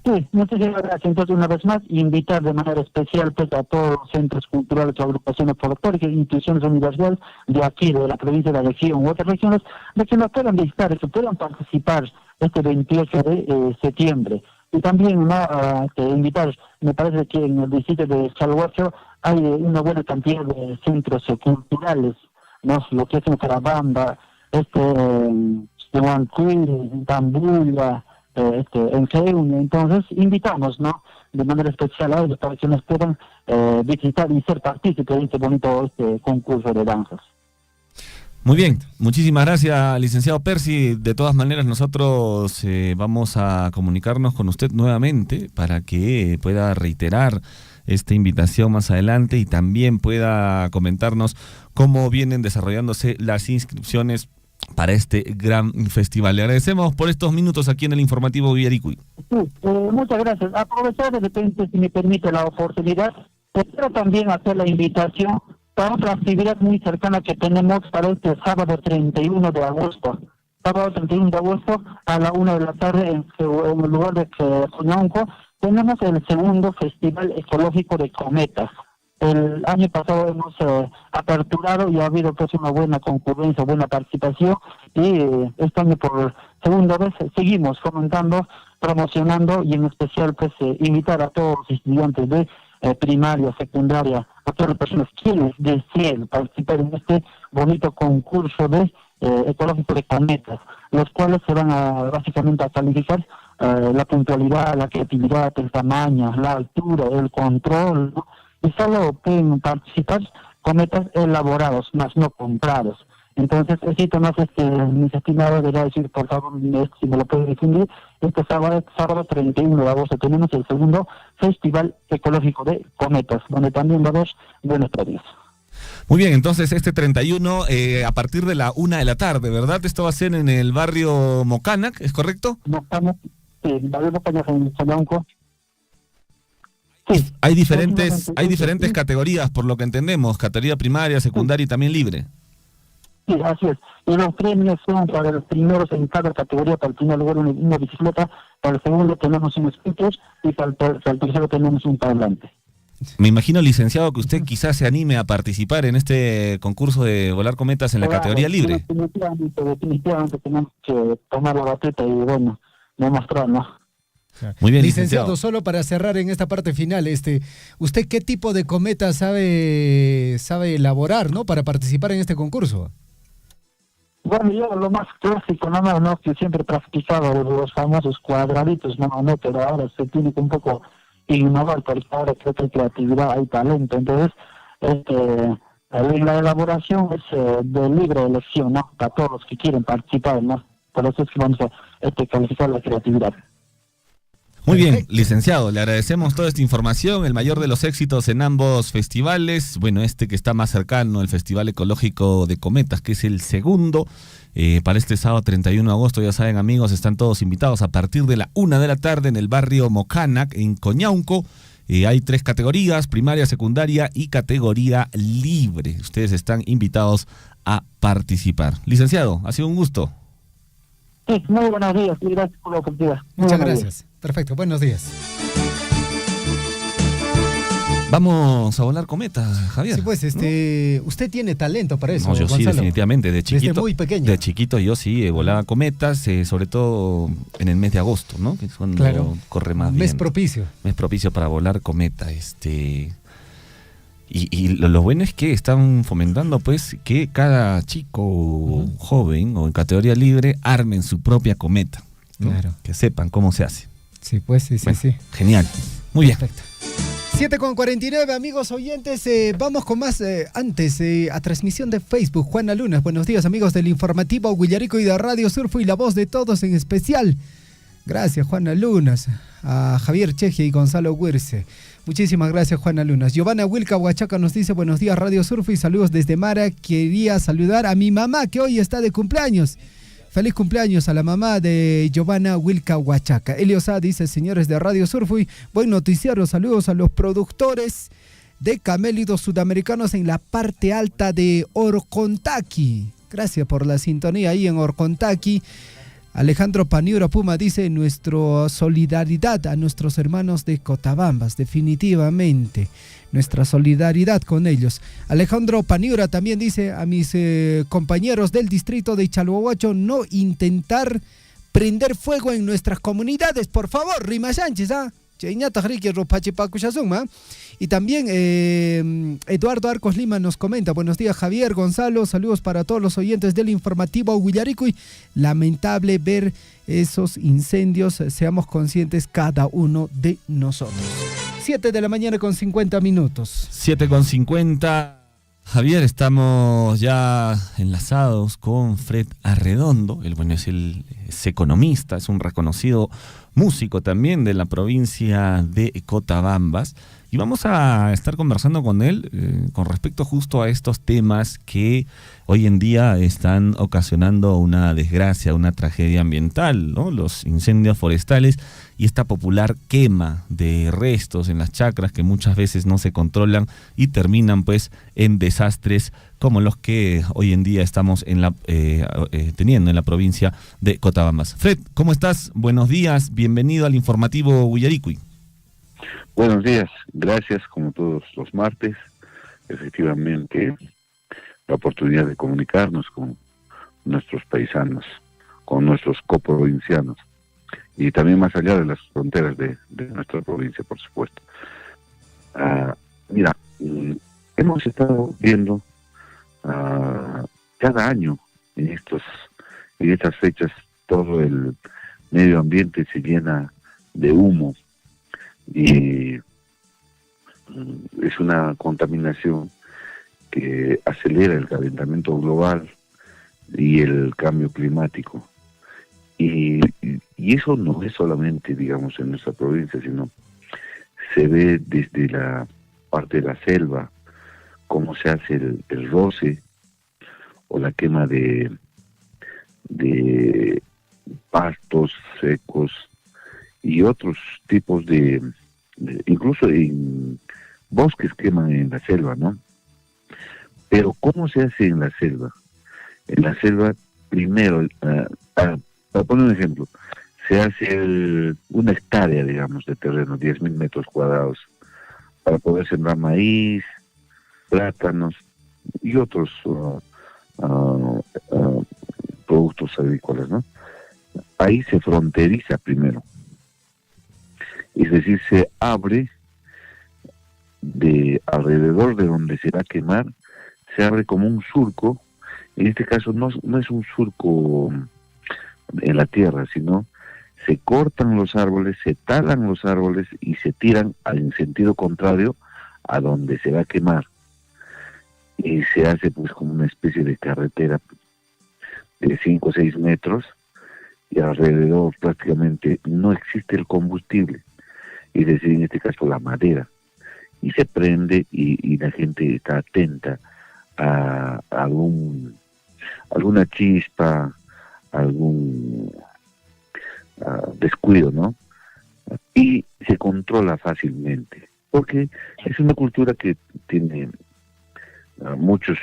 Sí, muchísimas gracias. Entonces, una vez más, invitar de manera especial pues, a todos los centros culturales o agrupaciones folclóricas, instituciones universidades de aquí, de la provincia de la región u otras regiones, de que nos puedan visitar, que puedan participar este 28 de septiembre. Y también invitar, me parece que en el distrito de Chalhuacho hay una buena cantidad de centros culturales, ¿no? Lo que es en Carabamba, Huancuil, Tambulla, en Ceuña. Entonces invitamos, ¿no?, de manera especial a ellos para que nos puedan visitar y ser partícipes de este bonito concurso de danzas. Muy bien, muchísimas gracias, licenciado Percy. De todas maneras, nosotros vamos a comunicarnos con usted nuevamente para que pueda reiterar esta invitación más adelante y también pueda comentarnos cómo vienen desarrollándose las inscripciones para este gran festival. Le agradecemos por estos minutos aquí en el informativo Villaricuy. Sí, muchas gracias. Aprovechar de repente, si me permite la oportunidad, quiero también hacer la invitación para otra actividad muy cercana que tenemos para este sábado 31 de agosto. Sábado 31 de agosto a la 1 de la tarde en el lugar de Coñonco tenemos el segundo Festival Ecológico de Cometas. El año pasado hemos aperturado y ha habido pues una buena concurrencia, buena participación y este año por segunda vez seguimos fomentando, promocionando y en especial pues invitar a todos los estudiantes de primaria, secundaria, a todas las personas quienes deseen participar en este bonito concurso de ecológico de cometas, los cuales se van básicamente a calificar la puntualidad, la creatividad, el tamaño, la altura, el control, ¿no? Y solo pueden participar cometas elaborados, más no comprados. Entonces, necesito más mis estimados, debería decir, por favor, si me lo pueden difundir, este sábado 31 de agosto tenemos el segundo Festival Ecológico de Cometas, donde también va a haber buenos premios. Muy bien, entonces este 31 a partir de la 1 de la tarde, ¿verdad? Esto va a ser en el barrio Mocánac, ¿es correcto? Mocánac, sí, el barrio Mocánac en Coñonco. Sí. Hay diferentes categorías, por lo que entendemos, categoría primaria, secundaria y también libre. Sí, así es. Y los premios son para los primeros en cada categoría. Para el primer lugar una bicicleta, para el segundo tenemos un scooter y para el tercero tenemos un parlante. Me imagino, licenciado, que usted quizás se anime a participar en este concurso de volar cometas en la categoría libre. Definitivamente tenemos que tomar la batuta y bueno, demostrar, ¿no? Muy bien, licenciado, solo para cerrar en esta parte final, ¿usted qué tipo de cometa sabe elaborar, ¿no?, para participar en este concurso? Bueno, yo lo más clásico, no, que siempre he practicado los famosos cuadraditos, no, pero ahora se tiene que un poco innovar, porque ahora creo que hay creatividad, hay talento, entonces la elaboración es de libre elección, ¿no?, para todos los que quieren participar, ¿no? Por eso es que vamos a calificar la creatividad. Muy bien, licenciado, le agradecemos toda esta información, el mayor de los éxitos en ambos festivales, bueno, que está más cercano, el Festival Ecológico de Cometas, que es el segundo, para este sábado 31 de agosto, ya saben amigos, están todos invitados a partir de la 1 de la tarde en el barrio Mocánac, en Coñonco. Hay 3 categorías, primaria, secundaria y categoría libre. Ustedes están invitados a participar. Licenciado, ha sido un gusto. Sí, muy buenos días y gracias por la oportunidad. Muchas gracias. Perfecto, buenos días. Vamos a volar cometas, Javier. Sí, pues, usted tiene talento para eso, No, yo Gonzalo. sí, definitivamente. De chiquito, desde muy pequeño. De chiquito yo sí volaba cometas, sobre todo en el mes de agosto, ¿no? Que es cuando corre más bien. Mes propicio. Mes propicio para volar cometa, Y lo bueno es que están fomentando pues que cada chico joven o en categoría libre armen su propia cometa, ¿no? Claro. Que sepan cómo se hace. Sí, pues sí. Genial. Muy bien. Perfecto. 7:49, amigos oyentes, vamos con más antes a transmisión de Facebook. Juana Lunas, buenos días amigos del informativo Villaricuy y de Radio Surfo y la voz de todos en especial. Gracias Juana Lunas, a Javier Chegia y Gonzalo Huirce. Muchísimas gracias Juana Lunas. Giovanna Wilca Huachaca nos dice buenos días Radio Surfo y saludos desde Mara. Quería saludar a mi mamá que hoy está de cumpleaños. Feliz cumpleaños a la mamá de Giovanna Wilca Huachaca. Eliosa dice, señores de Radio Surfo, buen noticiero, saludos a los productores de camélidos sudamericanos en la parte alta de Orcontaqui. Gracias por la sintonía ahí en Orcontaqui. Alejandro Paniura Puma dice nuestra solidaridad a nuestros hermanos de Cotabambas, definitivamente, nuestra solidaridad con ellos. Alejandro Paniura también dice a mis compañeros del distrito de Chalhuahuacho no intentar prender fuego en nuestras comunidades, por favor, Rima Sánchez, Y también Eduardo Arcos Lima nos comenta: buenos días Javier, Gonzalo, saludos para todos los oyentes del informativo Huillaricuy. Lamentable ver esos incendios, seamos conscientes cada uno de nosotros. 7 de la mañana con 50 minutos. 7:50. Javier, estamos ya enlazados con Fred Arredondo. Él, bueno, es economista, es un reconocido músico también de la provincia de Cotabambas. Y vamos a estar conversando con él con respecto justo a estos temas que hoy en día están ocasionando una desgracia, una tragedia ambiental, ¿no? Los incendios forestales y esta popular quema de restos en las chacras que muchas veces no se controlan y terminan pues en desastres como los que hoy en día estamos teniendo en la provincia de Cotabambas. Fred, ¿cómo estás? Buenos días, bienvenido al informativo Huillaricuy. Buenos días, gracias como todos los martes. Efectivamente, la oportunidad de comunicarnos con nuestros paisanos, con nuestros coprovincianos y también más allá de las fronteras de nuestra provincia, por supuesto. Mira, hemos estado viendo cada año en estas fechas todo el medio ambiente se llena de humo y es una contaminación que acelera el calentamiento global y el cambio climático. Y eso no es solamente, digamos, en nuestra provincia, sino se ve desde la parte de la selva, cómo se hace el roce o la quema de pastos secos y otros tipos incluso en bosques queman en la selva, ¿no? Pero ¿cómo se hace en la selva? En la selva, primero, para poner un ejemplo, se hace una hectárea, digamos, de terreno, 10.000 metros cuadrados, para poder sembrar maíz, plátanos y otros productos agrícolas, ¿no? Ahí se fronteriza primero. Es decir, se abre de alrededor de donde se va a quemar, se abre como un surco. En este caso no es un surco en la tierra, sino se cortan los árboles, se talan los árboles y se tiran en sentido contrario a donde se va a quemar. Y se hace pues como una especie de carretera de 5 o 6 metros y alrededor prácticamente no existe el combustible, es decir, en este caso la madera, y se prende y la gente está atenta a alguna chispa, algún descuido, ¿no? Y se controla fácilmente, porque es una cultura que tiene muchos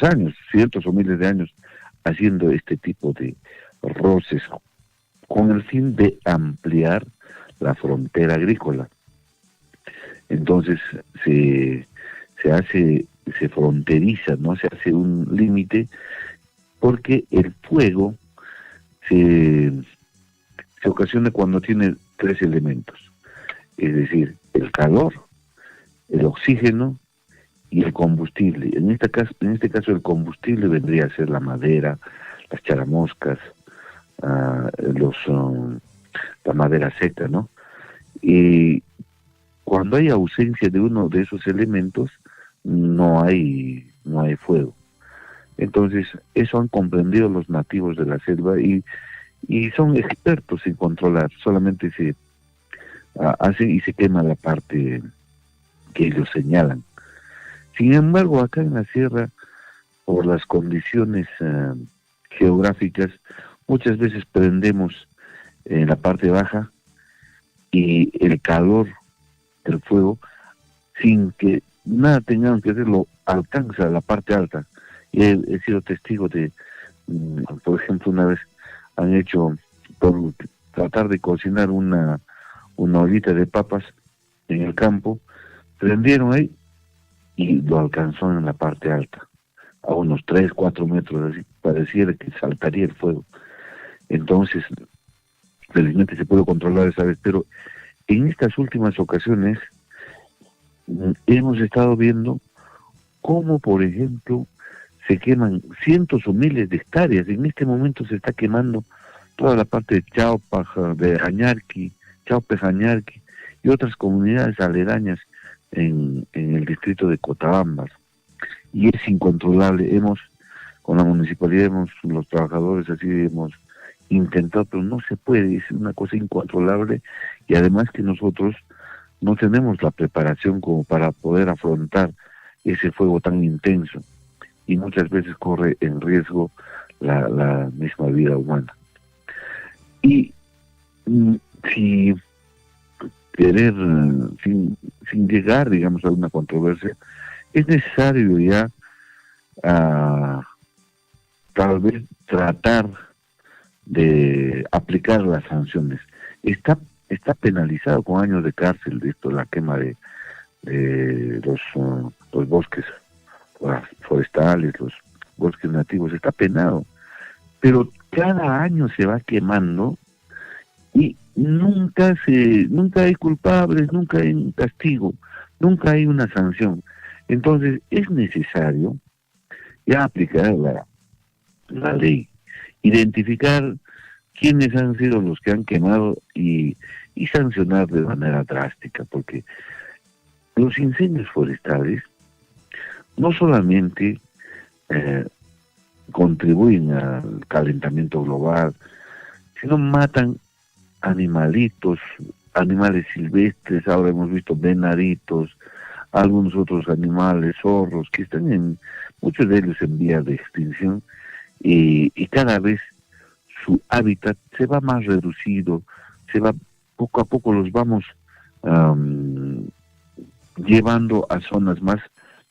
años, cientos o miles de años, haciendo este tipo de roces con el fin de ampliar la frontera agrícola. Entonces se fronteriza, ¿no? Se hace un límite porque el fuego se ocasiona cuando tiene 3 elementos, es decir, el calor, el oxígeno y el combustible. En este caso el combustible vendría a ser la madera, las charamoscas, la madera seca, ¿no? Y cuando hay ausencia de uno de esos elementos, no hay fuego. Entonces, eso han comprendido los nativos de la selva y son expertos en controlar. Solamente se hace y se quema la parte que ellos señalan. Sin embargo, acá en la sierra, por las condiciones geográficas, muchas veces prendemos en la parte baja y el calor del fuego, sin que nada tengamos que hacerlo, alcanza la parte alta. Y he sido testigo de, por ejemplo, una vez han hecho por tratar de cocinar una ollita de papas en el campo, prendieron ahí y lo alcanzó en la parte alta, a unos 3, 4 metros, así pareciera que saltaría el fuego. Entonces, felizmente se pudo controlar esa vez, pero en estas últimas ocasiones hemos estado viendo cómo, por ejemplo, se queman cientos o miles de hectáreas. En este momento se está quemando toda la parte de Chaupaj, de Añarqui, Chaupej, Añarqui y otras comunidades aledañas en el distrito de Cotabambas. Y es incontrolable. Con la municipalidad, los trabajadores así hemos intentado, pero no se puede, es una cosa incontrolable, y además que nosotros no tenemos la preparación como para poder afrontar ese fuego tan intenso, y muchas veces corre en riesgo la misma vida humana. Y sin querer, sin llegar, digamos, a una controversia, es necesario ya tal vez tratar de aplicar las sanciones. Está penalizado con años de cárcel esto, la quema de los bosques forestales, los bosques nativos, está penado, pero cada año se va quemando y nunca hay culpables, nunca hay un castigo, nunca hay una sanción. Entonces es necesario ya aplicar la ley, identificar quiénes han sido los que han quemado y sancionar de manera drástica, porque los incendios forestales no solamente contribuyen al calentamiento global, sino matan animalitos, animales silvestres. Ahora hemos visto venaditos, algunos otros animales, zorros, que están muchos de ellos en vía de extinción, y cada vez su hábitat se va más reducido, poco a poco los vamos llevando a zonas más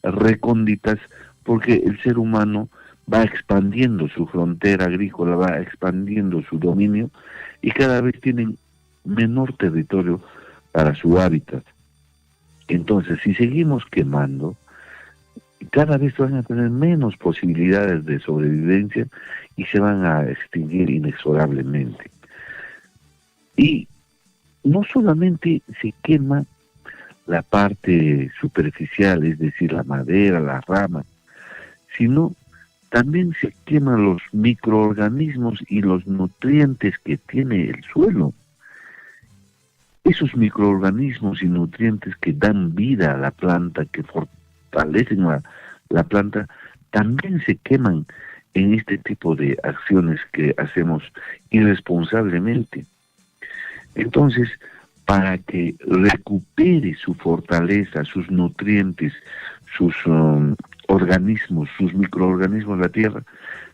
recónditas, porque el ser humano va expandiendo su frontera agrícola, va expandiendo su dominio, y cada vez tienen menor territorio para su hábitat. Entonces, si seguimos quemando, cada vez van a tener menos posibilidades de sobrevivencia y se van a extinguir inexorablemente. Y no solamente se quema la parte superficial, es decir, la madera, las ramas, sino también se queman los microorganismos y los nutrientes que tiene el suelo. Esos microorganismos y nutrientes que dan vida a la planta, que fortalecen la planta, también se queman en este tipo de acciones que hacemos irresponsablemente. Entonces, para que recupere su fortaleza, sus nutrientes, sus organismos, sus microorganismos, la tierra,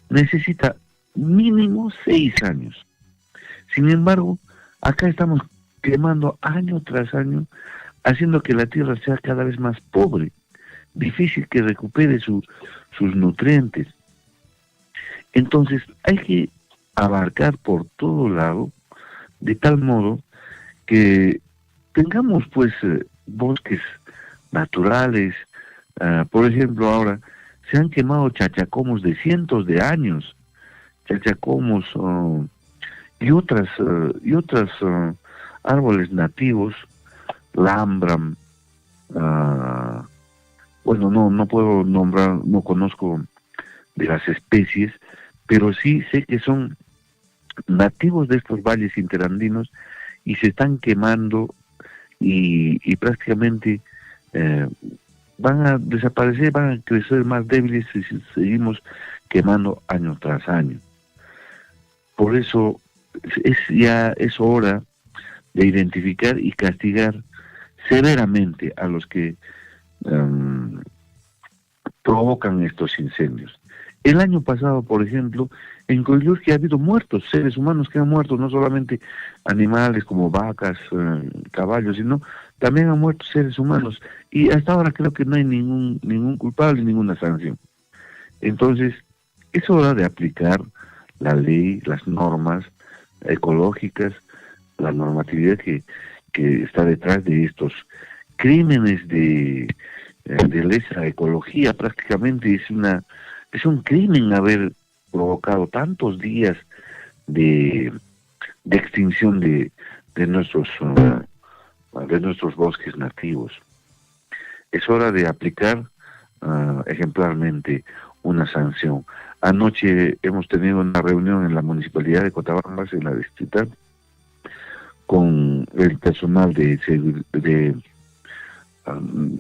necesita mínimo 6 años. Sin embargo, acá estamos quemando año tras año, haciendo que la tierra sea cada vez más pobre, difícil que recupere sus nutrientes. Entonces hay que abarcar por todo lado, de tal modo que tengamos pues bosques naturales. Por ejemplo, ahora se han quemado chachacomos de cientos de años, chachacomos y otras árboles nativos, lambram, bueno, no puedo nombrar, no conozco de las especies, pero sí sé que son nativos de estos valles interandinos y se están quemando y prácticamente van a desaparecer, van a crecer más débiles si seguimos quemando año tras año. Por eso es hora de identificar y castigar severamente a los que provocan estos incendios. El año pasado, por ejemplo, en Coyurqui ha habido muertos, seres humanos que han muerto, no solamente animales como vacas, caballos, sino también han muerto seres humanos. Y hasta ahora creo que no hay ningún culpable, ninguna sanción. Entonces, es hora de aplicar la ley, las normas ecológicas, la normatividad que está detrás de estos crímenes de lesa ecología. Prácticamente es un crimen haber provocado tantos días de extinción de nuestros bosques nativos. Es hora de aplicar ejemplarmente una sanción. Anoche hemos tenido una reunión en la Municipalidad de Cotabambas, en la distrital, con el personal de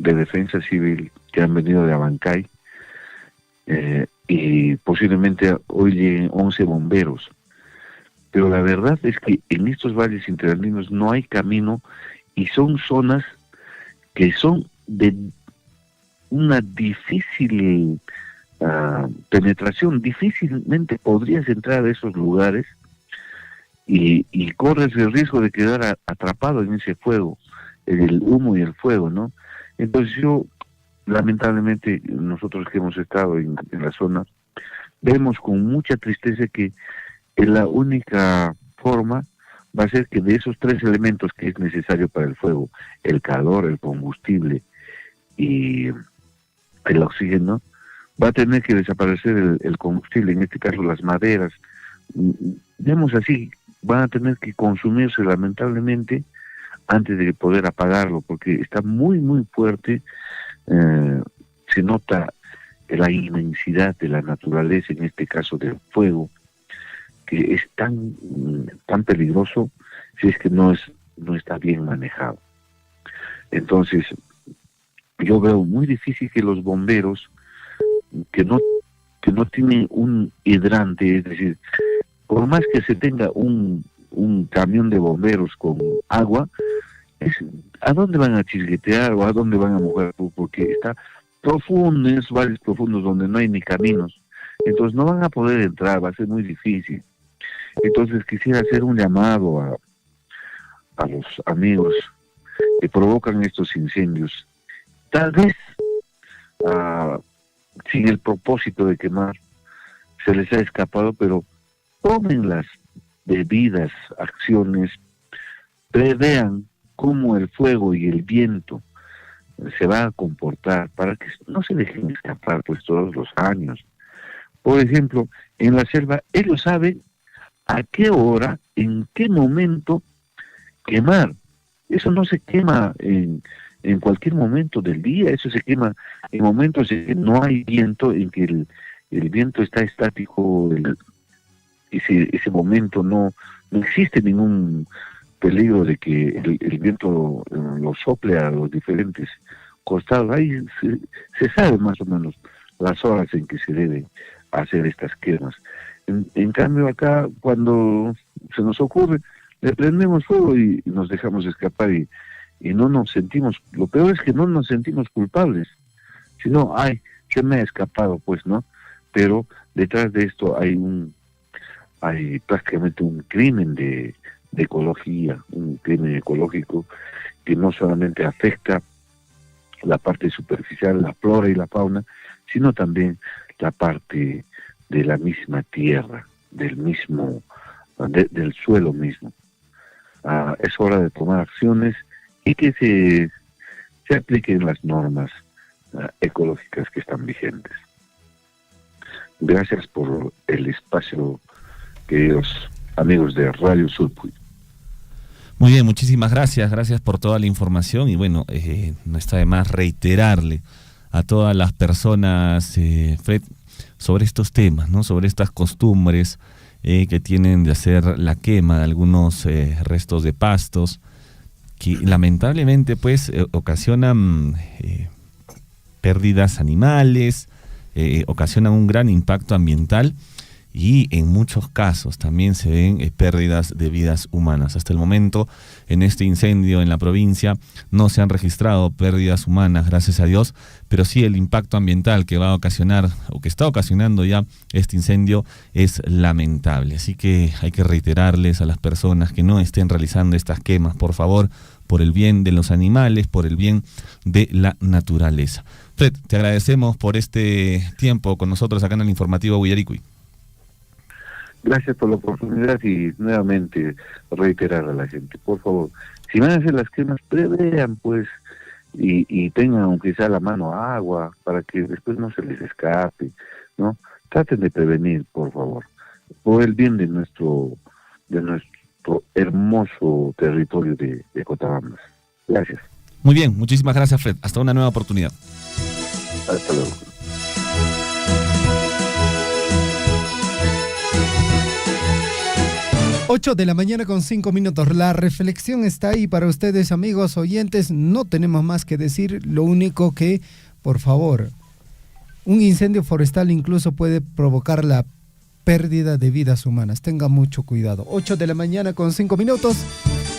defensa civil que han venido de Abancay, y posiblemente hoy lleguen 11 bomberos. Pero la verdad es que en estos valles interandinos no hay camino y son zonas que son de una difícil penetración. Difícilmente podrías entrar a esos lugares y corres el riesgo de quedar atrapado en ese fuego, en el humo y el fuego, ¿no? Entonces yo, lamentablemente, nosotros que hemos estado en la zona, vemos con mucha tristeza que la única forma va a ser que de esos 3 elementos que es necesario para el fuego, el calor, el combustible y el oxígeno, va a tener que desaparecer el combustible, en este caso las maderas. Vemos así, van a tener que consumirse lamentablemente antes de poder apagarlo, porque está muy muy fuerte. Se nota la inmensidad de la naturaleza, en este caso del fuego, que es tan peligroso si es que no está bien manejado. Entonces yo veo muy difícil que los bomberos que no tienen un hidrante, es decir, por más que se tenga un camión de bomberos con agua, ¿a dónde van a chisguetear o a dónde van a mojar? Porque está profundo, en esos valles profundos donde no hay ni caminos, entonces no van a poder entrar, va a ser muy difícil. Entonces quisiera hacer un llamado a los amigos que provocan estos incendios, tal vez sin el propósito de quemar, se les ha escapado, pero tomen las debidas acciones, prevean cómo el fuego y el viento se va a comportar para que no se dejen escapar pues todos los años. Por ejemplo, en la selva ellos saben a qué hora, en qué momento quemar. Eso no se quema en cualquier momento del día, eso se quema en momentos en que no hay viento, en que el viento está estático, ese momento no existe ningún peligro de que el viento lo sople a los diferentes costados. Ahí se sabe más o menos las horas en que se deben hacer estas quemas. En cambio acá, cuando se nos ocurre, le prendemos fuego y nos dejamos escapar y no nos sentimos, lo peor es que no nos sentimos culpables, sino, ay, se me ha escapado, pues, ¿no? Pero detrás de esto hay prácticamente un crimen de ecología, un crimen ecológico que no solamente afecta la parte superficial, la flora y la fauna, sino también la parte de la misma tierra, del suelo mismo. Es hora de tomar acciones y que se apliquen las normas ecológicas que están vigentes. Gracias por el espacio, queridos amigos de Radio Surpuy. Muy bien, muchísimas gracias por toda la información y bueno, no está de más reiterarle a todas las personas, Fred, sobre estos temas, ¿no? Sobre estas costumbres que tienen de hacer la quema de algunos restos de pastos que lamentablemente pues ocasionan pérdidas animales, ocasionan un gran impacto ambiental y en muchos casos también se ven pérdidas de vidas humanas. Hasta el momento, en este incendio en la provincia, no se han registrado pérdidas humanas, gracias a Dios, pero sí el impacto ambiental que va a ocasionar, o que está ocasionando ya este incendio, es lamentable. Así que hay que reiterarles a las personas que no estén realizando estas quemas, por favor, por el bien de los animales, por el bien de la naturaleza. Fred, te agradecemos por este tiempo con nosotros acá en el informativo Huillaricuy. Gracias por la oportunidad y nuevamente reiterar a la gente, por favor, si van a hacer las quemas, prevean pues y tengan aunque sea a la mano agua para que después no se les escape, ¿no? Traten de prevenir, por favor, por el bien de nuestro hermoso territorio de Cotabambas. Gracias. Muy bien, muchísimas gracias, Fred. Hasta una nueva oportunidad. Hasta luego. Ocho de la mañana con 5 minutos. La reflexión está ahí para ustedes, amigos oyentes. No tenemos más que decir. Lo único que, por favor, un incendio forestal incluso puede provocar la pérdida de vidas humanas. Tenga mucho cuidado. 8 de la mañana con 5 minutos.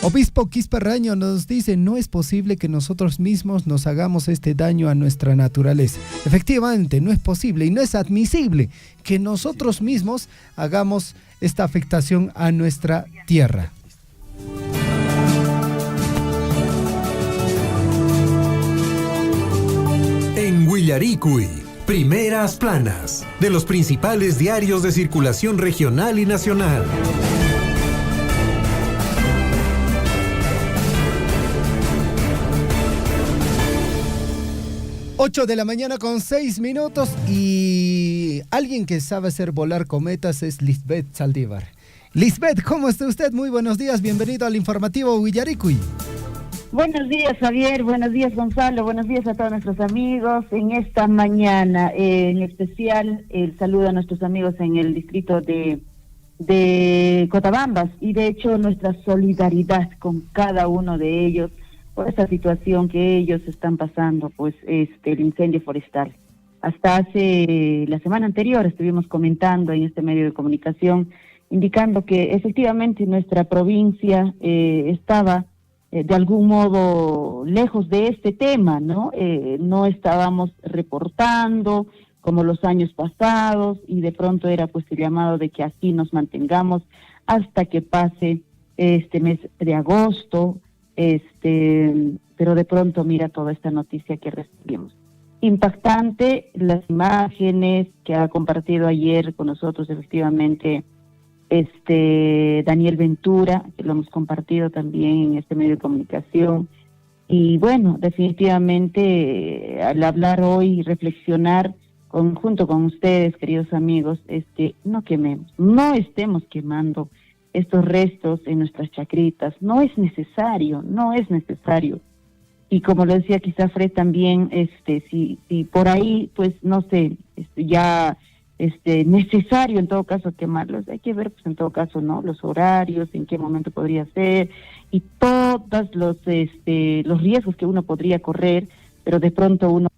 Obispo Quisperraño nos dice: no es posible que nosotros mismos nos hagamos este daño a nuestra naturaleza. Efectivamente, no es posible y no es admisible que nosotros mismos hagamos esta afectación a nuestra tierra. En Huillaricui, primeras planas de los principales diarios de circulación regional y nacional. 8 de la mañana con 6 minutos y alguien que sabe hacer volar cometas es Lisbeth Saldívar. Lisbeth, ¿cómo está usted? Muy buenos días, bienvenido al informativo Huillaricui. Buenos días, Javier, buenos días, Gonzalo, buenos días a todos nuestros amigos en esta mañana. En especial, el saludo a nuestros amigos en el distrito de Cotabambas y de hecho nuestra solidaridad con cada uno de ellos por esta situación que ellos están pasando, pues el incendio forestal. Hasta hace la semana anterior estuvimos comentando en este medio de comunicación, indicando que efectivamente nuestra provincia estaba de algún modo lejos de este tema, ¿no? No estábamos reportando como los años pasados y de pronto era pues el llamado de que así nos mantengamos hasta que pase este mes de agosto, pero de pronto mira toda esta noticia que recibimos. Impactante las imágenes que ha compartido ayer con nosotros efectivamente Daniel Ventura, que lo hemos compartido también en este medio de comunicación. Y bueno, definitivamente al hablar hoy y reflexionar junto con ustedes, queridos amigos, no quememos, no estemos quemando estos restos en nuestras chacritas, no es necesario. Y como lo decía quizá Fred también, si por ahí, pues no sé, ya necesario en todo caso quemarlos, hay que ver pues en todo caso, ¿no? Los horarios, en qué momento podría ser, y todos los riesgos que uno podría correr, pero de pronto uno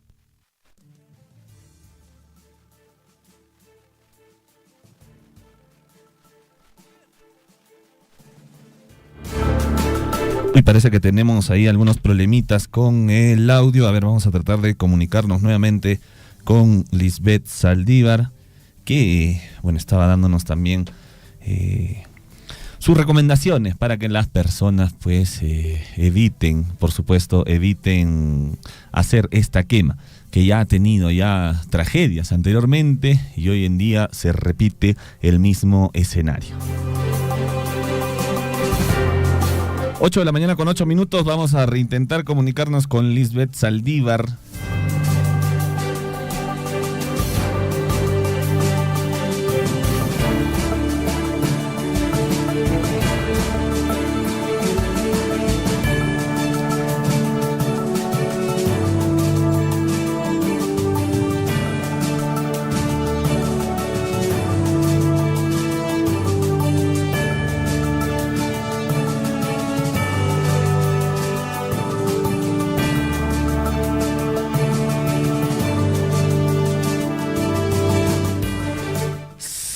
y parece que tenemos ahí algunos problemitas con el audio. A ver, vamos a tratar de comunicarnos nuevamente con Lisbeth Saldívar, que, bueno, estaba dándonos también sus recomendaciones para que las personas, pues, eviten hacer esta quema, que ya ha tenido ya tragedias anteriormente y hoy en día se repite el mismo escenario. 8 de la mañana con 8 minutos, vamos a reintentar comunicarnos con Lisbeth Saldívar.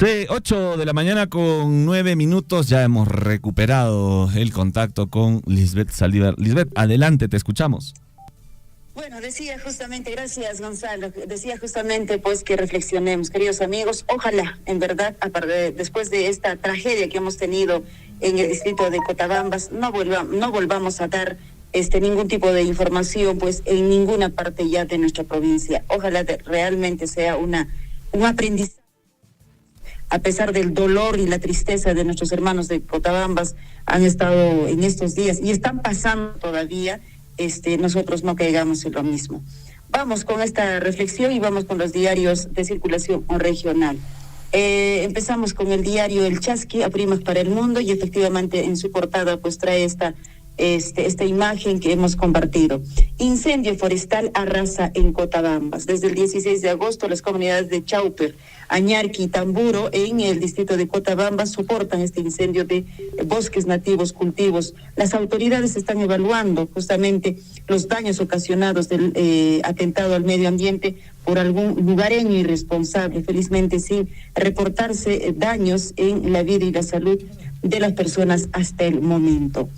Sí, 8 de la mañana con 9 minutos, ya hemos recuperado el contacto con Lisbeth Saldívar. Lisbeth, adelante, te escuchamos. Bueno, decía justamente, gracias Gonzalo, decía justamente pues que reflexionemos, queridos amigos, ojalá en verdad después de esta tragedia que hemos tenido en el distrito de Cotabambas no volvamos a dar ningún tipo de información pues en ninguna parte ya de nuestra provincia. Ojalá realmente sea un aprendizaje a pesar del dolor y la tristeza de nuestros hermanos de Cotabambas, han estado en estos días y están pasando todavía, nosotros no caigamos en lo mismo. Vamos con esta reflexión y vamos con los diarios de circulación regional. Empezamos con el diario El Chasqui, Apurímac para el Mundo, y efectivamente en su portada pues trae esta imagen que hemos compartido. Incendio forestal arrasa en Cotabambas. Desde el 16 de agosto, las comunidades de Chauper, Añarqui y Tamburo, en el distrito de Cotabambas, soportan este incendio de bosques nativos, cultivos. Las autoridades están evaluando justamente los daños ocasionados del atentado al medio ambiente por algún lugareño irresponsable, felizmente sin reportarse daños en la vida y la salud de las personas hasta el momento.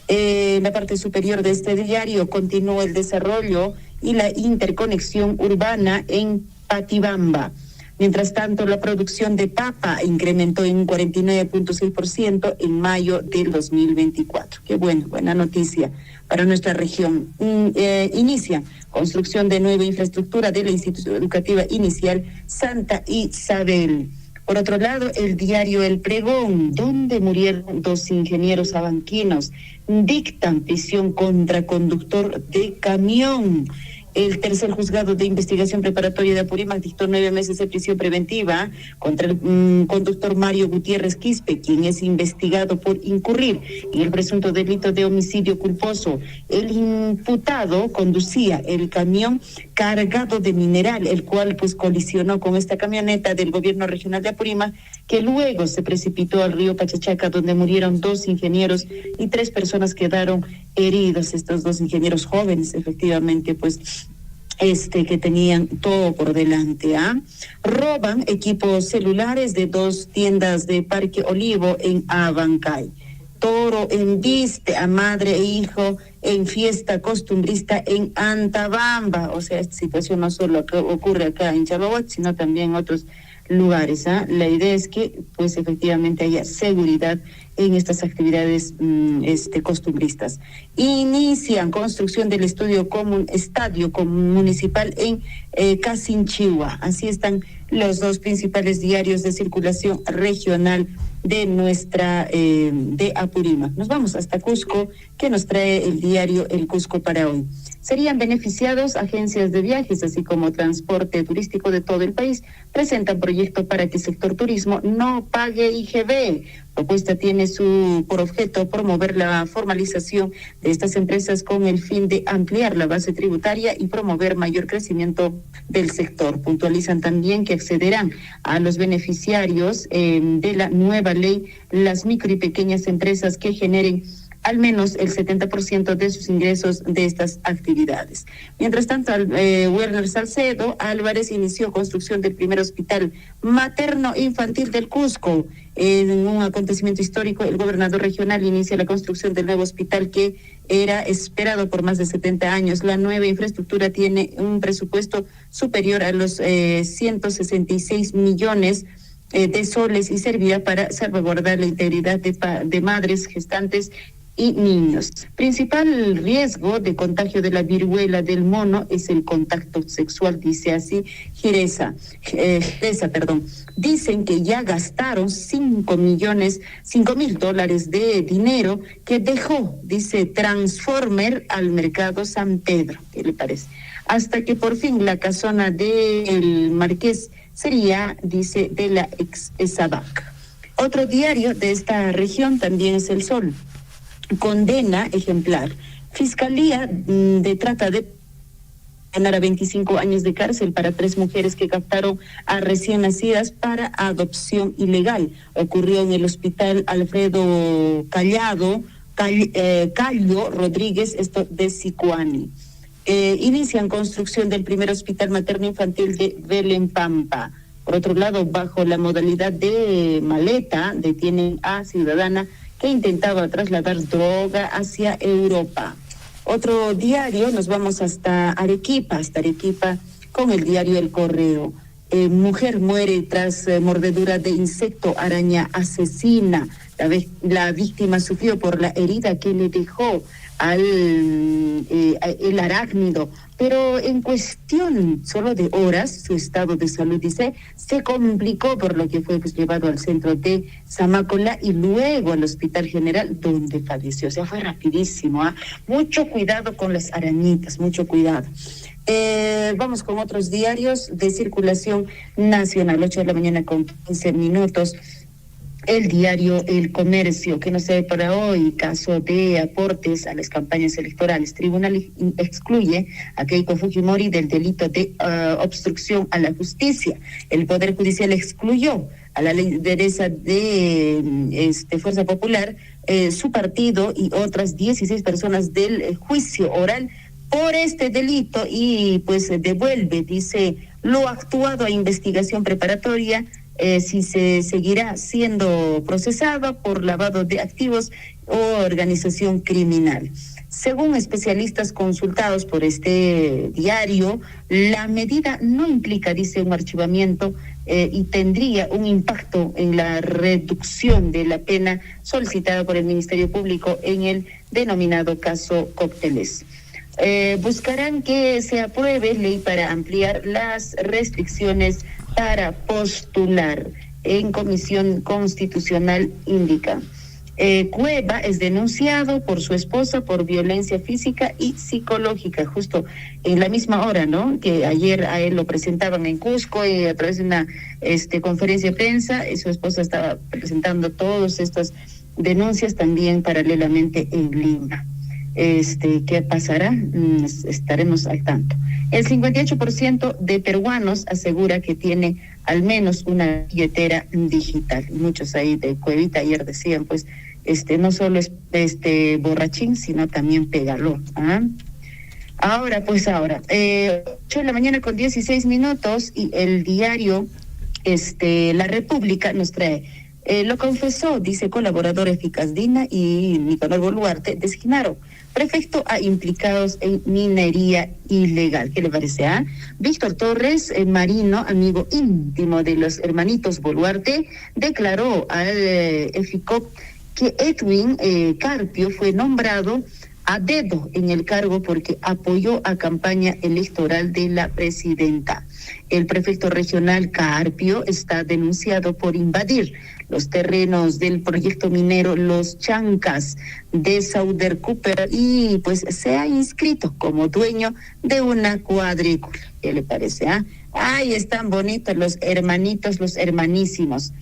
En la parte superior de este diario continúa el desarrollo y la interconexión urbana en Patibamba. Mientras tanto, la producción de papa incrementó en un 49.6% en mayo del 2024. Qué buena noticia para nuestra región. Inicia construcción de nueva infraestructura de la institución educativa inicial Santa Isabel. Por otro lado, el diario El Pregón, donde murieron 2 ingenieros abanquinos, dictan prisión contra conductor de camión. El tercer juzgado de investigación preparatoria de Apurímac dictó 9 meses de prisión preventiva contra el conductor Mario Gutiérrez Quispe, quien es investigado por incurrir en el presunto delito de homicidio culposo. El imputado conducía el camión cargado de mineral, el cual pues colisionó con esta camioneta del gobierno regional de Apurímac, que luego se precipitó al río Pachachaca, donde murieron 2 ingenieros y 3 personas quedaron heridos. Estos 2 ingenieros jóvenes, efectivamente, pues que tenían todo por delante. Roban equipos celulares de 2 tiendas de Parque Olivo en Abancay. Toro embiste a madre e hijo en fiesta costumbrista en Antabamba. O sea, esta situación no solo ocurre acá en Chalahuat, sino también en otros lugares. La idea es que pues efectivamente haya seguridad en estas actividades costumbristas. Inician construcción del estadio municipal en Casinchihua. Así están los 2 principales diarios de circulación regional de nuestra de Apurímac. Nos vamos hasta Cusco, que nos trae el diario El Cusco para hoy. Serían beneficiados agencias de viajes, así como transporte turístico de todo el país. Presentan proyecto para que el sector turismo no pague IGB. Propuesta tiene por objeto promover la formalización de estas empresas con el fin de ampliar la base tributaria y promover mayor crecimiento del sector. Puntualizan también que accederán a los beneficiarios de la nueva ley las micro y pequeñas empresas que generen al menos el 70% de sus ingresos de estas actividades. Mientras tanto, Werner Salcedo Álvarez inició construcción del primer hospital materno-infantil del Cusco. En un acontecimiento histórico, el gobernador regional inicia la construcción del nuevo hospital que era esperado por más de 70 años. La nueva infraestructura tiene un presupuesto superior a los 166 millones de soles y servirá para salvaguardar la integridad de madres, gestantes y niños. Principal riesgo de contagio de la viruela del mono es el contacto sexual, dice así Geresa. Dicen que ya gastaron $5,000 de dinero que dejó, dice Transformer, al mercado San Pedro. ¿Qué le parece? Hasta que por fin la casona del Marqués sería, dice, de la ex SABAC. Otro diario de esta región también es El Sol. Condena ejemplar. Fiscalía de trata de ganar a 25 años de cárcel para 3 mujeres que captaron a recién nacidas para adopción ilegal. Ocurrió en el hospital Alfredo Callo Rodríguez, esto de Sicuani. Inician construcción del primer hospital materno-infantil de Belén Pampa. Por otro lado, bajo la modalidad de maleta, detienen a ciudadana que intentaba trasladar droga hacia Europa. Otro diario, nos vamos hasta Arequipa con el diario El Correo. Mujer muere tras mordedura de insecto araña asesina. La víctima sufrió por la herida que le dejó el arácnido, pero en cuestión solo de horas su estado de salud, dice, se complicó, por lo que fue llevado al centro de Zamacola y luego al Hospital General, donde falleció. O sea, fue rapidísimo. Mucho cuidado con las arañitas, mucho cuidado. Vamos con otros diarios de circulación nacional, 8 de la mañana con 15 minutos. El diario El Comercio, que nos trae para hoy, caso de aportes a las campañas electorales. Tribunal excluye a Keiko Fujimori del delito de obstrucción a la justicia. El Poder Judicial excluyó a la lideresa de Fuerza Popular, su partido y otras 16 personas del juicio oral por este delito y pues devuelve, dice, lo actuado a investigación preparatoria, si se seguirá siendo procesada por lavado de activos o organización criminal. Según especialistas consultados por este diario, la medida no implica, dice, un archivamiento y tendría un impacto en la reducción de la pena solicitada por el Ministerio Público en el denominado caso Cócteles. Buscarán que se apruebe ley para ampliar las restricciones para postular en Comisión Constitucional, indica. Cueva es denunciado por su esposa por violencia física y psicológica, justo en la misma hora, ¿no? Que ayer a él lo presentaban en Cusco y a través de una conferencia de prensa, su esposa estaba presentando todas estas denuncias también paralelamente en Lima. ¿Qué pasará? Estaremos al tanto. El 58% de peruanos asegura que tiene al menos una billetera digital. Muchos ahí de Cuevita ayer decían, pues, no solo es borrachín, sino también pégalón. Ahora, 8 de la mañana con 16 minutos y el diario La República nos trae. Lo confesó, dice, colaborador eficaz Dina y Nicolás Boluarte designaron prefecto a implicados en minería ilegal. ¿Qué le parece? Víctor Torres Marino, amigo íntimo de los hermanitos Boluarte, declaró al EFICOP que Edwin Carpio fue nombrado a dedo en el cargo porque apoyó a campaña electoral de la presidenta. El prefecto regional Carpio está denunciado por invadir los terrenos del proyecto minero Los Chancas de Sauder Cooper y pues se ha inscrito como dueño de una cuadrícula. ¿Qué le parece? Ay, están bonitos los hermanitos, los hermanísimos.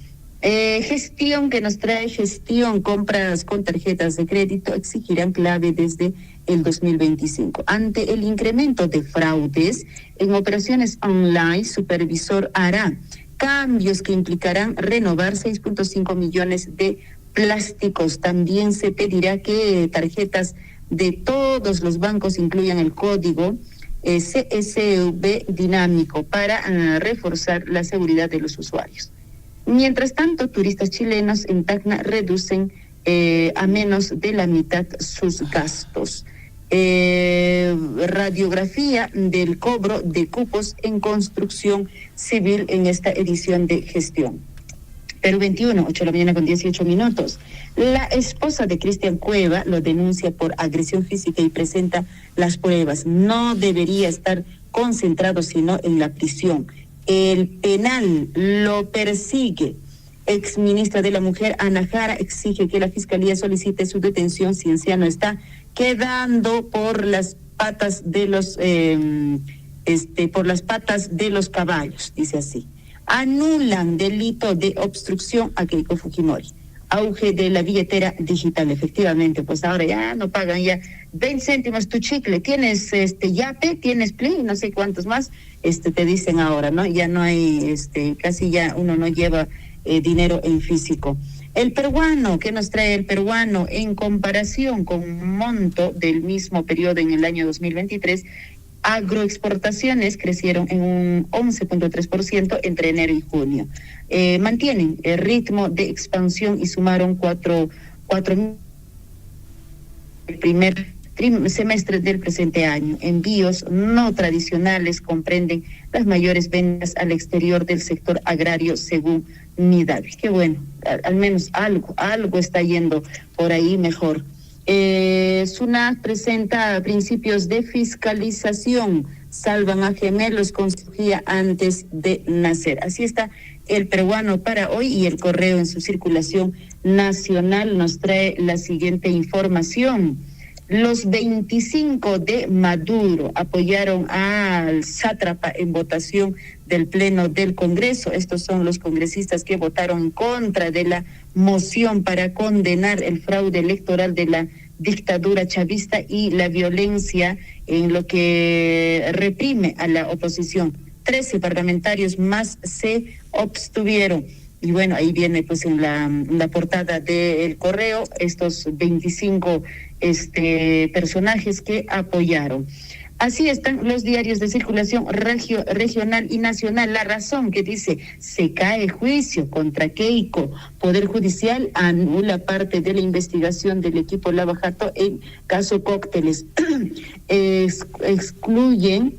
Gestión que nos trae gestión, compras con tarjetas de crédito exigirán clave desde el 2025. Ante el incremento de fraudes en operaciones online, supervisor hará cambios que implicarán renovar 6.5 millones de plásticos. También se pedirá que tarjetas de todos los bancos incluyan el código CSV dinámico para reforzar la seguridad de los usuarios. Mientras tanto, turistas chilenos en Tacna reducen a menos de la mitad sus gastos. Radiografía del cobro de cupos en construcción civil en esta edición de gestión. Perú 21, 8 de la mañana con 18 minutos. La esposa de Cristian Cueva lo denuncia por agresión física y presenta las pruebas. No debería estar concentrado sino en la prisión. El penal lo persigue. Exministra de la Mujer, Ana Jara, exige que la Fiscalía solicite su detención si anciano está quedando por las patas de los caballos, dice así. Anulan delito de obstrucción a Keiko Fujimori. Auge de la billetera digital, efectivamente, pues ahora ya no pagan ya 20 céntimos tu chicle, tienes Yape, tienes Play, no sé cuántos más, te dicen ahora, ¿no? Ya no hay, casi ya uno no lleva dinero en físico. El peruano, ¿qué nos trae el peruano? En comparación con un monto del mismo periodo en el año 2023, agroexportaciones crecieron en un 11.3% entre enero y junio. Mantienen el ritmo de expansión y sumaron 4.000 el primer semestre del presente año. Envíos no tradicionales comprenden las mayores ventas al exterior del sector agrario según Midavi. Qué bueno, al menos algo está yendo por ahí mejor. SUNAT presenta principios de fiscalización, salvan a gemelos con cirugía antes de nacer. Así está el peruano para hoy, y el Correo en su circulación nacional nos trae la siguiente información. Los 25 de Maduro apoyaron al sátrapa en votación del Pleno del Congreso. Estos son los congresistas que votaron en contra de la moción para condenar el fraude electoral de la dictadura chavista y la violencia en lo que reprime a la oposición. 13 parlamentarios más se abstuvieron. Y bueno, ahí viene pues en la portada del Correo estos 25 personajes que apoyaron. Así están los diarios de circulación regional y nacional. La Razón, que dice: se cae juicio contra Keiko. Poder Judicial anula parte de la investigación del equipo Lava Jato en caso Cócteles. Excluyen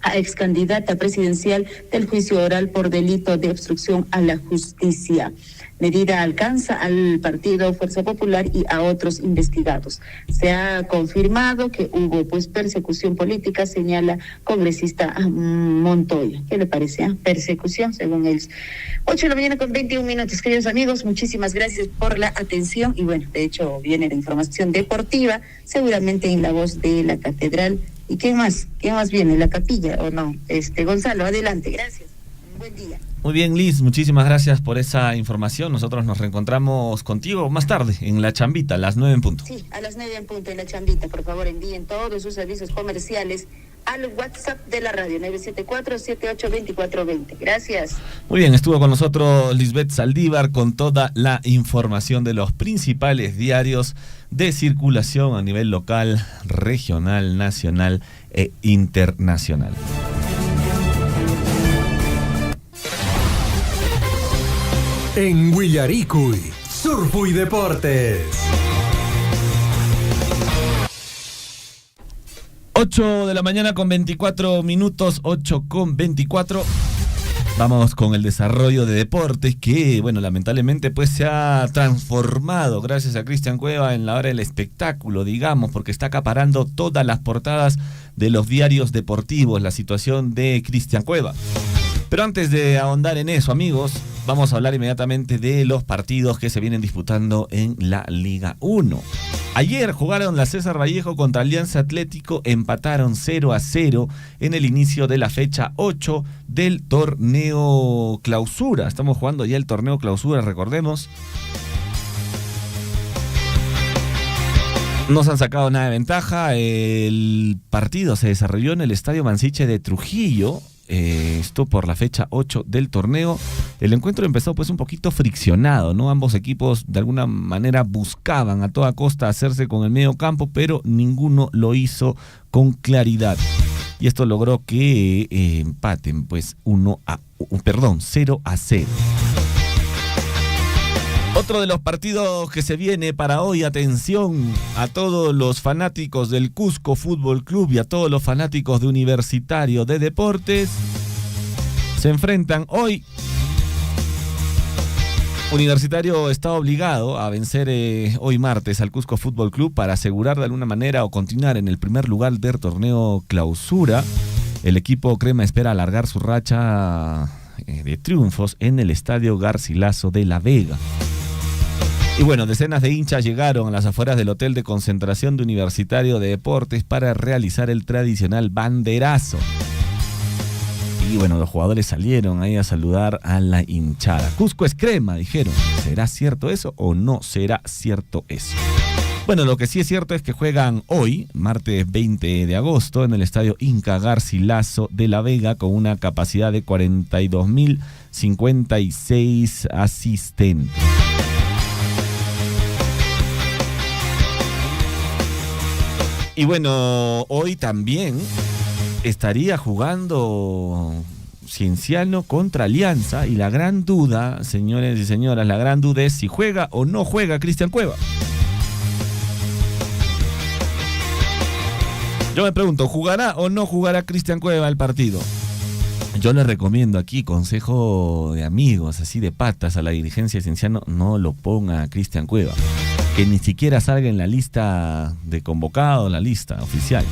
a ex candidata presidencial del juicio oral por delito de obstrucción a la justicia. Medida alcanza al partido Fuerza Popular y a otros investigados. Se ha confirmado que hubo pues persecución política, señala congresista Montoya. ¿Qué le parece? Persecución, según ellos. 8:21 con 21 minutos, queridos amigos, muchísimas gracias por la atención. Y bueno, de hecho viene la información deportiva, seguramente en la voz de la Catedral. ¿Y qué más? ¿Qué más viene? ¿La capilla o no? Gonzalo, adelante, gracias. Buen día. Muy bien, Liz, muchísimas gracias por esa información. Nosotros nos reencontramos contigo más tarde en La Chambita, a las 9 en punto. Sí, a las 9 en punto en La Chambita. Por favor, envíen todos sus servicios comerciales al WhatsApp de la radio, 974-782420. Gracias. Muy bien, estuvo con nosotros Lisbeth Saldívar con toda la información de los principales diarios de circulación a nivel local, regional, nacional e internacional. En Huillaricuy, Surfu y Deportes. 8 de la mañana con 24 minutos, 8 con 24. Vamos con el desarrollo de deportes que, bueno, lamentablemente pues se ha transformado gracias a Cristian Cueva en la hora del espectáculo, digamos, porque está acaparando todas las portadas de los diarios deportivos, la situación de Cristian Cueva. Pero antes de ahondar en eso, amigos, vamos a hablar inmediatamente de los partidos que se vienen disputando en la Liga 1. Ayer jugaron la César Vallejo contra Alianza Atlético, empataron 0-0 en el inicio de la fecha 8 del torneo clausura. Estamos jugando ya el torneo clausura, recordemos. No se han sacado nada de ventaja. El partido se desarrolló en el Estadio Mansiche de Trujillo. Esto por la fecha 8 del torneo. El encuentro empezó pues un poquito friccionado, ¿no? Ambos equipos de alguna manera buscaban a toda costa hacerse con el medio campo, pero ninguno lo hizo con claridad. Y esto logró que empaten pues 0-0. Otro de los partidos que se viene para hoy, atención a todos los fanáticos del Cusco Fútbol Club y a todos los fanáticos de Universitario de Deportes, se enfrentan hoy. Universitario está obligado a vencer hoy martes al Cusco Fútbol Club para asegurar de alguna manera o continuar en el primer lugar del torneo clausura. El equipo crema espera alargar su racha de triunfos en el Estadio Garcilaso de La Vega. Y bueno, decenas de hinchas llegaron a las afueras del hotel de concentración de Universitario de Deportes para realizar el tradicional banderazo. Y bueno, los jugadores salieron ahí a saludar a la hinchada. Cusco es crema, dijeron. ¿Será cierto eso o no será cierto eso? Bueno, lo que sí es cierto es que juegan hoy, martes 20 de agosto, en el Estadio Inca Garcilaso de La Vega con una capacidad de 42.056 asistentes. Y bueno, hoy también estaría jugando Cienciano contra Alianza y la gran duda, señores y señoras, la gran duda es si juega o no juega Cristian Cueva. Yo me pregunto, ¿jugará o no jugará Cristian Cueva el partido? Yo le recomiendo aquí, consejo de amigos, así de patas a la dirigencia de Cienciano, no lo ponga a Cristian Cueva. Que ni siquiera salga en la lista de convocados, la lista oficial.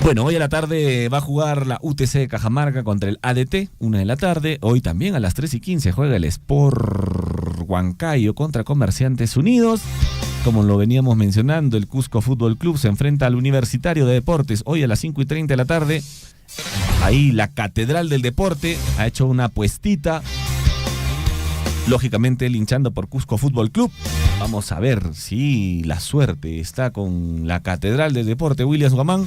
Bueno, hoy a la tarde va a jugar la UTC de Cajamarca contra el ADT, 1 de la tarde. Hoy también a las 3:15 juega el Sport Huancayo contra Comerciantes Unidos. Como lo veníamos mencionando, el Cusco Fútbol Club se enfrenta al Universitario de Deportes. Hoy a las 5:30 de la tarde. Ahí la Catedral del Deporte ha hecho una apuestita. Lógicamente linchando por Cusco Fútbol Club. Vamos a ver si la suerte está con la Catedral del Deporte Williams Guamán.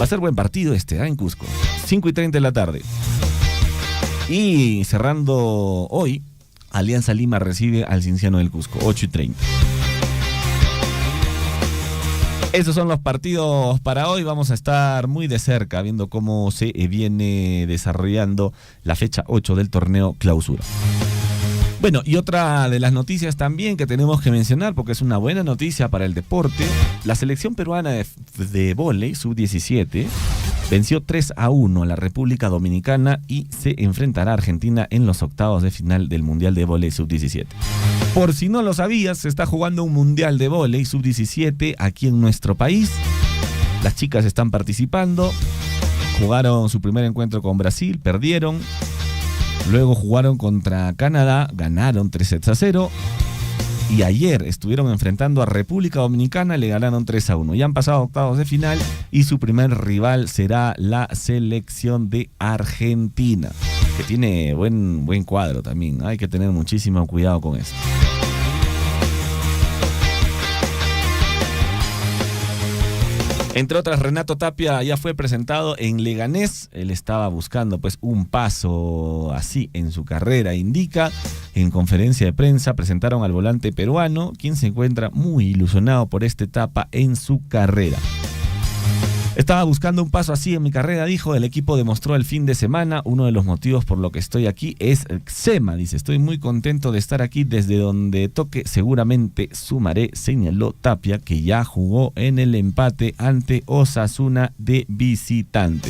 Va a ser buen partido en Cusco. 5:30 de la tarde. Y cerrando hoy, Alianza Lima recibe al Cienciano del Cusco, 8:30. Esos son los partidos para hoy. Vamos a estar muy de cerca viendo cómo se viene desarrollando la fecha 8 del torneo Clausura. Bueno, y otra de las noticias también que tenemos que mencionar, porque es una buena noticia para el deporte, la selección peruana de vóley sub-17 venció 3-1 a la República Dominicana y se enfrentará a Argentina en los octavos de final del Mundial de Vóley sub-17. Por si no lo sabías, se está jugando un Mundial de Vóley sub-17 aquí en nuestro país. Las chicas están participando, jugaron su primer encuentro con Brasil, perdieron. Luego jugaron contra Canadá, ganaron 3-0. Y ayer estuvieron enfrentando a República Dominicana, le ganaron 3-1. Ya han pasado a octavos de final y su primer rival será la selección de Argentina, que tiene buen cuadro también. Hay que tener muchísimo cuidado con eso. Entre otras, Renato Tapia ya fue presentado en Leganés. Él estaba buscando pues un paso así en su carrera. Indica en conferencia de prensa, presentaron al volante peruano, quien se encuentra muy ilusionado por esta etapa en su carrera. Estaba buscando un paso así en mi carrera, dijo. El equipo demostró el fin de semana. Uno de los motivos por lo que estoy aquí es Xema, dice. Estoy muy contento de estar aquí. Desde donde toque seguramente sumaré, señaló Tapia, que ya jugó en el empate ante Osasuna de visitante.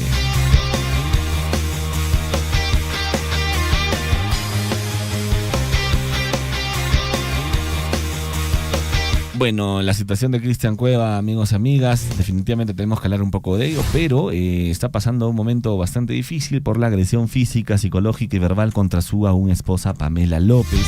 Bueno, la situación de Cristian Cueva, amigos y amigas, definitivamente tenemos que hablar un poco de ello, pero está pasando un momento bastante difícil por la agresión física, psicológica y verbal contra su aún esposa Pamela López.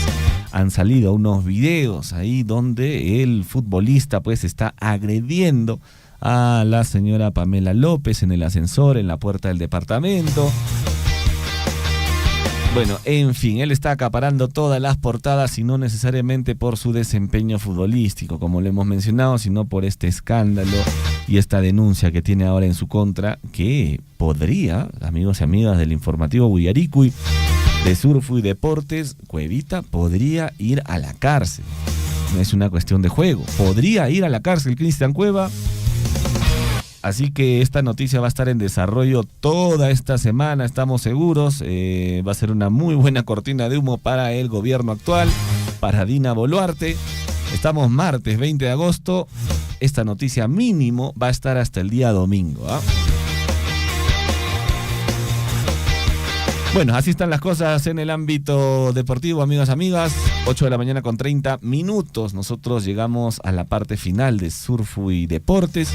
Han salido unos videos ahí donde el futbolista pues está agrediendo a la señora Pamela López en el ascensor, en la puerta del departamento. Bueno, en fin, él está acaparando todas las portadas y no necesariamente por su desempeño futbolístico, como lo hemos mencionado, sino por este escándalo y esta denuncia que tiene ahora en su contra, que podría, amigos y amigas del informativo Huillaricuy, de Surfu y Deportes, Cuevita podría ir a la cárcel. No es una cuestión de juego. Podría ir a la cárcel Cristian Cueva. Así que esta noticia va a estar en desarrollo toda esta semana, estamos seguros. Va a ser una muy buena cortina de humo para el gobierno actual, para Dina Boluarte. Estamos martes 20 de agosto. Esta noticia mínimo va a estar hasta el día domingo, ¿ah? Bueno, así están las cosas en el ámbito deportivo, amigos y amigas. 8 de la mañana con 30 minutos. Nosotros llegamos a la parte final de Surfu y Deportes.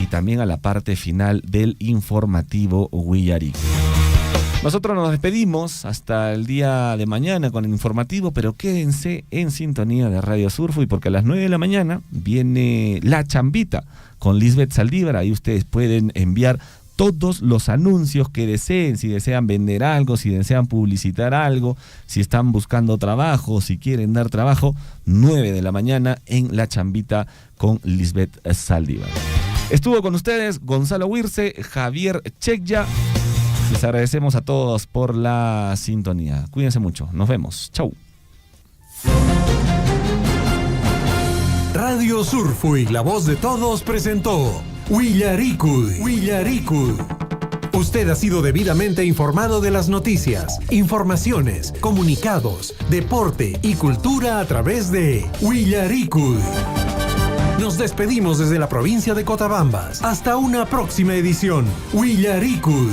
Y también a la parte final del informativo Huillaricuy. Nosotros nos despedimos hasta el día de mañana con el informativo, pero quédense en sintonía de Radio Surfu, y porque a las 9 de la mañana viene La Chambita con Lisbeth Saldívar. Ahí ustedes pueden enviar todos los anuncios que deseen, si desean vender algo, si desean publicitar algo, si están buscando trabajo, si quieren dar trabajo. 9 de la mañana en La Chambita con Lisbeth Saldívar. Estuvo con ustedes Gonzalo Huirce, Javier Chekya. Les agradecemos a todos por la sintonía. Cuídense mucho. Nos vemos. Chau. Radio Surfuy, la voz de todos, presentó Huillaricuy. Usted ha sido debidamente informado de las noticias, informaciones, comunicados, deporte y cultura a través de Huillaricuy. Nos despedimos desde la provincia de Cotabambas. Hasta una próxima edición. Willaricud.